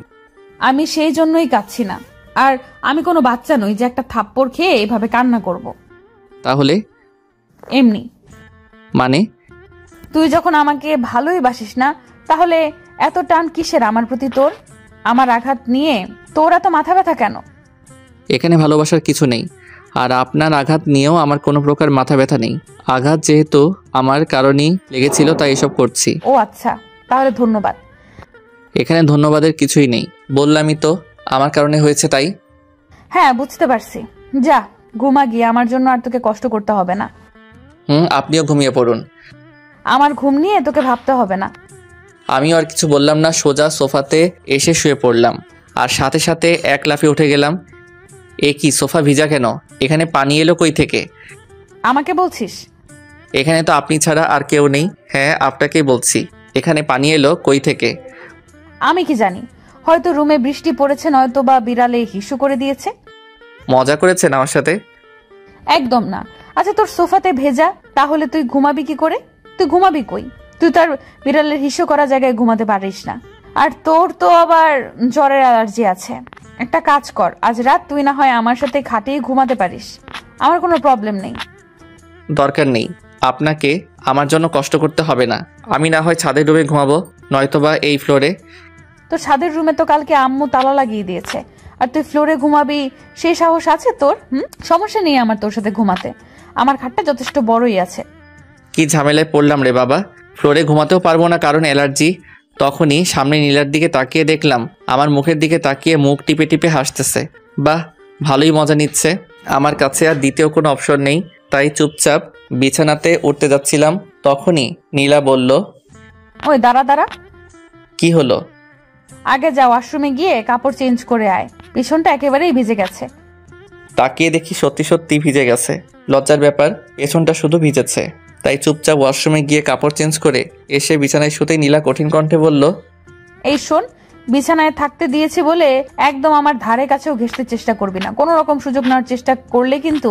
আমি সেই জন্যই কাঁদছি না, আর আমি কোনো বাচ্চা নই যে একটা থাপ্পড় খেয়ে এভাবে কান্না করব।
তাহলে?
এমনি।
মানে?
তুই যখন আমাকে ভালোই বাসিস না, তাহলে এত টান কিসের আমার প্রতি তোর? আমার আঘাত নিয়ে তোর এত মাথা ব্যথা কেন?
এখানে ভালোবাসার কিছু নেই, আর আপনার আঘাত নিয়েও আমার কোনো প্রকার মাথা ব্যথা নেই। আঘাত যেহেতু আমার কারণেই লেগেছিল, তাই এসব করছি।
ও আচ্ছা, তাহলে ধন্যবাদ।
এখানে ধন্যবাদের কিছুই নেই, বললামই তো আমার কারণে হয়েছে তাই।
হ্যাঁ, বুঝতে পারছি। যা ঘুমা গিয়ে, আমার জন্য আর তোকে কষ্ট করতে হবে না।
আপনিও ঘুমিয়ে পড়ুন।
আমার ঘুম নিয়ে তোকে ভাবতে হবে না।
আমিও আর কিছু বললাম না, সোজা সোফাতে এসে শুয়ে পড়লাম আর সাথে সাথে এক লাফে উঠে গেলাম। এ কি, সোফা ভিজা কেন? এখানে পানি এলো কই থেকে?
আমাকে বলছিস?
এখানে তো আপনি ছাড়া আর কেউ নেই। হ্যাঁ, আপনাকেই বলছি, এখানে পানি এলো কই থেকে?
আমি কি জানি, হয়তো রুমে বৃষ্টি পড়েছে, নয়তো বা বিড়ালে হিসু করে দিয়েছে।
মজা করেছেন আমার সাথে?
একদম না। আচ্ছা, তোর সোফাতে ভেজা, তাহলে তুই ঘুমাবি কি করে? তুই ঘুমাবি কই? তুই তার বিড়ালের হিসু করা জায়গায় ঘুমাতে পারিস না। আর তোর তো আবার জ্বরের অ্যালার্জি আছে। একটা কাজ কর, আজ রাত তুই না হয় আমার সাথে খাটেই ঘুমাতে পারিস, আমার কোনো প্রবলেম নেই।
দরকার নেই, আপনাকে আমার জন্য কষ্ট করতে হবে না। আমি না হয় ছাদের রুমে ঘুমাবো, নয়তোবা এই ফ্লোরে।
তোর ছাদের রুমে তো কালকে আম্মু তালা লাগিয়ে দিয়েছে, আর তুই ফ্লোরে ঘুমাবি সেই সাহস আছে তোর? সমস্যা নেই আমার তোর সাথে ঘুমাতে, আমার খাটটা যথেষ্ট বড়ই আছে।
কি ঝামেলায় পড়লাম রে বাবা, ফ্লোরে ঘুমাতেও পারবো না কারণ অ্যালার্জি। তখনই সামনে নীলার দিকে তাকিয়ে দেখলাম আমার মুখের দিকে তাকিয়ে মুখ টিপে টিপে হাসতেছে। বাহ, ভালোই মজা নিচ্ছে। আমার কাছে আর দ্বিতীয় কোনো অপশন নেই, তাই চুপচাপ বিছানাতে উঠতে যাচ্ছিলাম। তখনই নীলা বলল,
ওই দাঁড়া দাঁড়া।
কি হলো?
আগে যা, ওয়াশরুমে গিয়ে কাপড় চেঞ্জ করে আয়, পিছনটা একেবারেই ভিজে গেছে।
তাকিয়ে দেখি সত্যি সত্যি ভিজে গেছে। লজ্জার ব্যাপার, পেছনটা শুধু ভিজেছে। তাই চুপচাপ ওয়াশরুমে গিয়ে কাপড় চেঞ্জ করে এসে বিছানায় শুতেই নীলা কঠিন কণ্ঠে বলল,
এই শোন, বিছানায় থাকতে দিয়েছি বলে একদম আমার ধারে কাছেও ঘেঁষতে চেষ্টা করবি না। কোনো রকম সুযোগ নেওয়ার চেষ্টা করলে কিন্তু।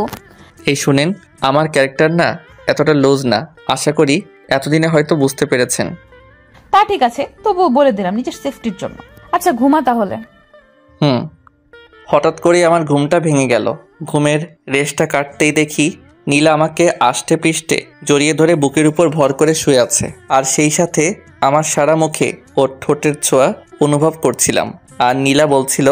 এই শুনেন, আমার ক্যারেক্টার না এতটা লুজ না। আশা করি এতদিনে হয়তো বুঝতে পেরেছেন।
তা ঠিক আছে, তবুও বলে দিলাম নিজের সেফটির জন্য। আচ্ছা ঘুমা তাহলে।
হঠাৎ করে আমার ঘুমটা ভেঙে গেল। ঘুমের রেশটা কাটতেই দেখি নীলা আমাকে আষ্টে পৃষ্ঠে জড়িয়ে ধরে বুকের উপর ভর করে শুয়ে আছে, আর সেই সাথে আমার সারা মুখে ওর ঠোঁটের ছোঁয়া অনুভব করছিলাম। আর নীলা বলছিল,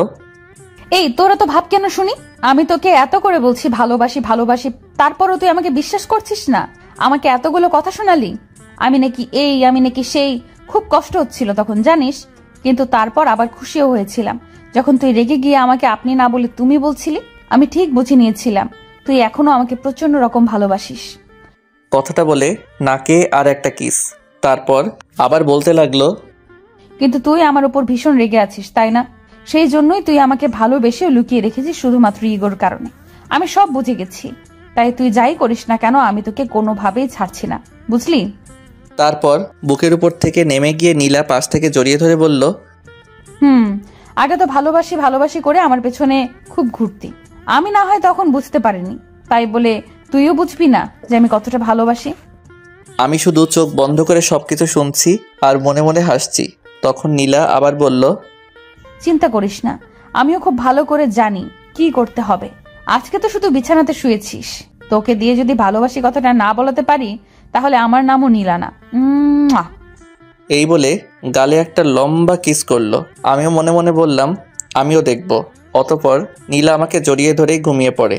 এই তোরা তো ভাব কেন শুনি, আমি তোকে এত করে বলছি ভালোবাসি ভালোবাসি, তারপরও তুই আমাকে বিশ্বাস করছিস না। আমাকে এতগুলো কথা শোনালি, আমি নাকি এই আমি নাকি সেই। খুব কষ্ট হচ্ছিল তখন জানিস, কিন্তু তারপর আবার খুশিও হয়েছিলাম যখন তুই রেগে গিয়ে আমাকে আপনি না বলে তুমি বলছিলি। আমি ঠিক বুঝে নিয়েছিলাম তুই এখনো আমাকে প্রচন্ড রকম ভালোবাসিস।
কথাটা বলে নাকে আর একটা কিস, তারপর আবার বলতে লাগলো,
কিন্তু তুই আমার উপর ভীষণ রেগে আছিস তাই না? সেই জন্যই তুই আমাকে ভালোবেসেও লুকিয়ে রেখেছিস শুধুমাত্র ইগোর কারণে। আমি সব বুঝে গেছি, তাই তুই যাই করিস না কেন আমি তোকে কোনোভাবেই ছাড়ছি না, বুঝলি?
তারপর বুকের উপর থেকে নেমে গিয়ে নীলা পাশ থেকে জড়িয়ে ধরে বলল,
আগে তো ভালোবাসি ভালোবাসি করে আমার পেছনে খুব ঘুরতি, আমি না হয় তখন বুঝতে পারিনি, তাই বলে তুইও বুঝবি না যে আমি কতটা ভালোবাসি?
আমি শুধু চোখ বন্ধ করে সবকিছু শুনছি আর মনে মনে হাসছি। তখন নীলা আবার বলল,
চিন্তা করিস না, আমিও খুব ভালো করে জানি কি করতে হবে। আজকে তো শুধু বিছানাতে শুয়েছিস, তোকে দিয়ে যদি ভালোবাসি কথাটা না বলাতে পারি তাহলে আমার নামও নীলা না।
এই বলে গালে একটা লম্বা কিস করলো। আমিও মনে মনে বললাম আমিও দেখব। অতঃপর নীলা আমাকে জড়িয়ে ধরেই ঘুমিয়ে পড়ে।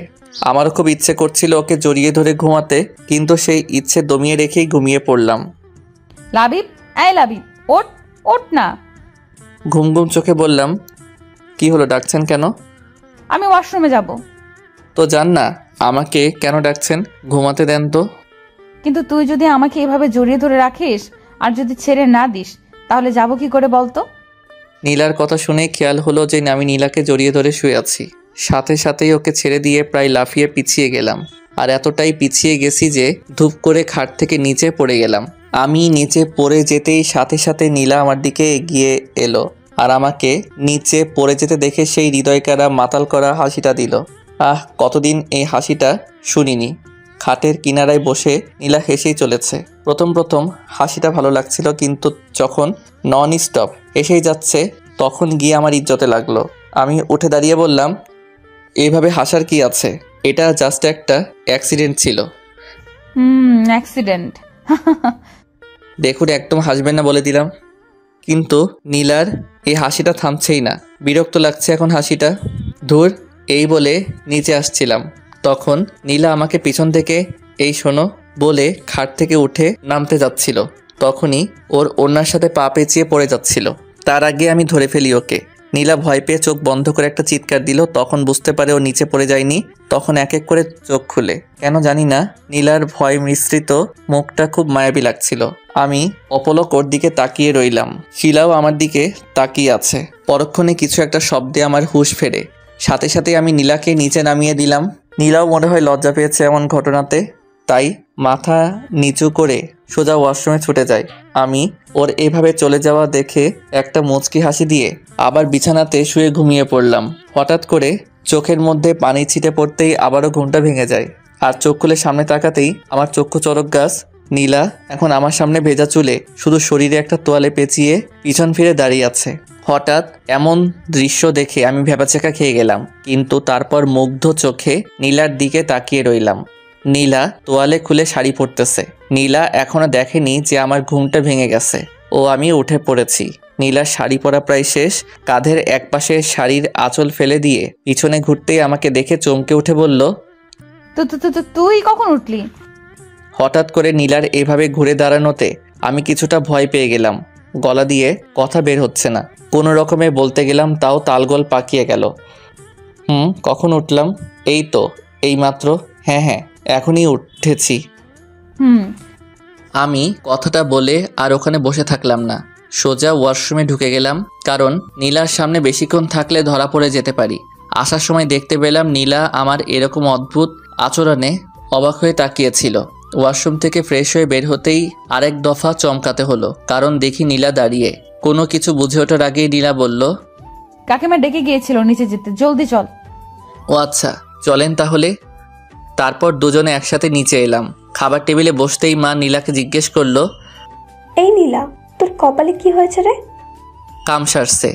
আমারও খুব ইচ্ছে করছিল ওকে জড়িয়ে ধরে ঘুমাতে, কিন্তু সেই ইচ্ছে দমিয়ে রেখেই ঘুমিয়ে পড়লাম।
লাবিব, এই লাবিব, ওঠ ওঠ না।
ঘুম ঘুম চোখে বললাম, কি হলো, ডাকছেন কেন?
আমি ওয়াশরুমে যাব।
তো যান না, আমাকে কেন ডাকছেন? ঘুমাতে দেন তো।
কিন্তু তুই যদি আমাকে এভাবে জড়িয়ে ধরে রাখিস আর যদি ছেড়ে না দিস তাহলে যাব কি করে বলতো?
নীলার কথা শুনে খেয়াল হলো যে আমি নীলাকে জড়িয়ে ধরে শুয়ে আছি। সাথে সাথেই ওকে ছেড়ে দিয়ে প্রায় লাফিয়ে পিছিয়ে গেলাম, আর এতটাই পিছিয়ে গেছি যে ধূপ করে খাট থেকে নিচে পড়ে গেলাম। আমি নিচে পড়ে যেতেই সাথে সাথে নীলা আমার দিকে এগিয়ে এলো, আর আমাকে নিচে পড়ে যেতে দেখে সেই হৃদয়কারা মাতাল করা হাসিটা দিল। কতদিন এই হাসিটা শুনিনি। খাটের কিনারায় বসে নীলা হেসেই চলেছে। প্রথম হাসিটা ভালো লাগছিল, কিন্তু যখন নন স্টপ এসেই যাচ্ছে তখন গিয়ে আমার ইজ্জতে লাগলো। আমি উঠে দাঁড়িয়ে বললাম, এইভাবে হাসার কি আছে, এটা জাস্ট একটা অ্যাক্সিডেন্ট ছিল।
অ্যাক্সিডেন্ট?
দেখুন, একদম হাসবেন না বলে দিলাম। কিন্তু নীলার এই হাসিটা থামছেই না। বিরক্ত লাগছে এখন হাসিটা। ধুর, এই বলে নিচে আসছিলাম, তখন নীলা আমাকে পিছন থেকে এই শোনো বলে খাট থেকে উঠে নামতে যাচ্ছিল। তখনই ওর ওড়নার সাথে পা পেঁচিয়ে পড়ে যাচ্ছিল। তার আগে আমি ধরে ফেলি ওকে। নীলা ভয় পেয়ে চোখ বন্ধ করে একটা চিৎকার দিল। তখন বুঝতে পারে ও নিচে পড়ে যায়নি। তখন এক এক করে চোখ খুলে। কেন জানি না নীলার ভয় মিশ্রিত মুখটা খুব মায়াবী লাগছিল। আমি অপলক ওর দিকে তাকিয়ে রইলাম। শিলাও আমার দিকে তাকিয়ে আছে। পরক্ষণে কিছু একটা শব্দে আমার হুঁশ ফেরে। সাথে সাথে আমি নীলাকে নিচে নামিয়ে দিলাম। নীলাও মনে হয় লজ্জা পেয়েছে এমন ঘটনাতে, তাই মাথা নিচু করে সোজা ওয়াশরুমে ছুটে যায়। আমি ওর এভাবে চলে যাওয়া দেখে একটা মুচকি হাসি দিয়ে আবার বিছানাতে শুয়ে ঘুমিয়ে পড়লাম। হঠাৎ করে চোখের মধ্যে পানি ছিটে পড়তেই আবারও ঘুমটা ভেঙে যায়, আর চোখ খুলে সামনে তাকাতেই আমার চক্ষু চড়ক গাছ। নীলা এখন আমার সামনে ভেজা চুলে শুধু শরীরে একটা তোয়ালে পেঁচিয়ে পিছন ফিরে দাঁড়িয়ে আছে। হঠাৎ এমন দৃশ্য দেখে আমি ভ্যাবাচ্যাকা খেয়ে গেলাম, কিন্তু তারপর মুগ্ধ চোখে নীলার দিকে তাকিয়ে রইলাম। নীলা তোয়ালে খুলে শাড়ি পরতেছে। নীলা এখনো দেখেনি যে আমার ঘুমটা ভেঙে গেছে ও আমি উঠে পড়েছি। নীলার শাড়ি পরা প্রায় শেষ। কাঁধের একপাশে শাড়ির আঁচল ফেলে দিয়ে পিছনে ঘুরতেই আমাকে দেখে চমকে উঠে বলল,
তুই কখন উঠলি?
হঠাৎ করে নীলার এভাবে ঘুরে দাঁড়ানোতে আমি কিছুটা ভয় পেয়ে গেলাম। গলা দিয়ে কথা বের হচ্ছে না। কোনো রকমে বলতে গেলাম, তাও তালগোল পাকিয়ে গেল। কখন উঠলাম? এই তো এইমাত্র। হ্যাঁ, এখনই উঠেছি। আমি কথাটা বলে আর ওখানে বসে থাকলাম না, সোজা ওয়াশরুমে ঢুকে গেলাম। কারণ নীলার সামনে বেশিক্ষণ থাকলে ধরা পড়ে যেতে পারি। আসার সময় দেখতে পেলাম নীলা আমার এরকম অদ্ভুত আচরণে অবাক হয়ে তাকিয়েছিল। ওয়াশরুম থেকে ফ্রেশ হয়ে বের হতেই আরেক দফা চমকাতে হলো, কারণ দেখি নীলা দাঁড়িয়ে। কোনো কিছু বুঝে ওঠার আগেই নীলা বলল,
কাকিমা ডেকে গিয়েছিল নিচে যেতে, জলদি চল।
ও আচ্ছা, চলেন তাহলে। তারপর দুজনে একসাথে নিচে এলাম। খাবার টেবিলে বসতেই মা নীলাকে জিজ্ঞেস করলো,
এই নীলা, তোর কপালে কি হয়েছে রে?
কাম সারছে।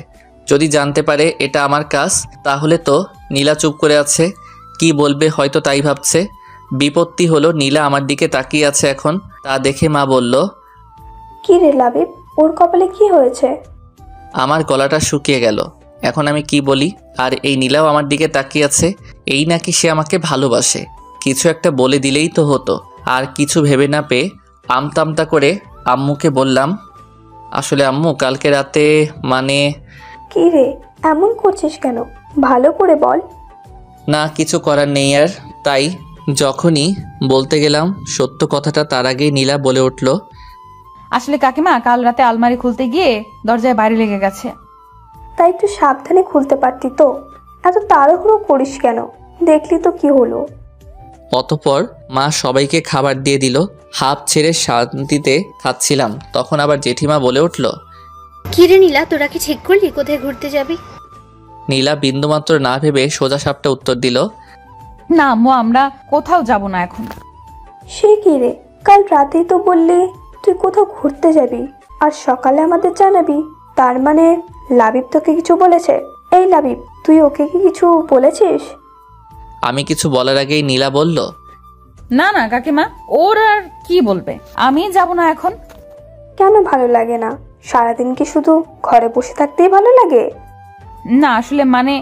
যদি জানতে পারে এটা আমার কাজ তাহলে তো। নীলা চুপ করে আছে, কি বলবে হয়তো তাই ভাবছে। বিপত্তি হলো নীলা আমার দিকে তাকিয়ে আছে এখন। তা দেখে মা বলল,
কি রে লাবিব, ওর কপালে কি হয়েছে?
আমার গলাটা শুকিয়ে গেল, এখন আমি কি বলি? আর এই নীলাও আমার দিকে তাকিয়ে আছে, এই নাকি সে আমাকে ভালোবাসে। কিছু একটা বলে দিলেই তো হতো। আর কিছু ভেবে না পেয়ে আমতামতা করে আম্মুকে বললাম, আসলে আম্মু কালকে রাতে মানে।
কি রে, এমন করছিস কেন? ভালো করে বল।
না, কিছু করার নেই আর। তাই যখনই বলতে গেলাম সত্য কথাটা, তার আগেই নীলা বলে উঠল,
আসলে কাকিমা কাল রাতে আলমারি খুলতে গিয়ে দরজায় বাইরে লেগে গেছে।
তাই একটু সাবধানে খুলতে পারতি তো, এত তাড়াহুড়ো করিস কেন? দেখলি তো কি হলো।
অতঃপর মা সবাইকে খাবার দিয়ে দিল। হাফ ছেড়ে শান্তিতে খাচ্ছিলাম, তখন আবার জেঠিমা বলে উঠল,
কি রে নীলা, তোরা কি ঠিক করলি কোথায় ঘুরতে যাবি?
নীলা বিন্দুমাত্র না ভেবে সোজা সাপটা উত্তর দিল,
না আম্মু, আমরা কোথাও যাব না এখন।
সে কি রে, কাল রাতেই তো বললি তুই কোথাও ঘুরতে যাবি আর সকালে আমাদের জানাবি। তার মানে লাবিব তোকে কিছু বলেছে? এই লাবিব, তুই ওকে কি কিছু বলেছিস?
আমি কিছু বলার আগেই নীলা বলল,
না না কাকিমা, ওর আর কি বলবে, আমি যাব না এখন।
কেন ভালো লাগে না? সারাদিন কি শুধু ঘরে বসে থাকতেই ভালো লাগে?
না আসলে মানে।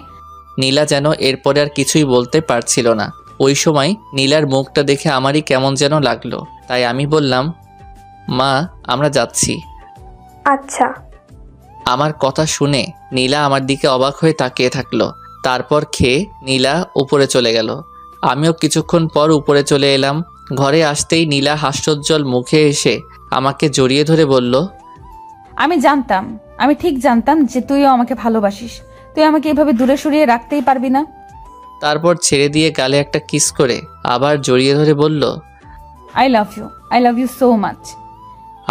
নীলা যেন এরপরে আর কিছুই বলতে পারছিল না। ওই সময় নীলার মুখটা দেখে আমারই কেমন যেন লাগলো। তাই আমি বললাম, মা আমরা যাচ্ছি।
আচ্ছা।
আমার কথা শুনে নীলা আমার দিকে অবাক হয়ে তাকিয়ে থাকলো। তারপর খেয়ে নীলা উপরে চলে গেল। আমিও কিছুক্ষণ পর উপরে চলে এলাম। ঘরে আসতেই নীলা হাস্যোজ্জ্বল মুখে এসে আমাকে জড়িয়ে ধরে বলল,
আমি জানতাম, আমি ঠিক জানতাম যে তুইও আমাকে ভালোবাসিস। তুই আমাকে এভাবে দূরে সরিয়ে রাখতেই পারবি না।
তারপর ছেড়ে দিয়ে গালে একটা কিস করে আবার জড়িয়ে ধরে বলল,
I love you so much.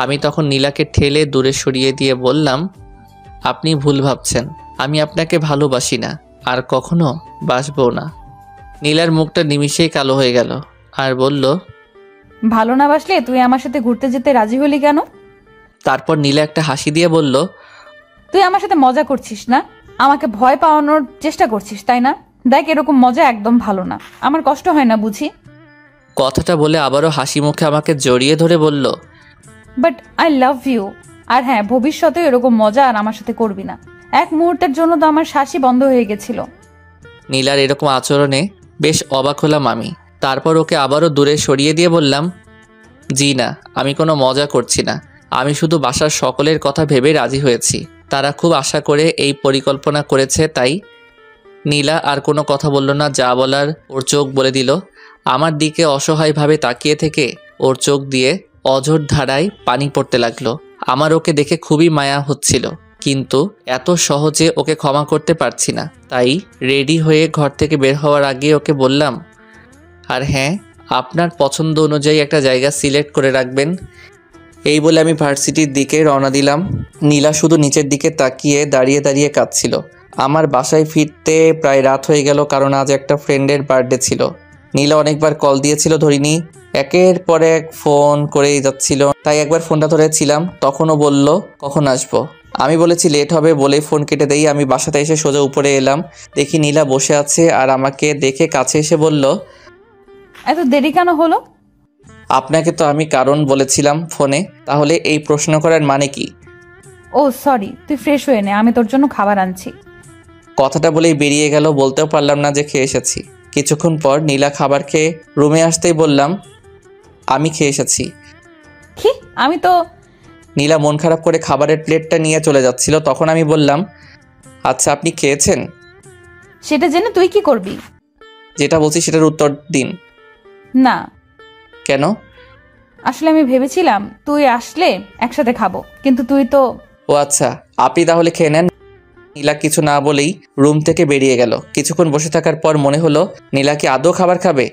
আমি তখন নীলাকে ঠেলে দূরে সরিয়ে দিয়ে বললাম, আপনি ভুল ভাবছেন, আমি আপনাকে ভালোবাসি না, আর কখনো বাসবো না। নীলার মুখটা নিমিষেই কালো হয়ে গেল আর বলল,
ভালো না বাসলে তুই আমার সাথে ঘুরতে যেতে রাজি হলি কেন?
তারপর নীলা একটা হাসি দিয়ে বলল,
তুই আমার সাথে মজা করছিস না, আমাকে ভয় পাওয়ানোর চেষ্টা করছিস তাই না? দেখ এরকম মজা একদম ভালো না, আমার কষ্ট হয় না বুঝি?
কথাটা বলে আবারও হাসি মুখে আমাকে জড়িয়ে ধরে বলল,
বাট আই লাভ ইউ। আর হ্যাঁ, ভবিষ্যতে এরকম মজা আর আমার সাথে করবি না। এক মুহূর্তের জন্য তো আমার শ্বাসই বন্ধ হয়ে গেছিল।
নীলার এরকম আচরণে বেশ অবাক হলাম আমি। তারপর ওকে আবারও দূরে সরিয়ে দিয়ে বললাম, জি না, আমি কোনো মজা করছি না, আমি শুধু বাসার সকলের কথা ভেবে রাজি হয়েছি। তারা খুব আশা করে এই পরিকল্পনা করেছে তাই। নীলা আর কোনো কথা বলল না, যা বলার ওর চোখ বলে দিল। আমার দিকে অসহায়ভাবে তাকিয়ে থেকে ওর চোখ দিয়ে অঝোর ধারায় পানি পড়তে লাগলো। আমার ওকে দেখে খুবই মায়া হচ্ছিল, কিন্তু এত সহজে ওকে ক্ষমা করতে পারছি না। তাই রেডি হয়ে ঘর থেকে বের হওয়ার আগে ওকে বললাম, আর হ্যাঁ, আপনার পছন্দ অনুযায়ী একটা জায়গা সিলেক্ট করে রাখবেন। এই বলে আমি ভার্সিটির দিকে রওনা দিলাম। নীলা শুধু নিচের দিকে তাকিয়ে দাঁড়িয়ে দাঁড়িয়ে কাঁদছিল। আমার বাসায় ফিরতে প্রায় রাত হয়ে গেল, কারণ আজ একটা ফ্রেন্ডের বার্থডে ছিল। নীলা অনেকবার কল দিয়েছিল, ধরিনি। একের পর এক ফোন করেই যাচ্ছিল, তাই একবার ফোনটা ধরেছিলাম। তখনও বলল কখন আসবো। আমি বলেছি লেট হবে বলেই ফোন কেটে দেই। আমি বাসাতে এসে সোজা উপরে এলাম, দেখি নীলা বসে আছে আর আমাকে দেখে কাছে এসে বলল,
এত দেরি কেন হলো?
আপনাকে তো আমি কারণ বলেছিলাম ফোনে, তাহলে এই প্রশ্ন করার মানে কি?
ও সরি, তুই ফ্রেশ হয়ে নে, আমি তোর জন্য খাবার আনছি।
কথাটা বলেই বেরিয়ে গেল, বলতেও পারলাম না যে খেয়ে এসেছি। কিছুক্ষণ পর নীলা খাবার খেয়ে রুমে আসতেই বললাম, আমি খেয়ে এসেছি।
কি? আমি তো।
নীলা মন খারাপ করে খাবারের প্লেটটা নিয়ে চলে যাচ্ছিল, তখন আমি বললাম, আচ্ছা আপনি খেয়েছেন?
সেটা জেনে তুই কি করবি?
যেটা বলছি সেটার উত্তর দিন।
না।
কেন?
আসলে আমি ভেবেছিলাম তুই আসলে একসাথে খাবো, কিন্তু তুই তো।
ও আচ্ছা, আপনি তাহলে খেয়ে নেন। নীলা কিছু না বলেই রুম থেকে বেরিয়ে গেল। কিছুক্ষণ বসে থাকার পর মনে হলো নীলা কি আদৌ খাবার খাবে।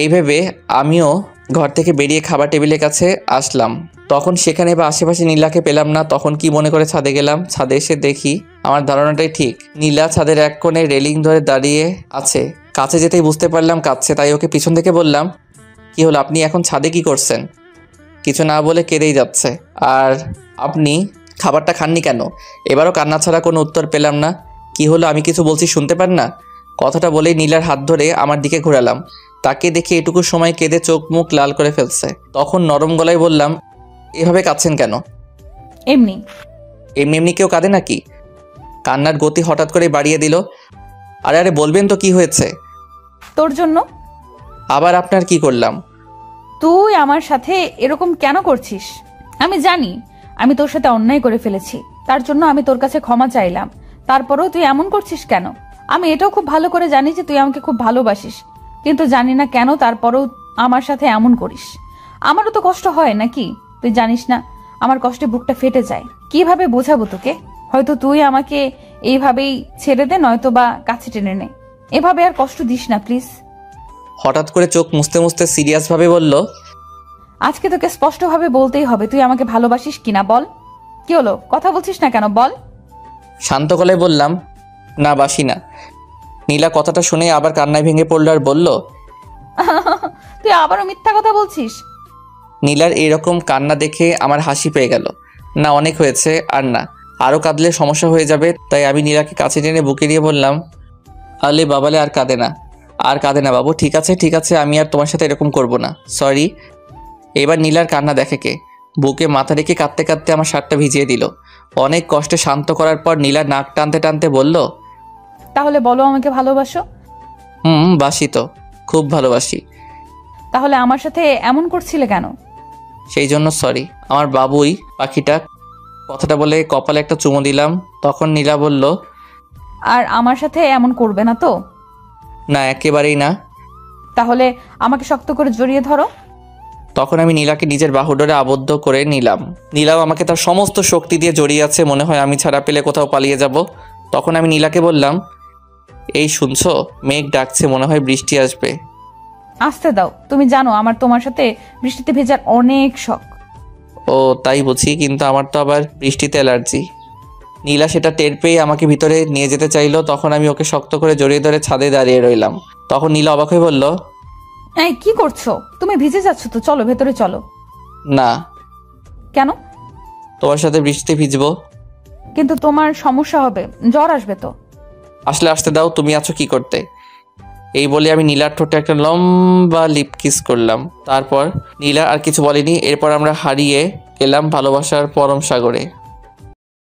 এই ভেবে আমিও ঘর থেকে বেরিয়ে খাবার টেবিলের কাছে আসলাম, তখন সেখানে বা আশেপাশে নীলাকে পেলাম না। তখন কি মনে করে ছাদে গেলাম। ছাদে এসে দেখি আমার ধারণাটাই ঠিক, নীলা ছাদের এক কোণে রেলিং ধরে দাঁড়িয়ে আছে। কাছে যেতেই বুঝতে পারলাম কাঁদছে, তাই ওকে পিছন থেকে বললাম, কি হলো, আপনি এখন ছাদে কি করছেন? কিছু না বলে কেঁদেই যাচ্ছে। আর আপনি খাবারটা খাননি কেন? এবারও কান্না ছাড়া কোনো উত্তর পেলাম না। কি হলো, আমি কিছু বলছি শুনতে পান না? কথাটা বলেই নীলার হাত ধরে আমার দিকে ঘোরালাম। তাকে দেখে এটুকু সময় কেঁদে চোখ মুখ লাল করে ফেলছে। তখন নরম গলায় বললাম, এভাবে কাঁদছেন কেন?
এমনি।
এমনি এমনি কেউ কাঁদে নাকি? কান্নার গতি হঠাৎ করে বাড়িয়ে দিল। আরে আরে বলবেন তো কি হয়েছে?
তোর জন্য।
আবার আপনার কি করলাম?
তুই আমার সাথে এরকম কেন করছিস? আমি জানি আমি তোর সাথে অন্যায় করে ফেলেছি, তার জন্য আমি তোর কাছে ক্ষমা চাইলাম। তারপরেও তুই এমন করছিস কেন? আমি এটাও খুব ভালো করে জানি যে তুই আমাকে খুব ভালোবাসিস, কিন্তু জানি না কেন তারপরেও আমার সাথে এমন করিস। আমারও তো কষ্ট হয় নাকি? তুই জানিস না আমার কষ্টে বুকটা ফেটে যায়। কিভাবে বোঝাবো তোকে? হয়তো তুই আমাকে এইভাবেই ছেড়ে দে, নয়তো বা কাছে টেনে নে। এভাবে আর কষ্ট দিস না প্লিজ।
হঠাৎ করে চোখ মুছতে মুছতে সিরিয়াসভাবে বলল,
আজকে তোকে স্পষ্টভাবে বলতেই হবে, তুই আমাকে ভালোবাসিস কিনা বল। কি হলো, কথা বলছিস না কেন বল?
শান্ত গলায় বললাম, না বাসি না। নীলা কথাটা শুনে আবার কান্নায় ভেঙে পড়ল আর বলল,
তুই আবারও মিথ্যা কথা বলছিস।
নীলার এরকম কান্না দেখে আমার হাসি পেয়ে গেল। না, অনেক হয়েছে, আর না, আরও কাঁদলে সমস্যা হয়ে যাবে। তাই আমি নীলাকে কাছে টেনে বুকে দিয়ে বললাম, আলে বাবালে, আর কাঁদে না, আর কাঁদে না বাবু, ঠিক আছে ঠিক আছে, আমি আর তোমার সাথে এরকম করব না, সরি। এবার নীলার কান্না দেখে কে? বুকে মাথা রেখে কাঁদতে কাঁদতে আমার শার্টটা ভিজিয়ে দিল। অনেক কষ্টে শান্ত করার পর নীলা নাক টানতে টানতে বলল,
তাহলে বলো আমাকে ভালোবাসো।
বাসি তো, খুব ভালোবাসি।
তাহলে আমার সাথে এমন করছিলে কেন?
সেই জন্য সরি। আমার বাবুই পাখিটা। কথাটা বলে কপালে একটা চুমু দিলাম। তখন নীলা বলল,
আর আমার সাথে এমন করবে না তো?
না, একেবারেই না।
তাহলে আমাকে শক্ত করে জড়িয়ে ধরো।
তখন আমি নীলাকে নিজের বাহুডোরে আবদ্ধ করে নিলাম। নীলাও আমাকে তার সমস্ত শক্তি দিয়ে জড়িয়ে আছে, মনে হয় আমি ছাড়া পেলে কোথাও পালিয়ে যাব। তখন আমি নীলাকে বললাম, এই শুনছো, মেঘ ডাকছে, মনে হয় বৃষ্টি আসবে।
আসতে দাও, তুমি জানো আমার তোমার সাথে বৃষ্টিতে ভেজার অনেক শখ।
ও তাই বুঝি, কিন্তু আমার তো আবার বৃষ্টিতে অ্যালার্জি। নীলা সেটা টের পেয়ে আমাকে ভিতরে নিয়ে যেতে চাইলো। তখন আমি ওকে শক্ত করে জড়িয়ে ধরে ছাদে দাঁড়িয়ে রইলাম। তখন নীলা অবাক হয়ে বলল,
এই কি করছো? তুমি ভিজে যাচ্ছ তো, চলো ভেতরে চলো।
না।
কেন?
তোমার সাথে বৃষ্টিতে ভিজবো।
কিন্তু তোমার সমস্যা হবে, জ্বর আসবে তো।
আসলে আসতে দাও, তুমি আছো কি করতে? এই বলে আমি নীলার ঠোঁটে একটা লম্বা লিপ কিস করলাম। তারপর নীলা আর কিছু বলেনি। এরপর আমরা হারিয়ে গেলাম ভালোবাসার পরম সাগরে।